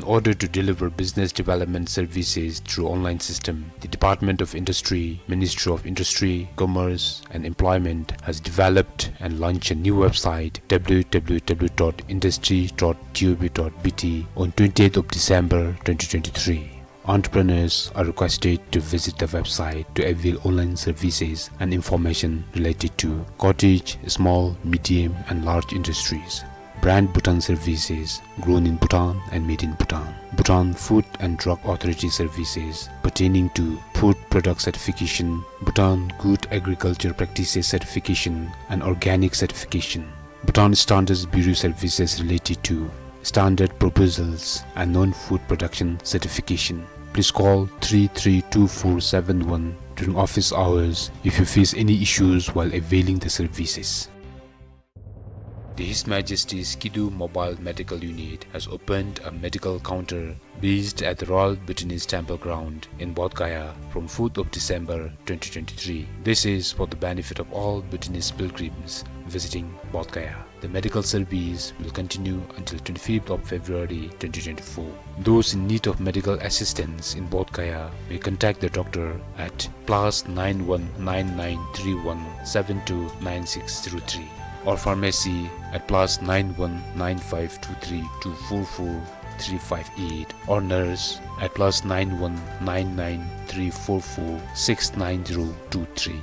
order to deliver business development services through online system, the Department of Industry, Ministry of Industry, Commerce and Employment has developed and launched a new website www.industry.gov.bt on 28th of December 2023. Entrepreneurs are requested to visit the website to avail online services and information related to cottage, small, medium and large industries. Brand Bhutan services, grown in Bhutan and made in Bhutan. Bhutan Food and Drug Authority services pertaining to food product certification, Bhutan Good Agriculture Practices certification and organic certification. Bhutan Standards Bureau services related to standard proposals and non-food production certification. Please call 332471 during office hours if you face any issues while availing the services. The His Majesty's Skidoo Mobile Medical Unit has opened a medical counter based at the Royal Bhutanese Temple Ground in Bodh Gaya from 4th of December 2023. This is for the benefit of all Bhutanese pilgrims visiting Bodh Gaya. The medical service will continue until 25th of February 2024. Those in need of medical assistance in Bodh Gaya may contact the doctor at +919931729603 or pharmacy at +919523244358 or nurse at +919934469023.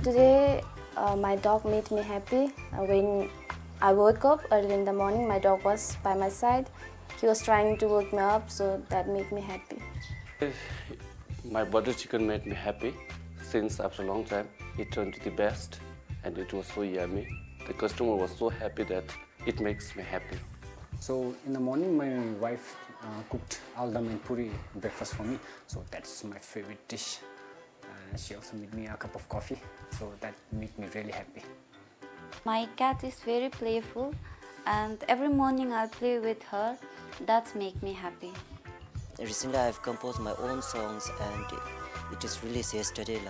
Today my dog made me happy. When I woke up early in the morning, my dog was by my side. He was trying to wake me up, so that made me happy. My butter chicken made me happy. Since after a long time, it turned to the best and it was so yummy. The customer was so happy that it makes me happy. So in the morning, my wife cooked aldam and puri breakfast for me. So that's my favorite dish. She also made me a cup of coffee. So that made me really happy. My cat is very playful and every morning I'll play with her. That makes me happy. Recently I've composed my own songs and it is released yesterday.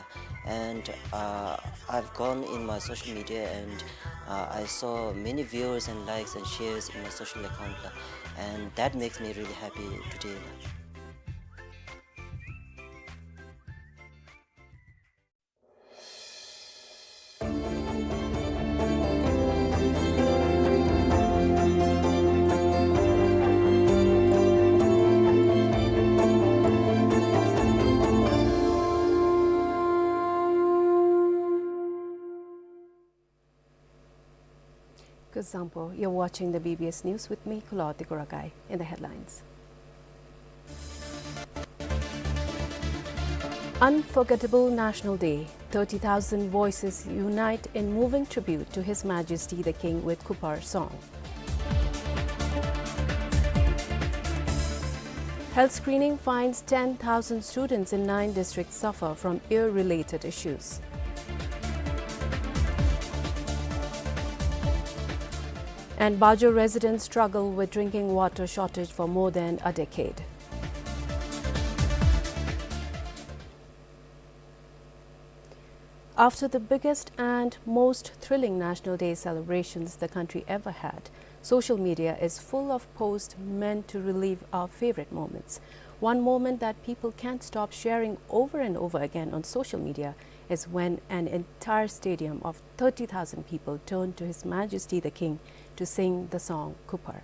And I've gone in my social media and I saw many viewers and likes and shares in my social account. And that makes me really happy today. Good example. You're watching the BBS News with me, 𝐶𝐿 𝐍𝐞𝐰𝐬 in the headlines. Unforgettable National Day. 30,000 voices unite in moving tribute to His Majesty the King with Kupar song. Health screening finds 10,000 students in 9 districts suffer from ear-related issues. And Bajo residents struggle with drinking water shortage for more than a decade. After the biggest and most thrilling National Day celebrations the country ever had, social media is full of posts meant to relive our favorite moments. One moment that people can't stop sharing over and over again on social media is when an entire stadium of 30,000 people turned to His Majesty the King to sing the song Kupar.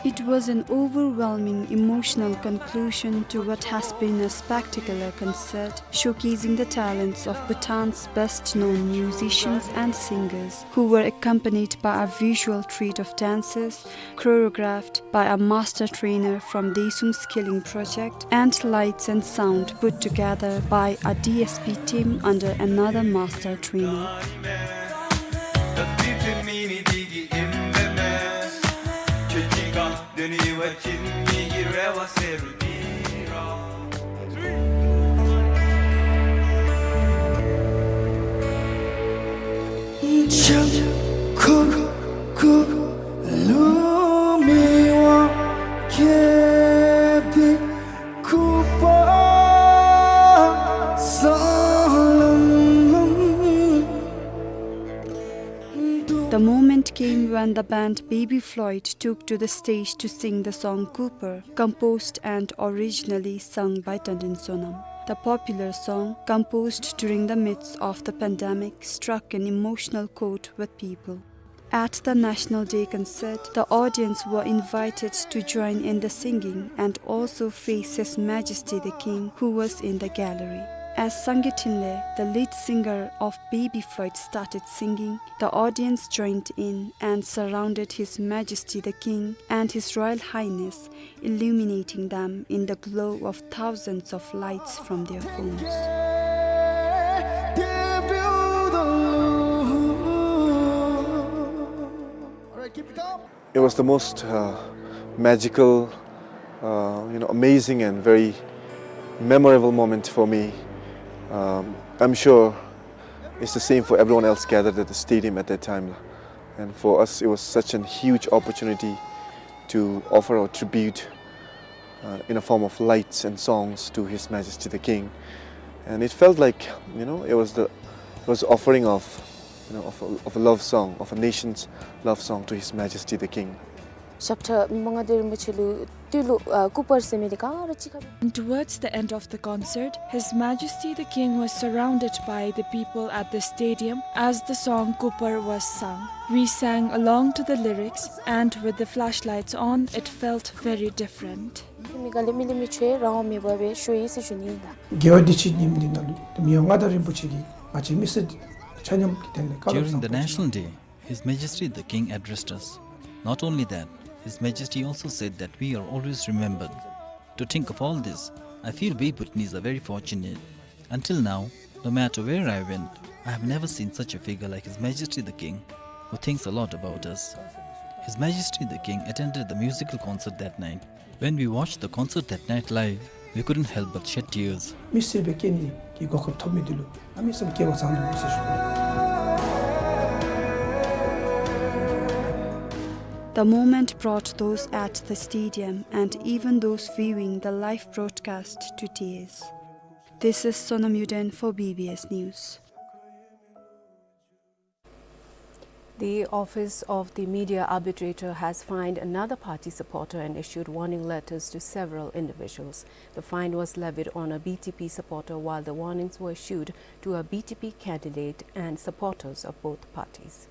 It was an overwhelming emotional conclusion to what has been a spectacular concert showcasing the talents of Bhutan's best-known musicians and singers, who were accompanied by a visual treat of dances choreographed by a master trainer from 𝐶𝐿 Skilling Project and lights and sound put together by a DSP team under another master trainer. The moment came when the band Baby Floyd took to the stage to sing the song Cooper, composed and originally sung by Tandin Sonam. The popular song, composed during the midst of the pandemic, struck an emotional chord with people. At the National Day concert, the audience were invited to join in the singing and also face His Majesty the King, who was in the gallery. As 𝐁𝐿, the lead singer of Baby Floyd, started singing, the audience joined in and surrounded His Majesty the King and His Royal Highness, illuminating them in the glow of thousands of lights from their phones. It was the most magical, amazing and very memorable moment for me. I'm sure it's the same for everyone else gathered at the stadium at that time. And for us, it was such a huge opportunity to offer our tribute in a form of lights and songs to His Majesty the King. And it felt like, it was offering of a love song, of a nation's love song to His Majesty the King. And towards the end of the concert, His Majesty the King was surrounded by the people at the stadium as the song Cooper was sung. We sang along to the lyrics, and with the flashlights on, it felt very different. During the National Day, His Majesty the King addressed us. Not only that, His Majesty also said that we are always remembered. To think of all this, I feel we Bhutanese are very fortunate. Until now, no matter where I went, I have never seen such a figure like His Majesty the King, who thinks a lot about us. His Majesty the King attended the musical concert that night. When we watched the concert that night live, we couldn't help but shed tears. The moment brought those at the stadium and even those viewing the live broadcast to tears. This is Sonam Yuden for BBS News. The Office of the Media Arbitrator has fined another party supporter and issued warning letters to several individuals. The fine was levied on a BTP supporter, while the warnings were issued to a BTP candidate and supporters of both parties.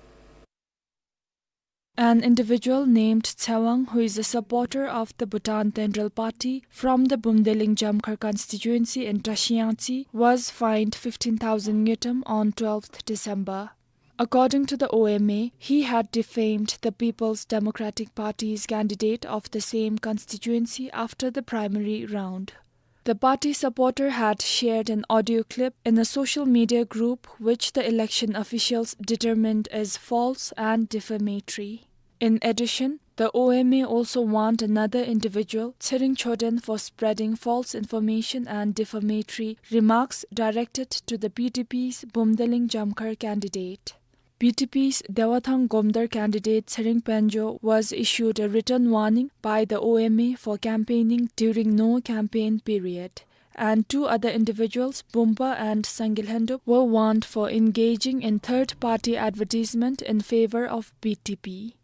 An individual named 𝐁𝐿, who is a supporter of the Bhutan Tendril Party from the Bumdeling Jamkhar constituency in 𝐿, was fined 15,000 𝑁𝐻 on 12th December. According to the OMA, he had defamed the People's Democratic Party's candidate of the same constituency after the primary round. The party supporter had shared an audio clip in a social media group which the election officials determined is false and defamatory. In addition, the OMA also warned another individual, 𝐁𝐿, for spreading false information and defamatory remarks directed to the BTP's Bumdeling Jamkhar candidate. BTP's Dewathang Gomdar candidate 𝐁𝐿 was issued a written warning by the OMA for campaigning during no campaign period, and two other individuals, Bumpa and Sangilhendup, were warned for engaging in third-party advertisement in favor of BTP.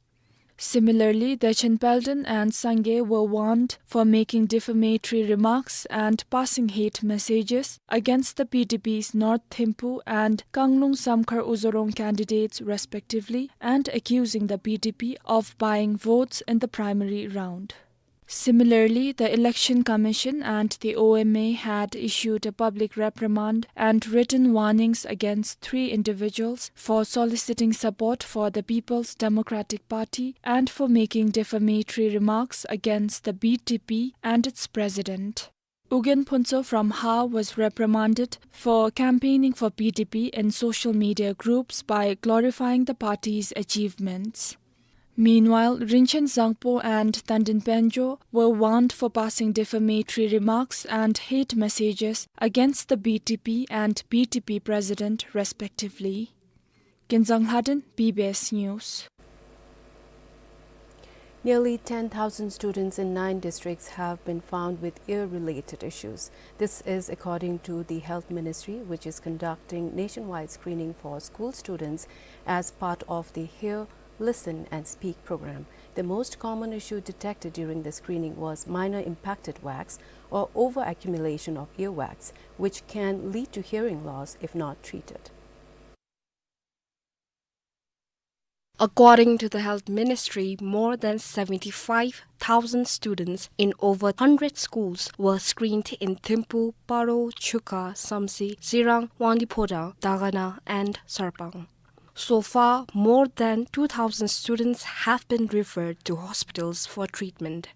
Similarly, the 𝐁𝐿 and Sangye were warned for making defamatory remarks and passing hate messages against the BTP's North Thimphu and Kanglung Samkhar Uzorong candidates respectively, and accusing the BTP of buying votes in the primary round. Similarly, the Election Commission and the OMA had issued a public reprimand and written warnings against 3 individuals for soliciting support for the People's Democratic Party and for making defamatory remarks against the BTP and its president. Ugen Phunso from Ha was reprimanded for campaigning for BTP in social media groups by glorifying the party's achievements. Meanwhile, Rinchen Zangpo and Tandin Penjo were warned for passing defamatory remarks and hate messages against the BTP and BTP president, respectively. 𝐁𝐿 PBS News. Nearly 10,000 students in 9 districts have been found with ear-related issues. This is according to the Health Ministry, which is conducting nationwide screening for school students as part of the Hear, Listen and Speak program. The most common issue detected during the screening was minor impacted wax or over-accumulation of earwax, which can lead to hearing loss if not treated. According to the Health Ministry, more than 75,000 students in over 100 schools were screened in Thimphu, Bajo, 𝐁𝐿𝐶 𝐍𝐞𝐰𝐬 𝐚𝐧𝐝 𝐷𝐴𝐻 and 𝐶. So far, more than 2,000 students have been referred to hospitals for treatment.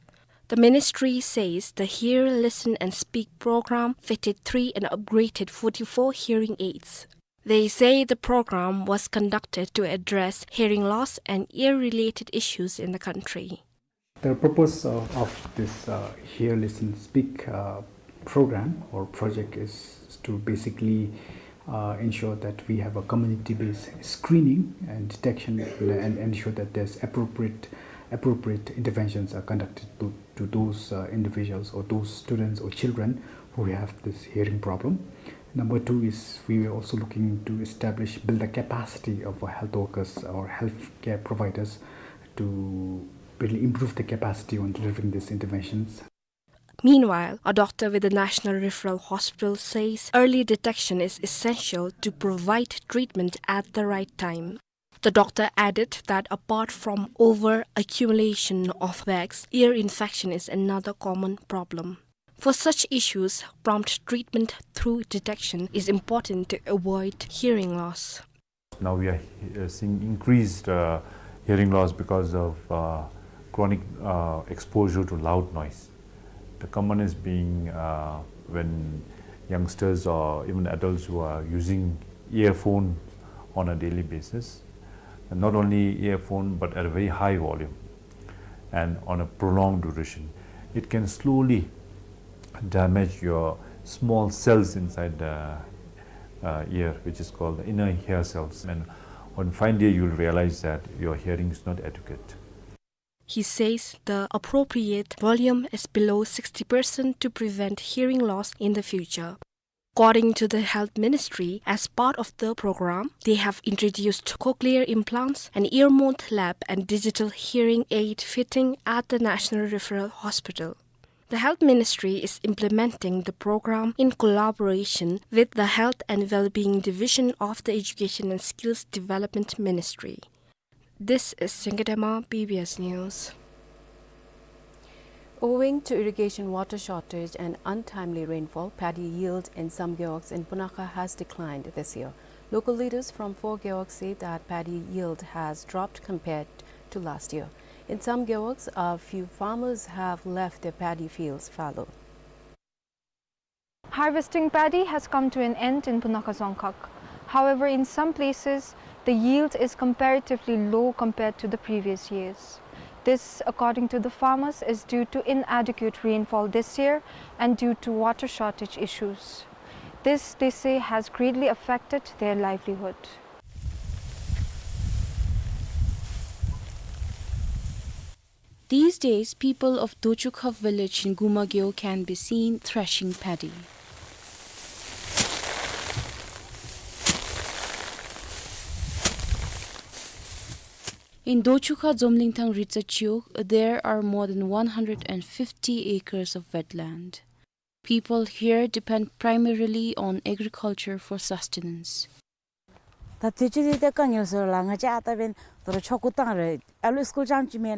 The ministry says the Hear, Listen and Speak program fitted 3 and upgraded 44 hearing aids. They say the program was conducted to address hearing loss and ear-related issues in the country. The purpose of this Hear, Listen, Speak program or project is to basically ensure that we have a community-based screening and detection and ensure that there's appropriate interventions are conducted to those individuals or those students or children who have this hearing problem. Number 2 is we are also looking to build the capacity of our health workers or healthcare providers to really improve the capacity on delivering these interventions. Meanwhile, a doctor with the National Referral Hospital says early detection is essential to provide treatment at the right time. The doctor added that apart from over-accumulation of wax, ear infection is another common problem. For such issues, prompt treatment through detection is important to avoid hearing loss. Now we are seeing increased hearing loss because of chronic exposure to loud noise. The common is being when youngsters or even adults who are using earphone on a daily basis, and not only earphone but at a very high volume and on a prolonged duration, it can slowly damage your small cells inside the ear, which is called the inner ear cells, and on fine day you will realize that your hearing is not adequate. He says the appropriate volume is below 60% to prevent hearing loss in the future. According to the Health Ministry, as part of the program, they have introduced cochlear implants, an ear mount lab and digital hearing aid fitting at the National Referral Hospital. The Health Ministry is implementing the program in collaboration with the Health and Wellbeing Division of the Education and Skills Development Ministry. This is 𝐁𝐿𝐬 PBS News. Owing to irrigation water shortage and untimely rainfall, paddy yield in some 𝐷𝐴𝐬 in Punakha has declined this year. Local leaders from 4 𝐷𝐴𝐬 say that paddy yield has dropped compared to last year. In some 𝐷𝐴𝐬, a few farmers have left their paddy fields fallow. Harvesting paddy has come to an end in Punakha Songkhak. However, in some places, the yield is comparatively low compared to the previous years. This, according to the farmers, is due to inadequate rainfall this year and due to water shortage issues. This, they say, has greatly affected their livelihood. These days, people of 𝐷𝐿𝐬 village in 𝐺𝐼 can be seen threshing paddy. In 𝐷𝐿𝐬 Zomlingthang Ritsachiok, there are more than 150 acres of wetland. People here depend primarily on agriculture for sustenance.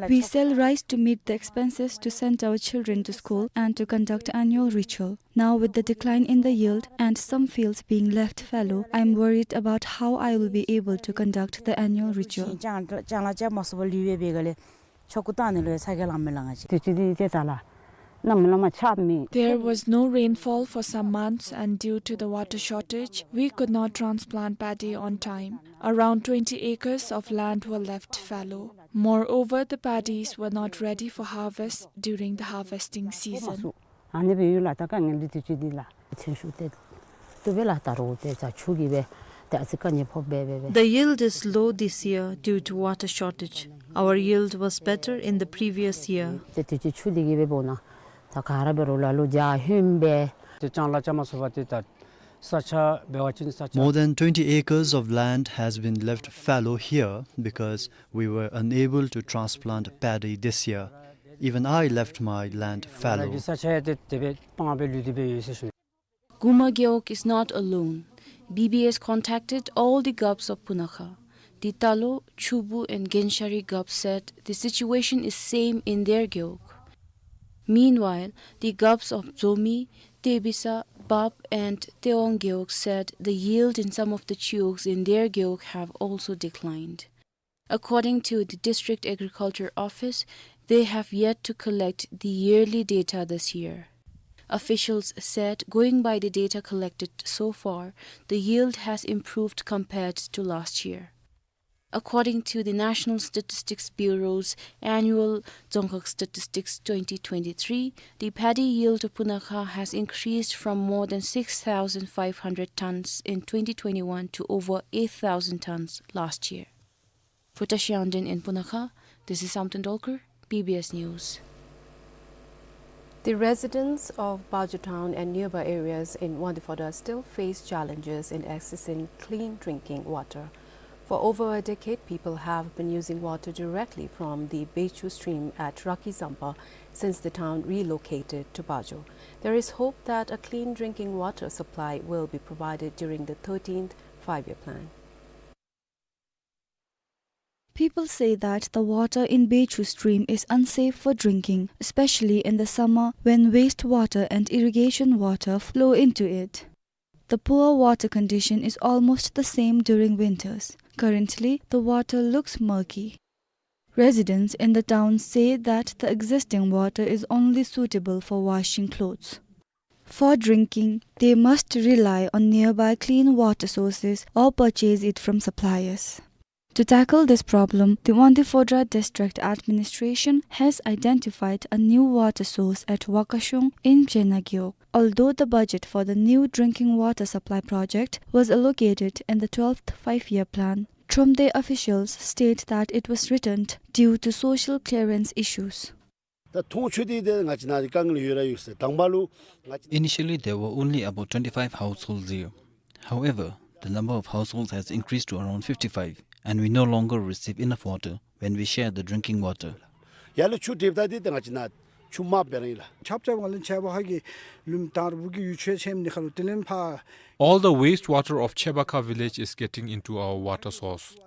We sell rice to meet the expenses to send our children to school and to conduct annual ritual. Now with the decline in the yield and some fields being left fallow, I am worried about how I will be able to conduct the annual ritual. There was no rainfall for some months, and due to the water shortage, we could not transplant paddy on time. Around 20 acres of land were left fallow. Moreover, the paddies were not ready for harvest during the harvesting season. The yield is low this year due to water shortage. Our yield was better in the previous year. More than 20 acres of land has been left fallow here because we were unable to transplant paddy this year. Even I left my land fallow. Guma Gyeok is not alone. BBS contacted all the GUBs of Punakha. The Talo, Chubu and Genshari GUBs said the situation is same in their Gyeok. Meanwhile, the GUBs of Zomi, Tebisa, Bab and Teong Gyeok said the yield in some of the Chioks in their Gyeok have also declined. According to the District Agriculture Office, they have yet to collect the yearly data this year. Officials said, going by the data collected so far, the yield has improved compared to last year. According to the National Statistics Bureau's annual Dzongkhag Statistics 2023, the paddy yield of Punakha has increased from more than 6,500 tons in 2021 to over 8,000 tons last year. For Tashiandin in Punakha, this is Samton Dolker, BBS News. The residents of Bajo town and nearby areas in Wandiphoda still face challenges in accessing clean drinking water. For over a decade, people have been using water directly from the Bechu stream at Raki Zampa since the town relocated to Bajo. There is hope that a clean drinking water supply will be provided during the 13th five-year plan. People say that the water in Bechu stream is unsafe for drinking, especially in the summer when wastewater and irrigation water flow into it. The poor water condition is almost the same during winters. Currently, the water looks murky. Residents in the town say that the existing water is only suitable for washing clothes. For drinking, they must rely on nearby clean water sources or purchase it from suppliers. To tackle this problem, the Wandiphoda District Administration has identified a new water source at Wakashung in Gyeok. Although the budget for the new drinking water supply project was allocated in the 12th five-year plan, Tromde officials state that it was returned due to social clearance issues. Initially, there were only about 25 households here. However, the number of households has increased to around 55, and we no longer receive enough water when we share the drinking water. All the wastewater of Chebaka village is getting into our water source.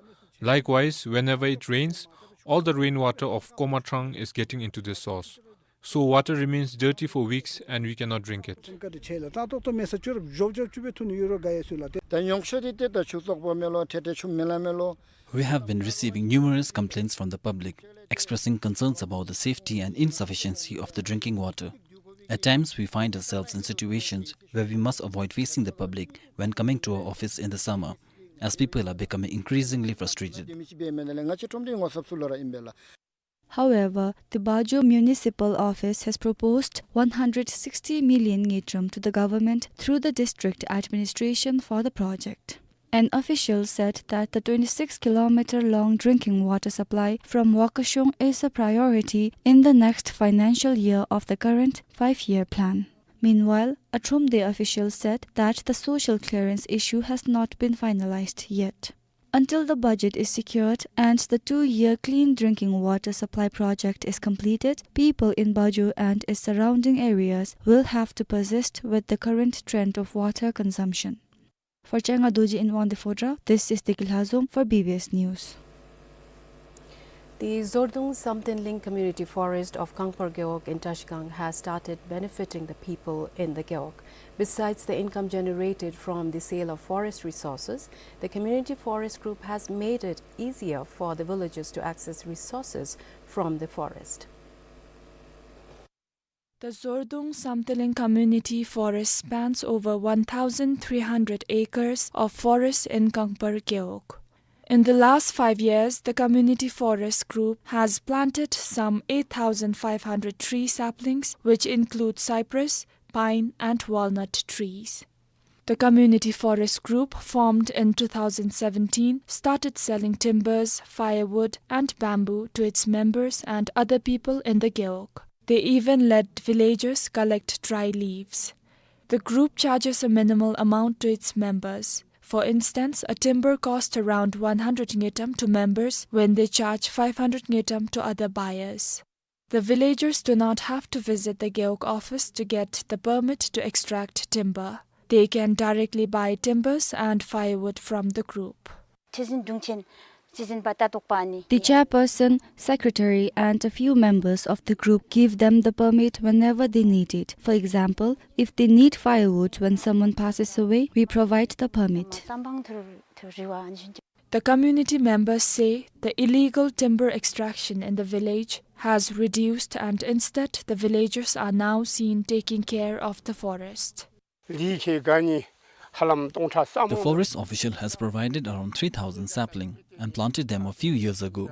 Likewise, whenever it rains, all the rainwater of Komatrang is getting into this source. So water remains dirty for weeks and we cannot drink it. We have been receiving numerous complaints from the public, expressing concerns about the safety and insufficiency of the drinking water. At times, we find ourselves in situations where we must avoid facing the public when coming to our office in the summer, as people are becoming increasingly frustrated. However, the Bajo Municipal Office has proposed 160 million ngitram to the government through the district administration for the project. An official said that the 26-kilometer-long drinking water supply from Wakashung is a priority in the next financial year of the current five-year plan. Meanwhile, a Tromde official said that the social clearance issue has not been finalized yet. Until the budget is secured and the 2-year clean drinking water supply project is completed, people in Bajo and its surrounding areas will have to persist with the current trend of water consumption. For Chenga Doji in Wandiphoda, this is Tikil Hazom for BBS News. The Zordung Samtinling Community Forest of Kangpar Gyeok in Tashkang has started benefiting the people in the Gyeok. Besides the income generated from the sale of forest resources, the Community Forest Group has made it easier for the villagers to access resources from the forest. The Zordung Samtiling Community Forest spans over 1,300 acres of forest in Kangpar Gyeok. In the last 5 years, the Community Forest Group has planted some 8,500 tree saplings, which include cypress, pine and walnut trees. The community forest group, formed in 2017, started selling timbers, firewood, and bamboo to its members and other people in the 𝐶𝐿. They even let villagers collect dry leaves. The group charges a minimal amount to its members. For instance, a timber costs around 100 𝐴𝐻 to members when they charge 500 𝐴𝐻 to other buyers. The villagers do not have to visit the 𝐶𝐿 office to get the permit to extract timber. They can directly buy timbers and firewood from the group. The chairperson, secretary, and a few members of the group give them the permit whenever they need it. For example, if they need firewood when someone passes away, we provide the permit. The community members say the illegal timber extraction in the village has reduced, and instead the villagers are now seen taking care of the forest. The forest official has provided around 3,000 saplings and planted them a few years ago.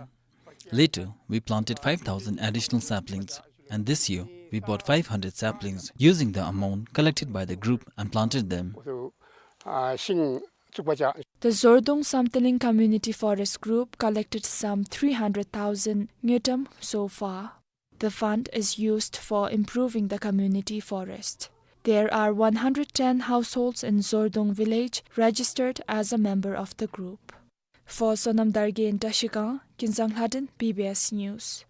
Later, we planted 5,000 additional saplings, and this year we bought 500 saplings using the amount collected by the group and planted them. The 𝐶𝐿 Samtaling Community Forest Group collected some 300,000 𝐴𝐻 so far. The fund is used for improving the community forest. There are 110 households in 𝐶𝐿 village registered as a member of the group. For Sonam Darge in Tashikan, 𝐂𝐿 PBS News.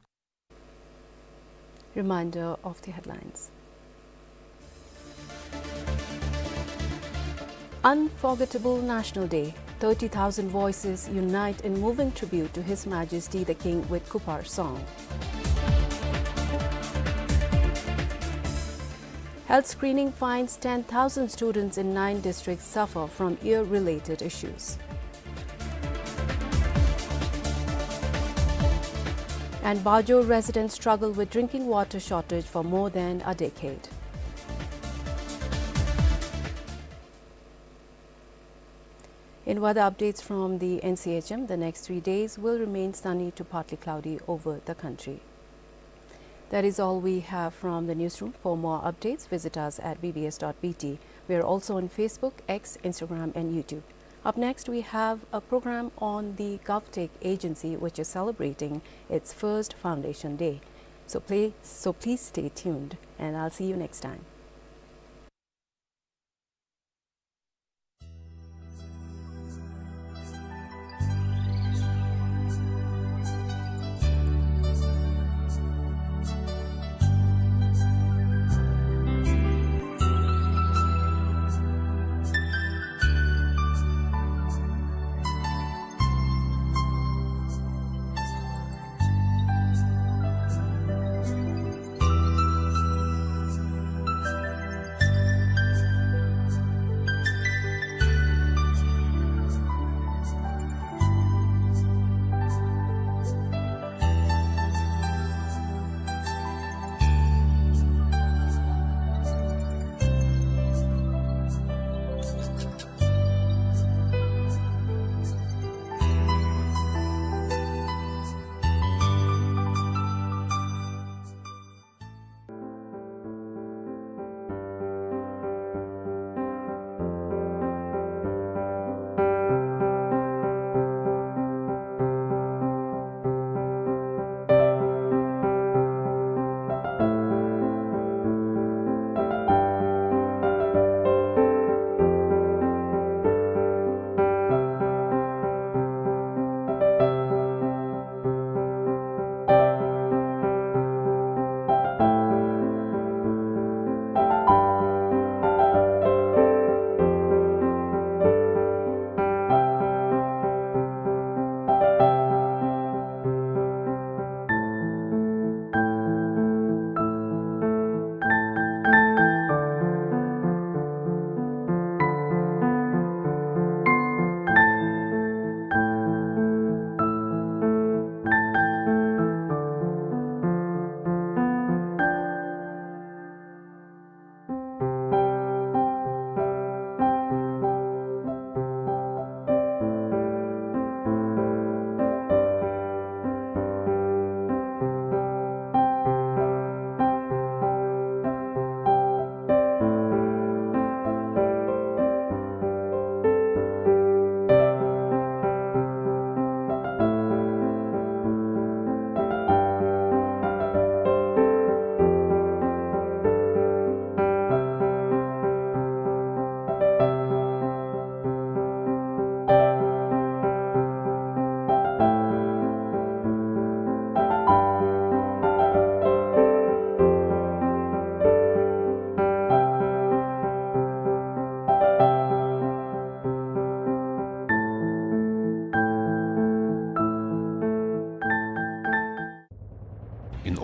Reminder of the headlines. Unforgettable National Day. 30,000 voices unite in moving tribute to His Majesty the King with Kupar song. Health screening finds 10,000 students in 9 districts suffer from ear-related issues. And Bajo residents struggle with drinking water shortage for more than a decade. In weather updates from the NCHM, the next 3 days will remain sunny to partly cloudy over the country. That is all we have from the newsroom. For more updates, visit us at bbs.bt. We are also on Facebook, X, Instagram, and YouTube. Up next, we have a program on the GovTech agency, which is celebrating its first Foundation Day. So please stay tuned, and I'll see you next time.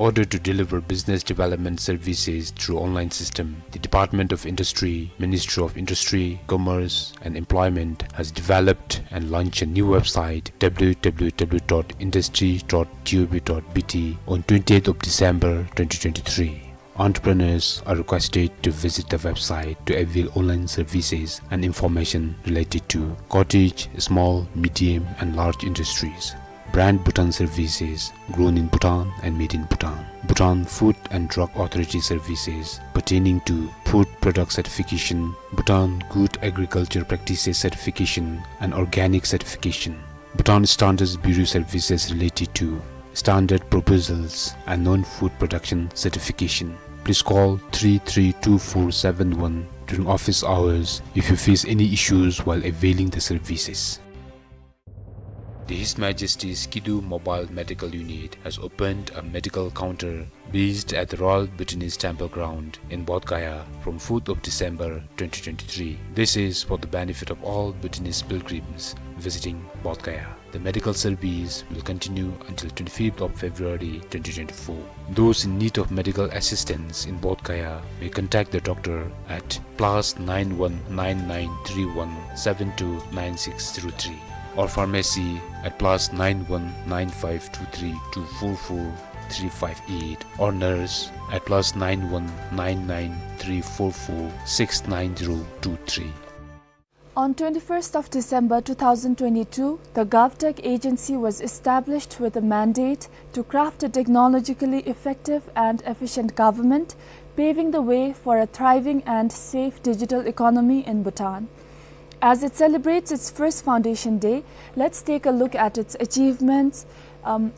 order to deliver business development services through online system, the Department of Industry, Ministry of Industry, Commerce and Employment has developed and launched a new website www.industry.gov.bt on 28th of December 2023. Entrepreneurs are requested to visit the website to avail online services and information related to cottage, small, medium and large industries. Brand Bhutan services grown in Bhutan and made in Bhutan. Bhutan Food and Drug Authority services pertaining to food product certification, Bhutan Good Agriculture Practices certification and organic certification. Bhutan Standards Bureau services related to standard proposals and non-food production certification. Please call 332471 during office hours if you face any issues while availing the services. The His Majesty's Kiddu Mobile Medical Unit has opened a medical counter based at the Royal Bhutanese Temple Ground in '𝐷𝐿 from 4th of December 2023. This is for the benefit of all Bhutanese pilgrims visiting '𝐷𝐿. The medical service will continue until 25th of February 2024. Those in need of medical assistance in 𝐷𝐿 may contact the doctor at +919931729603 or pharmacy at +919523244358 or nurse at +919934469023. On 21st of December 2022, the GovTech agency was established with a mandate to craft a technologically effective and efficient government, paving the way for a thriving and safe digital economy in Bhutan. As it celebrates its first Foundation Day, let's take a look at its achievements,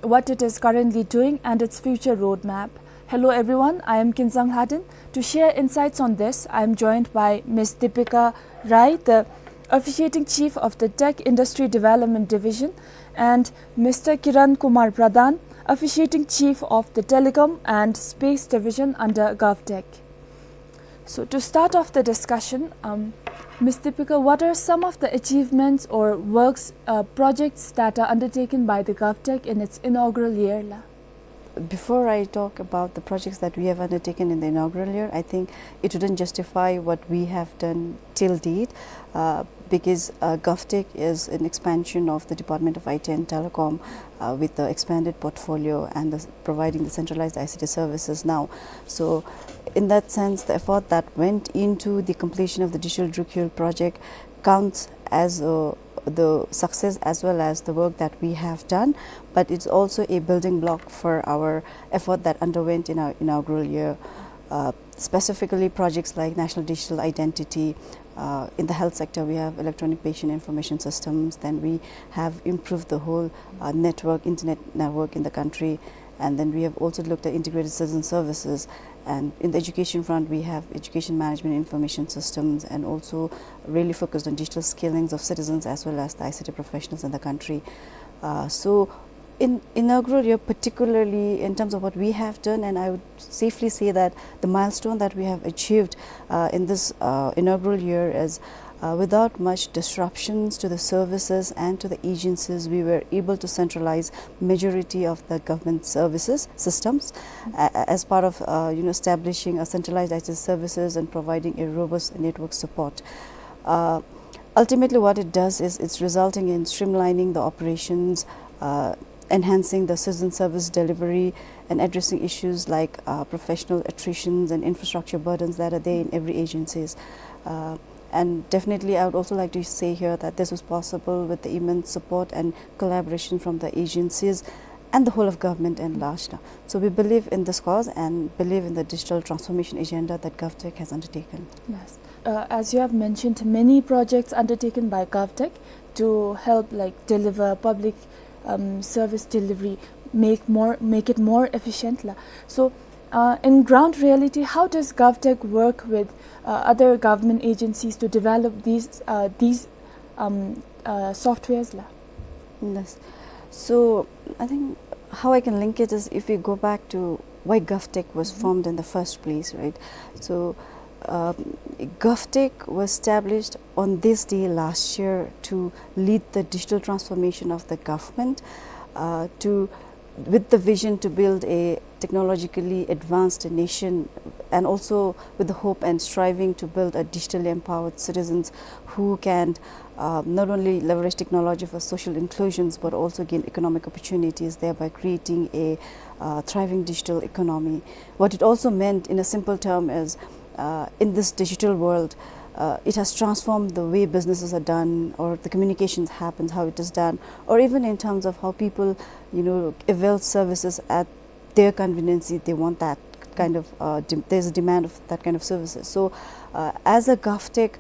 what it is currently doing and its future roadmap. Hello everyone, I am 𝐁𝐿 𝐍𝐞𝐰𝐬. To share insights on this, I am joined by Ms. Deepika Rai, the Officiating Chief of the Tech Industry Development Division, and Mr. Kiran Kumar Pradhan, Officiating Chief of the Telecom and Space Division under GovTech. So to start off the discussion, Ms. Deepika, what are some of the achievements or works, projects that are undertaken by the GovTech in its inaugural year? Before I talk about the projects that we have undertaken in the inaugural year, I think it wouldn't justify what we have done till date, because GovTech is an expansion of the Department of IT and Telecom with the expanded portfolio and providing the centralized ICT services now. So in that sense, the effort that went into the completion of the Digital Drukgyal project counts as the success as well as the work that we have done, but it's also a building block for our effort that underwent in our inaugural year. Specifically projects like National Digital Identity. In the health sector, we have electronic patient information systems. Then we have improved the whole internet network in the country. And then we have also looked at integrated citizen services. And in the education front, we have education management information systems and also really focused on digital skillings of citizens as well as the ICT professionals in the country. So in inaugural year, particularly in terms of what we have done, and I would safely say that the milestone that we have achieved in this inaugural year is without much disruptions to the services and to the agencies, we were able to centralize majority of the government services systems as part of establishing a centralized IT services and providing a robust network support. Ultimately, what it does is it's resulting in streamlining the operations, enhancing the citizen service delivery and addressing issues like professional attritions and infrastructure burdens that are there in every agencies. And definitely I would also like to say here that this was possible with the immense support and collaboration from the agencies and the whole of government and large. So we believe in this cause and believe in the digital transformation agenda that GovTech has undertaken. Yes. As you have mentioned, many projects undertaken by GovTech to help deliver public service delivery, make it more efficient. So in ground reality, how does GovTech work with other government agencies to develop these softwares? Yes. So I think how I can link it is if we go back to why GovTech was formed in the first place, right? So GovTech was established on this day last year to lead the digital transformation of the government, with the vision to build a technologically advanced nation, and also with the hope and striving to build a digitally empowered citizens who can not only leverage technology for social inclusions but also gain economic opportunities, thereby creating a thriving digital economy. What it also meant in a simple term is in this digital world, it has transformed the way businesses are done, or the communications happens, how it is done, or even in terms of how people, avail services at their convenience. They want that kind of, there's a demand of that kind of services. So as a GovTech,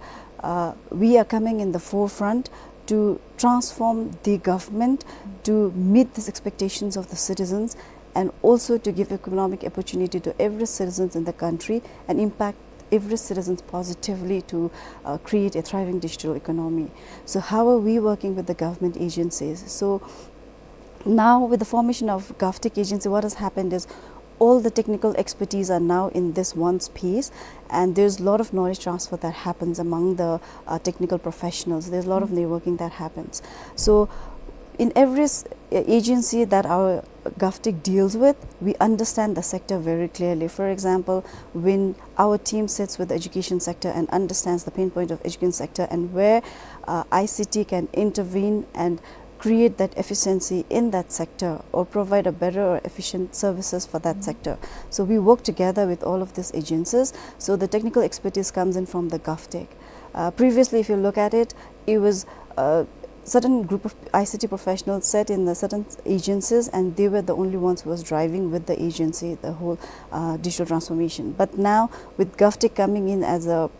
we are coming in the forefront to transform the government to meet these expectations of the citizens, and also to give economic opportunity to every citizen in the country and impact every citizen positively to create a thriving digital economy. So how are we working with the government agencies? So now with the formation of GovTech agency, what has happened is all the technical expertise are now in this one space, and there's a lot of knowledge transfer that happens among the technical professionals. There's a lot of networking that happens. So in every agency that our GovTech deals with, we understand the sector very clearly. For example, when our team sits with the education sector and understands the pain point of education sector and where ICT can intervene and create that efficiency in that sector, or provide a better or efficient services for that sector. So we work together with all of these agencies. So the technical expertise comes in from the GovTech. Previously, if you look at it, it was certain group of ICT professionals set in the certain agencies, and they were the only ones who was driving with the agency the whole digital transformation. But now with GovTech coming in as a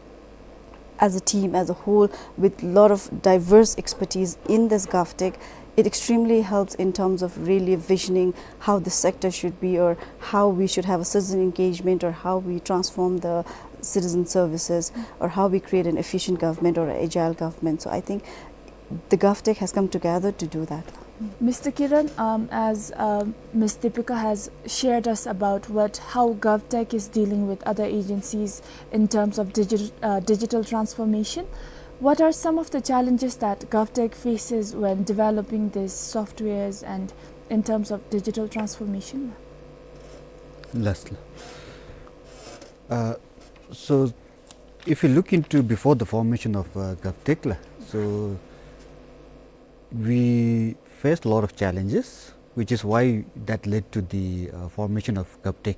team, as a whole, with a lot of diverse expertise in this GovTech, it extremely helps in terms of really visioning how the sector should be, or how we should have a citizen engagement, or how we transform the citizen services, or how we create an efficient government or an agile government. So I think the GovTech has come together to do that. Mr. Kiran, as Ms. Deepika has shared us about how GovTech is dealing with other agencies in terms of digital transformation, what are some of the challenges that GovTech faces when developing these softwares and in terms of digital transformation? Leslie. So if you look into before the formation of GovTech, so we faced a lot of challenges, which is why that led to the formation of GovTech,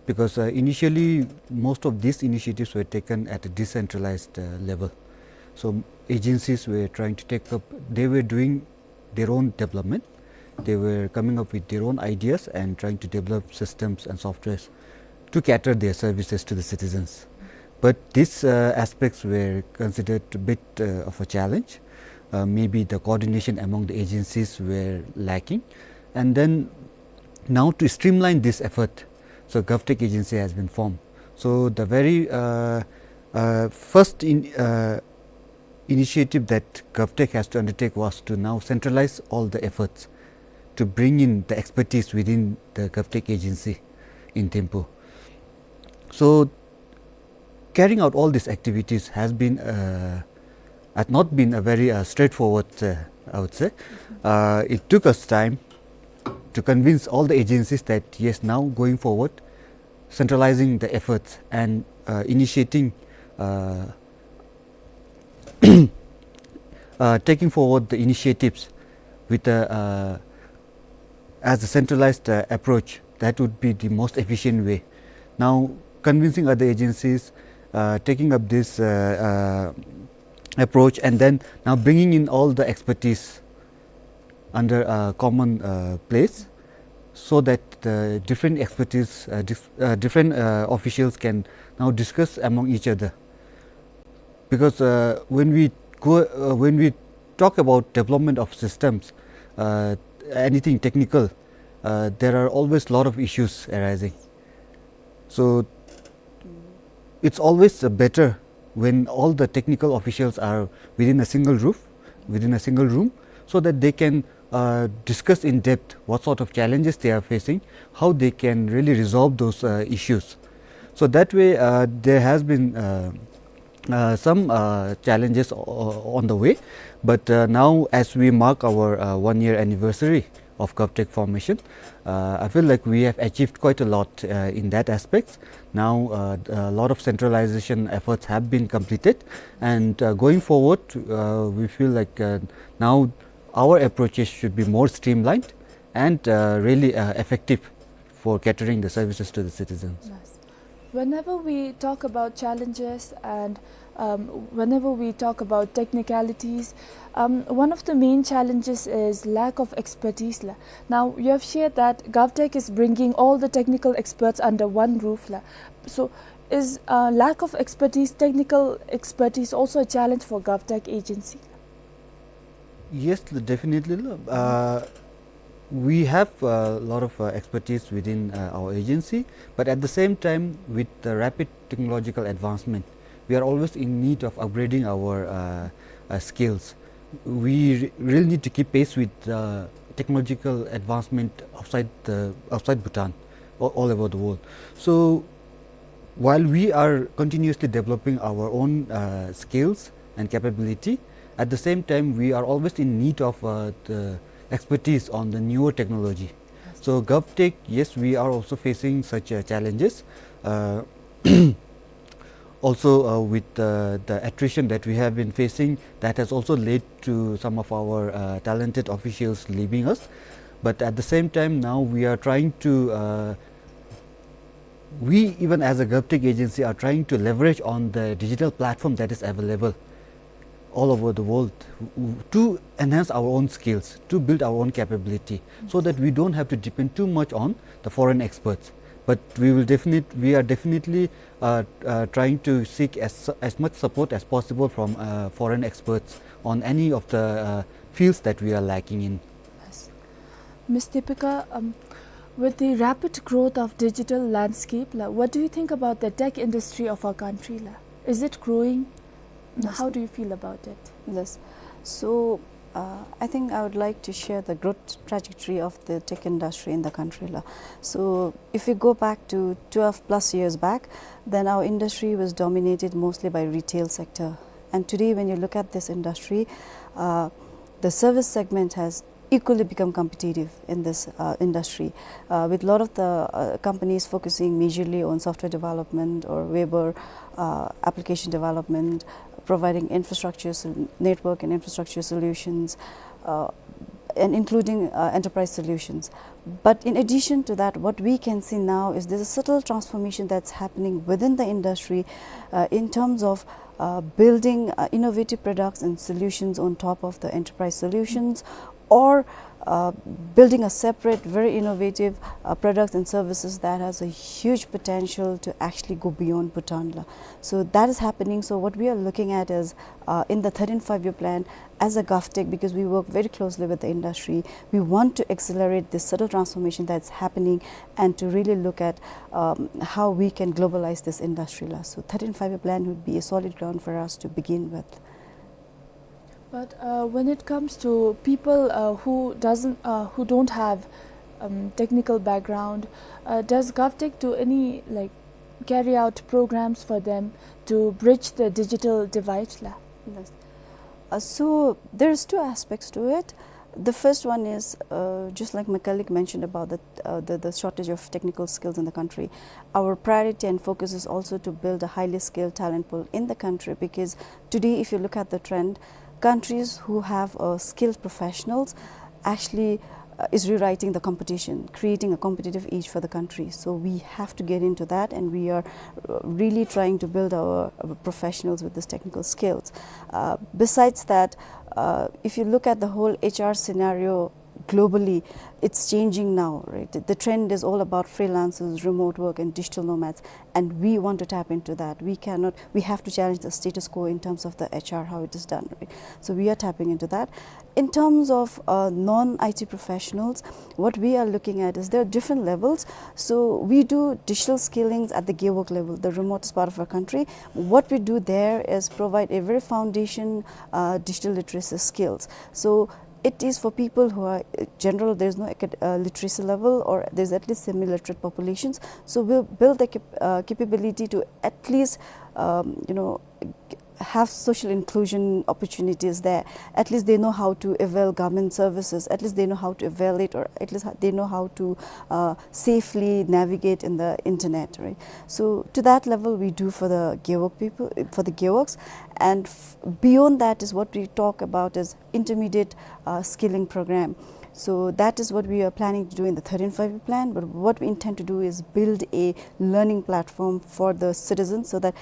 because initially most of these initiatives were taken at a decentralized level. So agencies were trying to take up, they were doing their own development, they were coming up with their own ideas and trying to develop systems and softwares to cater their services to the citizens. But these aspects were considered a bit of a challenge. Maybe the coordination among the agencies were lacking, and then now to streamline this effort, so GovTech agency has been formed. So the very first initiative that GovTech has to undertake was to now centralize all the efforts to bring in the expertise within the GovTech agency in Thimphu. So carrying out all these activities has been not been a very straightforward, I would say. It took us time to convince all the agencies that yes, now going forward, centralizing the efforts and initiating, taking forward the initiatives with as a centralized approach, that would be the most efficient way. Now convincing other agencies, taking up this approach, and then now bringing in all the expertise under a common place, so that different expertise, different officials can now discuss among each other. Because when we talk about development of systems, anything technical, there are always a lot of issues arising. So it's always better when all the technical officials are within a single roof, within a single room, so that they can discuss in depth what sort of challenges they are facing, how they can really resolve those issues. So that way there has been some challenges on the way, but now as we mark our 1-year anniversary of GovTech formation. I feel like we have achieved quite a lot in that aspect. Now a lot of centralization efforts have been completed, and going forward we feel like now our approaches should be more streamlined and really effective for catering the services to the citizens. Nice. Whenever we talk about challenges and whenever we talk about technicalities, one of the main challenges is lack of expertise. Now you have shared that GovTech is bringing all the technical experts under one roof. So is lack of expertise, technical expertise, also a challenge for GovTech agency? Yes, definitely. We have a lot of expertise within our agency, but at the same time, with the rapid technological advancement, we are always in need of upgrading our skills. We really need to keep pace with technological advancement outside Bhutan, all over the world. So while we are continuously developing our own skills and capability, at the same time we are always in need of the expertise on the newer technology. So GovTech, yes, we are also facing such challenges. Also with the attrition that we have been facing, that has also led to some of our talented officials leaving us. But at the same time, now we are trying to we, even as a GovTech agency, are trying to leverage on the digital platform that is available all over the world to enhance our own skills, to build our own capability, so that we don't have to depend too much on the foreign experts. But we are definitely trying to seek as much support as possible from foreign experts on any of the fields that we are lacking in. Yes. Ms. Deepika, with the rapid growth of digital landscape, what do you think about the tech industry of our country? Is it growing? Yes. How do you feel about it? Yes. So I think I would like to share the growth trajectory of the tech industry in the country. So if we go back to 12 plus years back, then our industry was dominated mostly by retail sector. And today when you look at this industry, the service segment has equally become competitive in this industry, with a lot of the companies focusing majorly on software development or web or application development, providing infrastructure, network and infrastructure solutions, and including enterprise solutions. But in addition to that, what we can see now is there's a subtle transformation that's happening within the industry in terms of building innovative products and solutions on top of the enterprise solutions, or building a separate, very innovative products and services that has a huge potential to actually go beyond Bhutan. So that is happening. So what we are looking at is in the 13th five-year plan, as a GovTech, because we work very closely with the industry, we want to accelerate this subtle transformation that's happening and to really look at how we can globalize this industry. So 13th five-year plan would be a solid ground for us to begin with. But when it comes to people who don't have technical background, does GovTech do any carry out programs for them to bridge the digital divide? Yes. So there's two aspects to it. The first one is just like my colleague mentioned about the shortage of technical skills in the country. Our priority and focus is also to build a highly skilled talent pool in the country, because today if you look at the trend, countries who have skilled professionals actually is rewriting the competition, creating a competitive edge for the country. So we have to get into that, and we are really trying to build our professionals with these technical skills. Besides that, if you look at the whole HR scenario globally, it's changing now, right? The trend is all about freelancers, remote work and digital nomads, and we want to tap into that. We have to challenge the status quo in terms of the HR, how it is done, right? So we are tapping into that. In terms of non-IT professionals, what we are looking at is there are different levels. So we do digital skillings at the gig work level, the remotest part of our country. What we do there is provide a very foundation digital literacy skills. So it is for people who are general, there's no literacy level, or there's at least semi-literate populations. So we'll build the capability to at least have social inclusion opportunities there. At least they know how to avail government services, at least they know how to avail it, or at least they know how to safely navigate in the internet, right? So to that level we do for the Gewok people, for the Gewoks, and beyond that is what we talk about as intermediate skilling program. So that is what we are planning to do in the 13th 5-year plan, but what we intend to do is build a learning platform for the citizens so that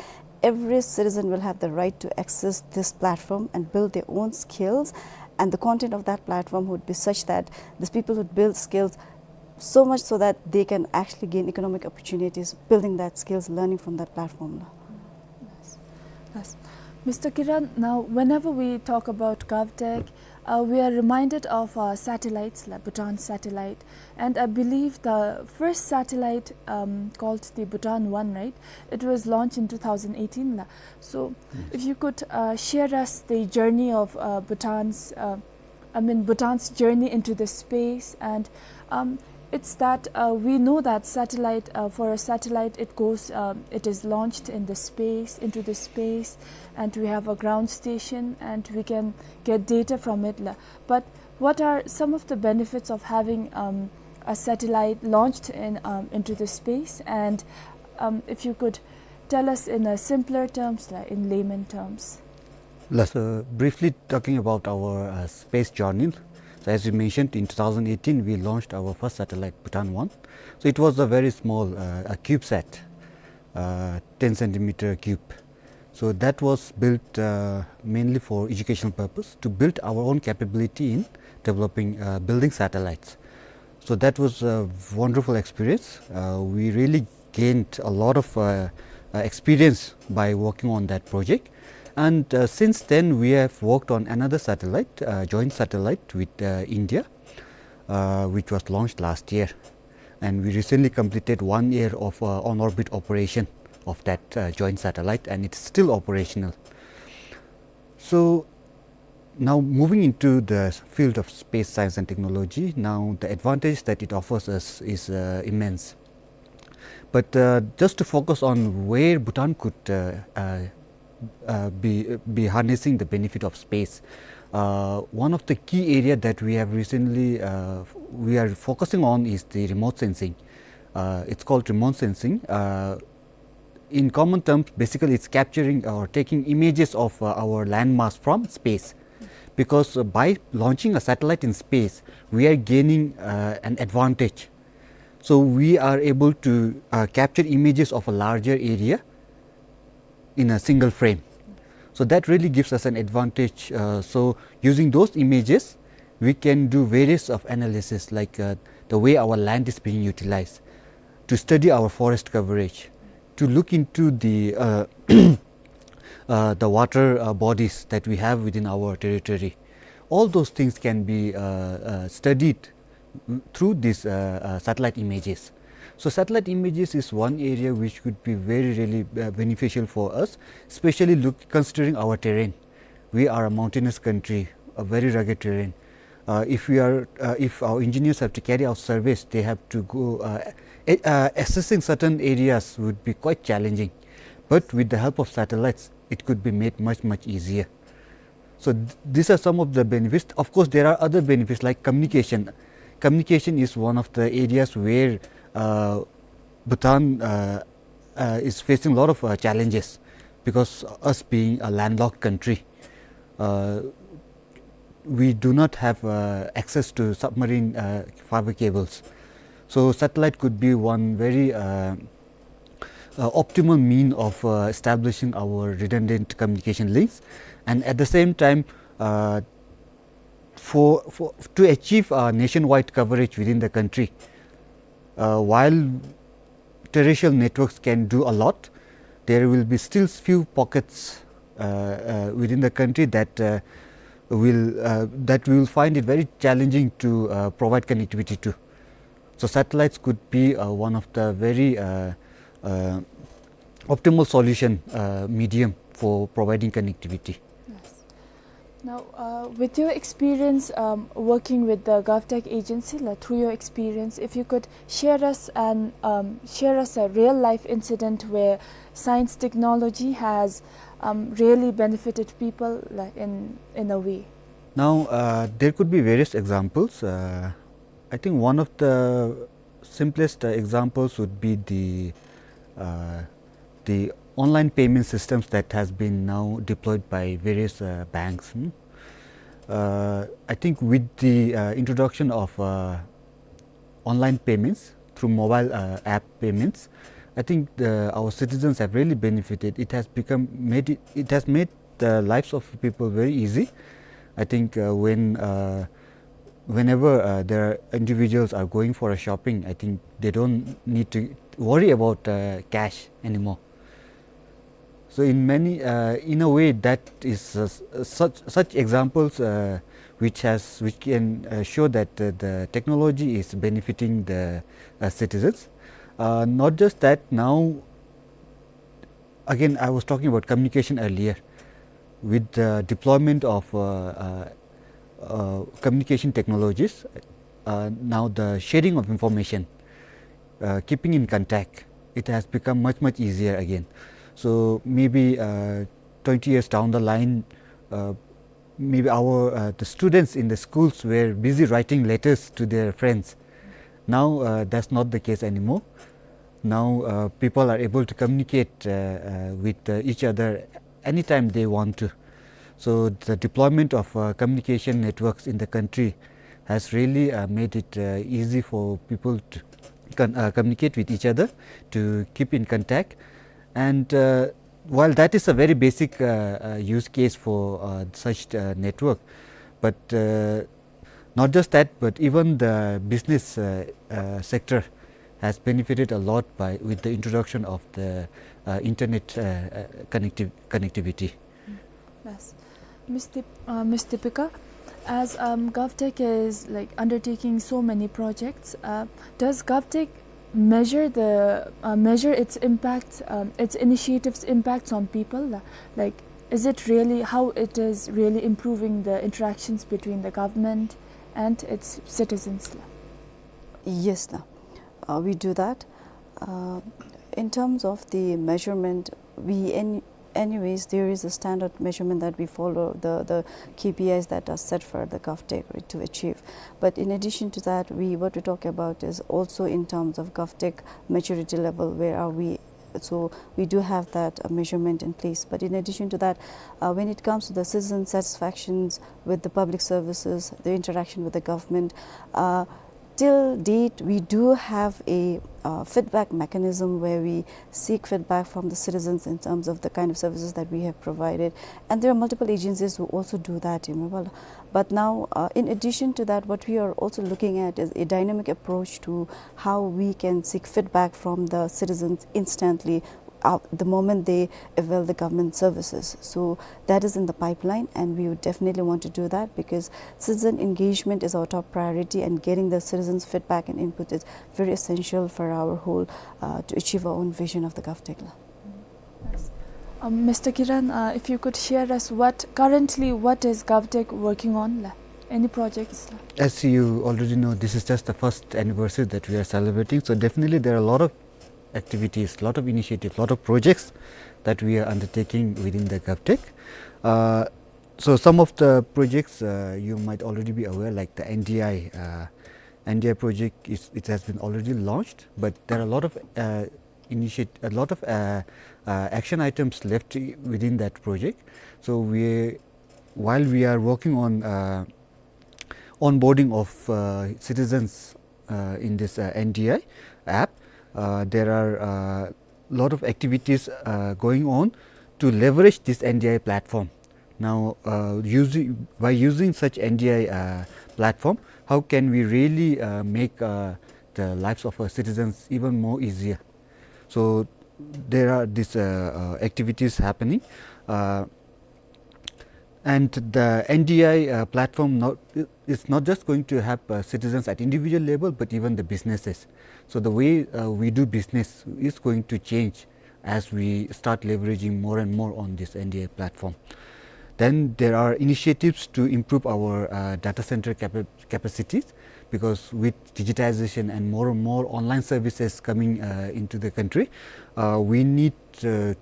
every citizen will have the right to access this platform and build their own skills, and the content of that platform would be such that these people would build skills so much so that they can actually gain economic opportunities building that skills, learning from that platform. Yes. Mr. Kiran, now whenever we talk about GovTech, we are reminded of satellites like Bhutan satellite, and I believe the first satellite called the Bhutan 1, right? It was launched in 2018. So if you could share us the journey of Bhutan's journey into the space, and it's that we know that satellite, for a satellite it goes, it is launched in the space, into the space, and we have a ground station and we can get data from it. But what are some of the benefits of having a satellite launched into the space? And if you could tell us in a simpler terms, in layman terms. Briefly talking about our space journey. So as you mentioned, in 2018 we launched our first satellite, Bhutan 1. So it was a very small a CubeSat, 10 centimeter cube. So that was built mainly for educational purpose, to build our own capability in developing building satellites. So that was a wonderful experience. We really gained a lot of experience by working on that project. And since then we have worked on another satellite, joint satellite with India, which was launched last year, and we recently completed 1 year of on-orbit operation of that joint satellite, and it's still operational. So now moving into the field of space science and technology, now the advantage that it offers us is immense. But just to focus on where Bhutan could be harnessing the benefit of space. One of the key area that we have recently we are focusing on is the remote sensing. It's called remote sensing. In common terms, basically it's capturing or taking images of our landmass from space, because by launching a satellite in space we are gaining an advantage. So we are able to capture images of a larger area in a single frame. So that really gives us an advantage. So using those images we can do various of analysis, like the way our land is being utilized, to study our forest coverage, to look into the water bodies that we have within our territory. All those things can be studied through these satellite images. So satellite images is one area which could be really beneficial for us, especially considering our terrain. We are a mountainous country, a very rugged terrain. If our engineers have to carry out surveys, they have to go assessing certain areas would be quite challenging. But with the help of satellites, it could be made much easier. So these are some of the benefits. Of course, there are other benefits like communication. Communication is one of the areas where Bhutan is facing a lot of challenges, because us being a landlocked country, we do not have access to submarine fiber cables. So satellite could be one very optimal mean of establishing our redundant communication links, and at the same time to achieve nationwide coverage within the country. While terrestrial networks can do a lot, there will be still few pockets within the country that we will find it very challenging to provide connectivity to. So satellites could be one of the very optimal solution medium for providing connectivity. Now, with your experience working with the GovTech agency, through your experience, if you could share us a real life incident where science technology has really benefited people in a way. Now, there could be various examples. I think one of the simplest examples would be the online payment systems that has been now deployed by various banks. I think with the introduction of online payments through mobile app payments, I think our citizens have really benefited. It has made the lives of people very easy. I think whenever there are individuals are going for a shopping, I think they don't need to worry about cash anymore. So in a way, that is such examples which can show that the technology is benefiting the citizens. Not just that, now again I was talking about communication earlier. With the deployment of communication technologies, now the sharing of information, keeping in contact, it has become much easier again. So maybe 20 years down the line, maybe the students in the schools were busy writing letters to their friends. Now that's not the case anymore. Now people are able to communicate with each other anytime they want to. So the deployment of communication networks in the country has really made it easy for people to communicate with each other, to keep in contact. And while that is a very basic use case for such network, but not just that, but even the business sector has benefited a lot with the introduction of the internet connectivity. Yes. Ms. Deepika, as GovTech is undertaking so many projects, does GovTech measure its impact, its initiatives' impacts on people? Is it really how it is really improving the interactions between the government and its citizens? Yes, we do that. In terms of the measurement, anyways, there is a standard measurement that we follow, the KPIs that are set for the GovTech to achieve. But in addition to that, what we talk about is also in terms of GovTech maturity level, where are we? So we do have that measurement in place. But in addition to that, when it comes to the citizen satisfactions with the public services, the interaction with the government, till date, we do have a feedback mechanism where we seek feedback from the citizens in terms of the kind of services that we have provided. And there are multiple agencies who also do that. But now, in addition to that, what we are also looking at is a dynamic approach to how we can seek feedback from the citizens instantly the moment they avail the government services. So that is in the pipeline, and we would definitely want to do that, because citizen engagement is our top priority, and getting the citizens' feedback and input is very essential for our whole to achieve our own vision of the GovTech. Yes. Mr. Kiran, if you could share us what is GovTech working on? Any projects? As you already know, this is just the first anniversary that we are celebrating. So definitely there are a lot of activities, lot of initiatives, lot of projects that we are undertaking within the GovTech. So some of the projects you might already be aware, like the NDI project, it has been already launched, but there are a lot of action items left within that project. So while we are working on onboarding of citizens in this NDI app, there are a lot of activities going on to leverage this NDI platform. Now, by using such NDI platform, how can we really make the lives of our citizens even more easier? So there are these activities happening, and the NDI platform is not just going to help citizens at individual level, but even the businesses. So the way we do business is going to change as we start leveraging more and more on this NDI platform. Then there are initiatives to improve our data center capacities, because with digitization and more online services coming into the country, we need to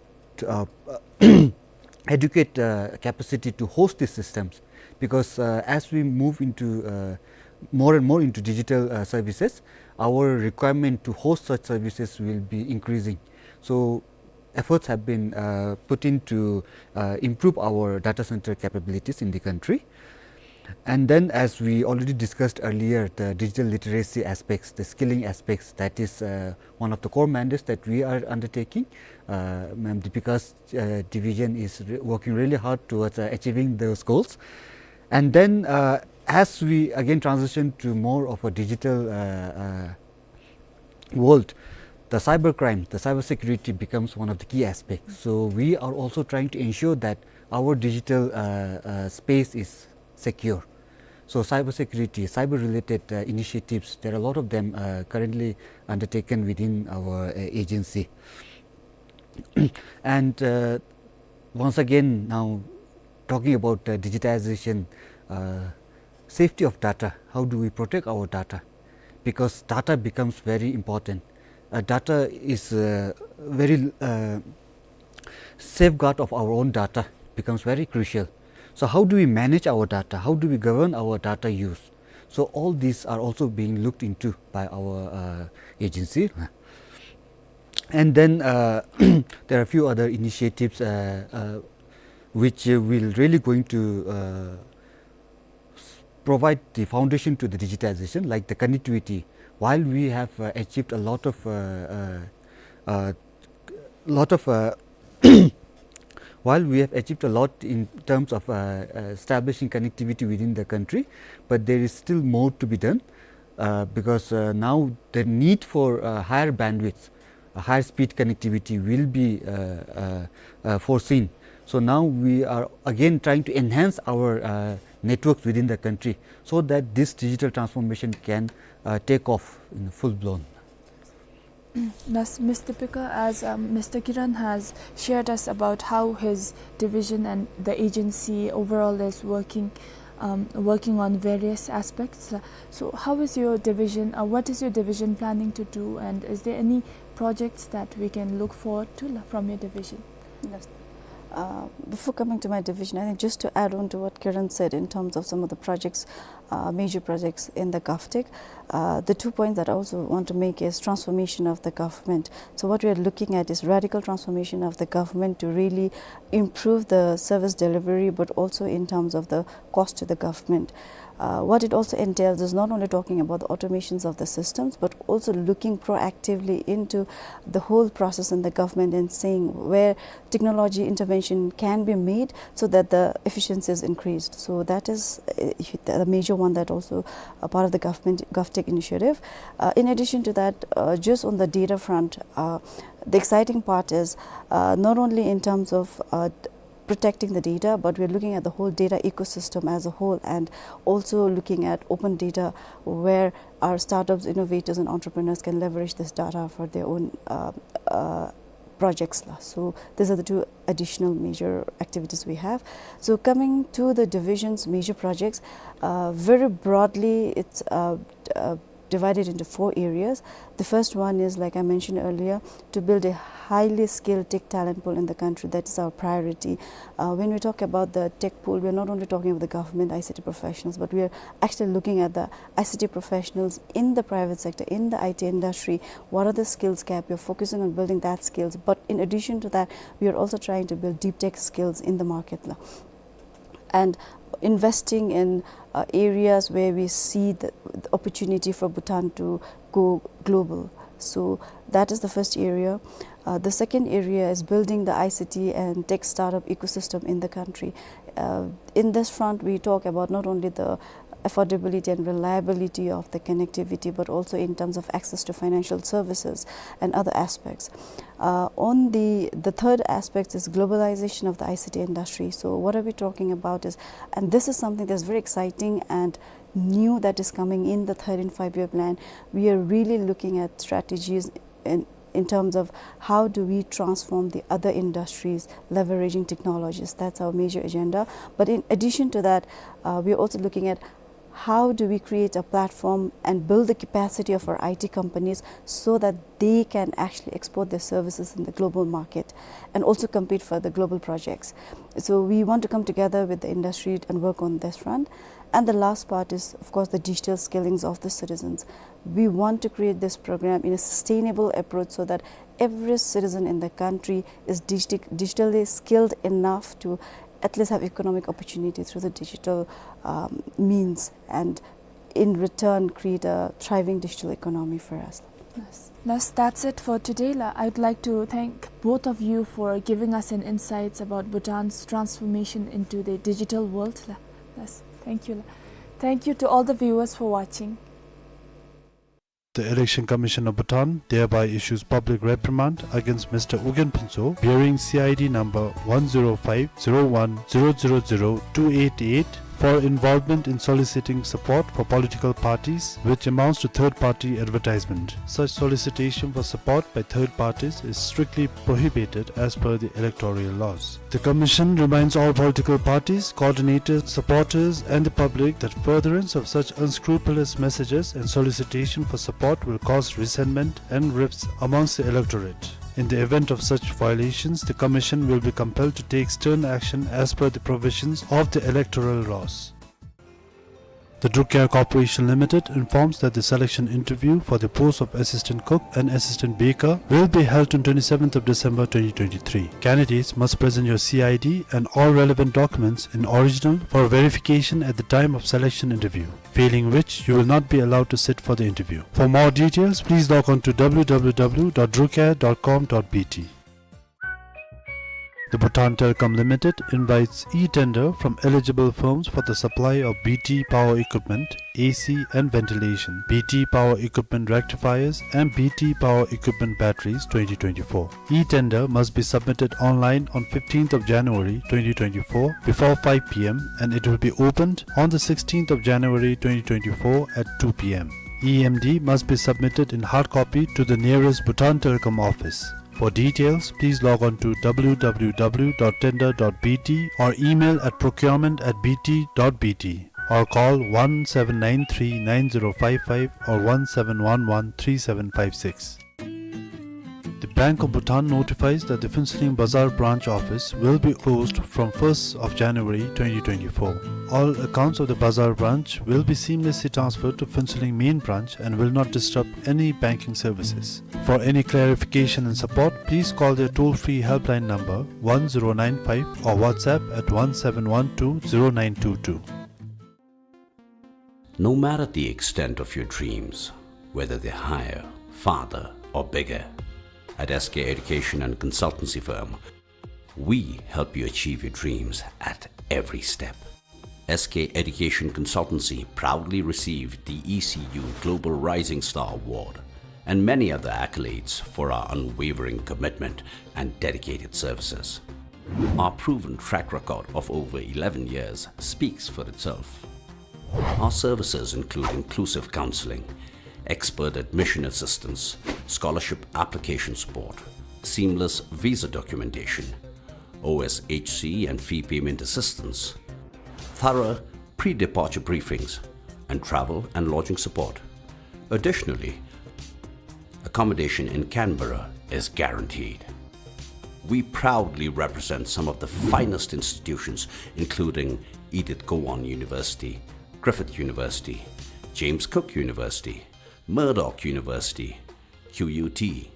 educate capacity to host these systems, because as we move into more and more into digital services, our requirement to host such services will be increasing. So efforts have been put in to improve our data center capabilities in the country. And then, as we already discussed earlier, the digital literacy aspects, the skilling aspects, that is one of the core mandates that we are undertaking. Ma'am Deepika's division is working really hard towards achieving those goals. And then as we again transition to more of a digital world, the cybercrime, the cyber security becomes one of the key aspects. So we are also trying to ensure that our digital space is secure. So cyber security, cyber related initiatives, there are a lot of them currently undertaken within our agency. And once again, now talking about digitization, safety of data, how do we protect our data? Because data becomes very important. Data is very safeguard of our own data becomes very crucial. So how do we manage our data? How do we govern our data use? So all these are also being looked into by our agency. And then there are a few other initiatives which will really going to provide the foundation to the digitization, like the connectivity. While we have achieved a lot of while we have achieved a lot in terms of establishing connectivity within the country, but there is still more to be done, because now the need for higher bandwidth, higher speed connectivity will be foreseen. So now we are again trying to enhance our networks within the country, so that this digital transformation can take off in full blown. Ms. Deepika, as Mr. Kiran has shared us about how his division and the agency overall is working on various aspects. So how is your division, what is your division planning to do, and is there any projects that we can look forward to from your division? Yes. Before coming to my division, I think just to add on to what Kiran said in terms of some of the projects, major projects in the GovTech, the 2 points that I also want to make is transformation of the government. So what we are looking at is radical transformation of the government to really improve the service delivery, but also in terms of the cost to the government. What it also entails is not only talking about the automations of the systems, but also looking proactively into the whole process in the government and seeing where technology intervention can be made so that the efficiency is increased. So that is the major one that also a part of the GovTech initiative. In addition to that, just on the data front, the exciting part is not only in terms of protecting the data, but we're looking at the whole data ecosystem as a whole, and also looking at open data where our startups, innovators and entrepreneurs can leverage this data for their own projects. So these are the 2 additional major activities we have. So coming to the division's major projects, very broadly it's divided into 4 areas. The first one is, like I mentioned earlier, to build a highly skilled tech talent pool in the country. That is our priority. When we talk about the tech pool, we are not only talking about the government ICT professionals, but we are actually looking at the ICT professionals in the private sector, in the IT industry. What are the skills gap? We are focusing on building that skills, but in addition to that, we are also trying to build deep tech skills in the market, and investing in areas where we see the opportunity for Bhutan to go global. So that is the first area. The second area is building the ICT and tech startup ecosystem in the country. In this front, we talk about not only the affordability and reliability of the connectivity, but also in terms of access to financial services and other aspects. On the third aspect is globalization of the ICT industry. So what are we talking about is, and this is something that's very exciting and new that is coming in the 3rd and 5-year plan. We are really looking at strategies in terms of how do we transform the other industries leveraging technologies. That's our major agenda. But in addition to that, we are also looking at how do we create a platform and build the capacity of our IT companies so that they can actually export their services in the global market and also compete for the global projects. So we want to come together with the industry and work on this front. And the last part is, of course, the digital skillings of the citizens. We want to create this program in a sustainable approach so that every citizen in the country is digitally skilled enough to at least have economic opportunity through the digital means, and in return create a thriving digital economy for us. Yes. That's it for today. I'd like to thank both of you for giving us an insights about Bhutan's transformation into the digital world. Yes. Thank you. Thank you to all the viewers for watching. The Election Commission of Bhutan thereby issues public reprimand against Mr. 𝐿𝐻𝐻 bearing CID number 10501000288 for involvement in soliciting support for political parties, which amounts to third-party advertisement. Such solicitation for support by third parties is strictly prohibited as per the electoral laws. The Commission reminds all political parties, coordinators, supporters and the public that furtherance of such unscrupulous messages and solicitation for support will cause resentment and rifts amongst the electorate. In the event of such violations, the Commission will be compelled to take stern action as per the provisions of the electoral laws. The 𝐍𝐞𝐰𝐬 Corporation Limited informs that the selection interview for the post of Assistant Cook and Assistant Baker will be held on 27th of December 2023. Candidates must present your CID and all relevant documents in original for verification at the time of selection interview, failing which you will not be allowed to sit for the interview. For more details, please log on to www.𝐍𝐞𝐰𝐬.com.bt. The Bhutan Telecom Limited invites e-tender from eligible firms for the supply of BT power equipment, AC and ventilation, BT power equipment rectifiers and BT power equipment batteries 2024. E-tender must be submitted online on 15th of January 2024 before 5 p.m. and it will be opened on the 16th of January 2024 at 2 p.m. EMD must be submitted in hard copy to the nearest Bhutan Telecom office. For details, please log on to www.tender.bt or email at procurement@bt.bt or call 1793-9055 or 1711-3756. The Bank of Bhutan notifies that the Phinseling Bazaar branch office will be closed from 1st of January 2024. All accounts of the Bazaar branch will be seamlessly transferred to Phinseling main branch and will not disrupt any banking services. For any clarification and support, please call their toll-free helpline number 1095 or WhatsApp at 17120922. No matter the extent of your dreams, whether they're higher, farther or bigger, at SK Education and Consultancy Firm, we help you achieve your dreams at every step. SK Education Consultancy proudly received the ECU Global Rising Star Award and many other accolades for our unwavering commitment and dedicated services. Our proven track record of over 11 years speaks for itself. Our services include inclusive counseling, expert admission assistance, scholarship application support, seamless visa documentation, OSHC and fee payment assistance, thorough pre-departure briefings, and travel and lodging support. Additionally, accommodation in Canberra is guaranteed. We proudly represent some of the finest institutions including Edith Cowan University, Griffith University, James Cook University, Murdoch University, QUT, the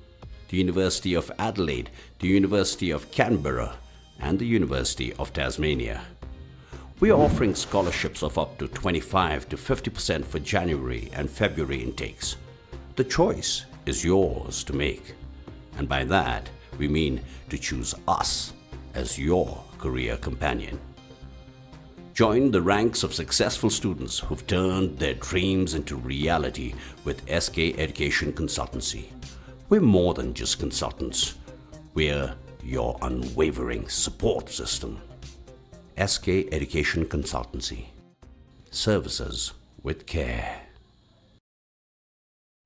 University of Adelaide, the University of Canberra, and the University of Tasmania. We are offering scholarships of up to 25 to 50% for January and February intakes. The choice is yours to make, and by that we mean to choose us as your career companion. Join the ranks of successful students who've turned their dreams into reality with SK Education Consultancy. We're more than just consultants. We're your unwavering support system. SK Education Consultancy. Services with care.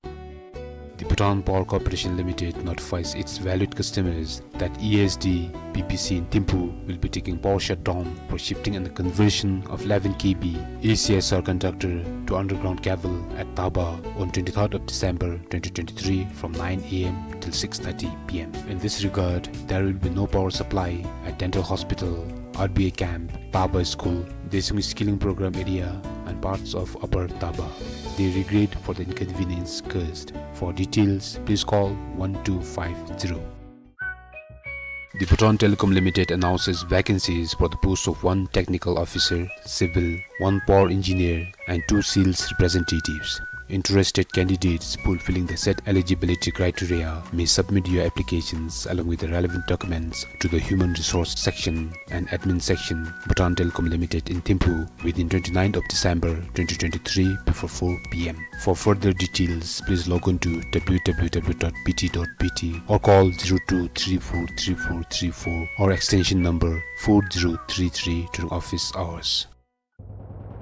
The Bhutan Power Corporation Limited notifies its valued customers that ESD PPC in Thimphu will be taking power shutdown for shifting and the conversion of 11 kV ACSR conductor to underground cable at Taba on 23rd of December 2023 from 9 am till 6:30 pm. In this regard, there will be no power supply at Dental Hospital, RBA Camp, Taba School, Desung Skilling Program area and parts of Upper Taba. They regret for the inconvenience caused. For details, please call 1250. The Bhutan Telecom Limited announces vacancies for the post of 1 technical officer, civil, 1 power engineer and 2 sales representatives. Interested candidates fulfilling the set eligibility criteria may submit your applications along with the relevant documents to the Human Resource Section and Admin Section, Bhutan Telecom Limited in Thimphu within 29th of December 2023 before 4 pm. For further details, please log on to www.pt.pt or call 02343434 or extension number 4033 during office hours.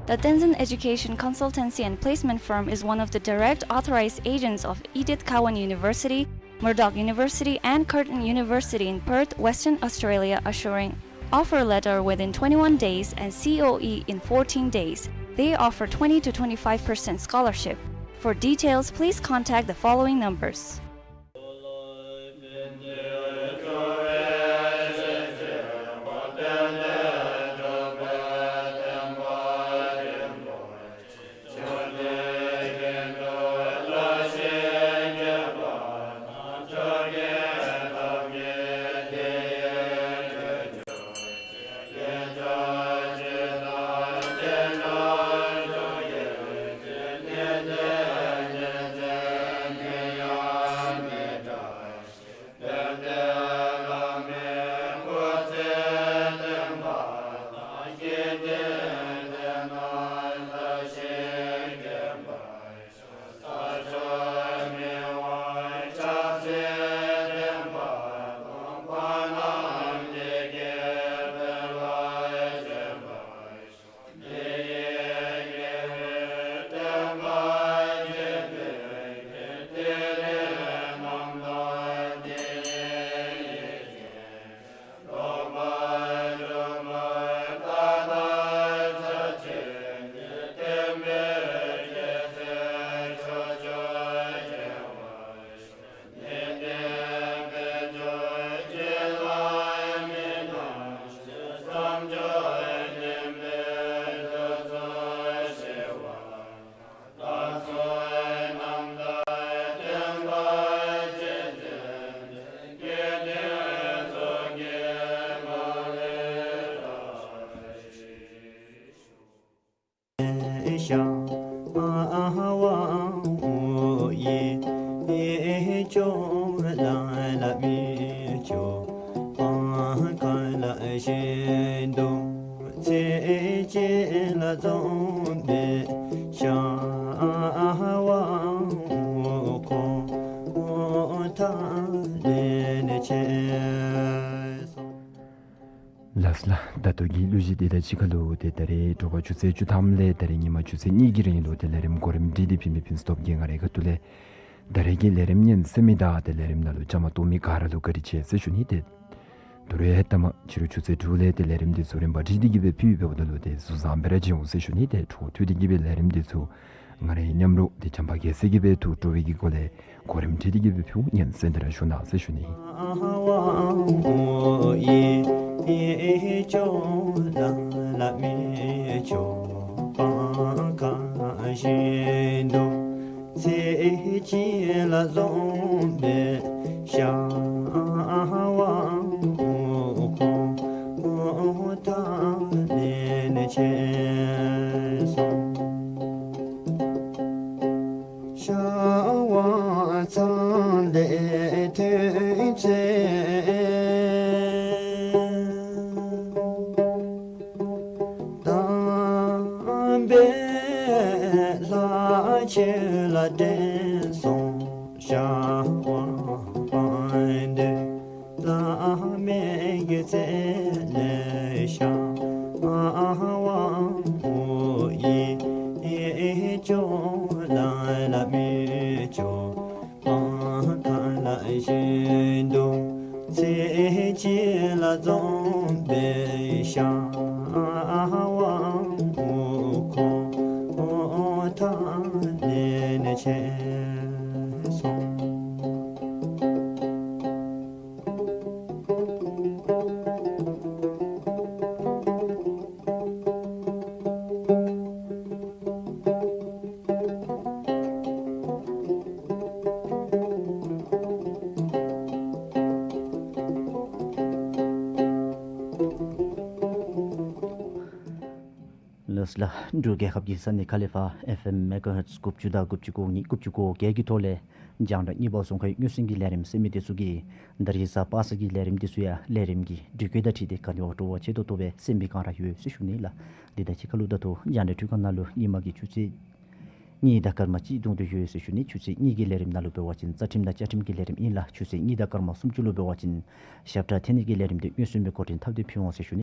The Tenzin Education Consultancy and Placement Firm is one of the direct authorized agents of 𝐸𝐷𝐾𝐰𝐬 University, Murdoch University and Curtin University in Perth, Western Australia, assuring offer letter within 21 days and COE in 14 days. They offer 20 to 25% scholarship. For details, please contact the following numbers. lasla datogi luji de chikalo de dare to chuse chutamle dare nima chuse nigirin lo de lerem gorim DDP me pin stop gengare gatule dare gi lerem nyen semida de lerem nalu chama to mi garalo gariche se shuni de dore hetama chiru chuse dule de lerem de sorim ba DDP be pi be odalo de suzambere ji se shuni de to DDP be lerem de su ngare nyamro de chamba ge se gi be to to wi gole gorim DDP be pi nyen sendra shuna se shuni la mi cho ka shin do se chi la zong de sha wa ko ta ne che so sha wa zang de te che che la den son sha wa de la me ge ze le sha wa o yi e cho la mi cho Lusla duge khabji sanni khalifa FM megahertz gupchuda gupchuko ni gupchuko gegi tole jangda ni bo song khay nyusingi lerim semite sugi darisa pasagi lerim disuya lerimgi dukeda thide kanyo to chedo tobe sembi kara yu sishuni la dida chikalu da to jande tukanalu nimagi chuchi ni da karma chi dung de yu sishuni chuchi ni gi lerim nalu be wachin chatim da chatim gi lerim in la chuchi ni da karma sumchulo be wachin chapter 10 gi lerim de nyusumbe kotin thabde phiong sishuni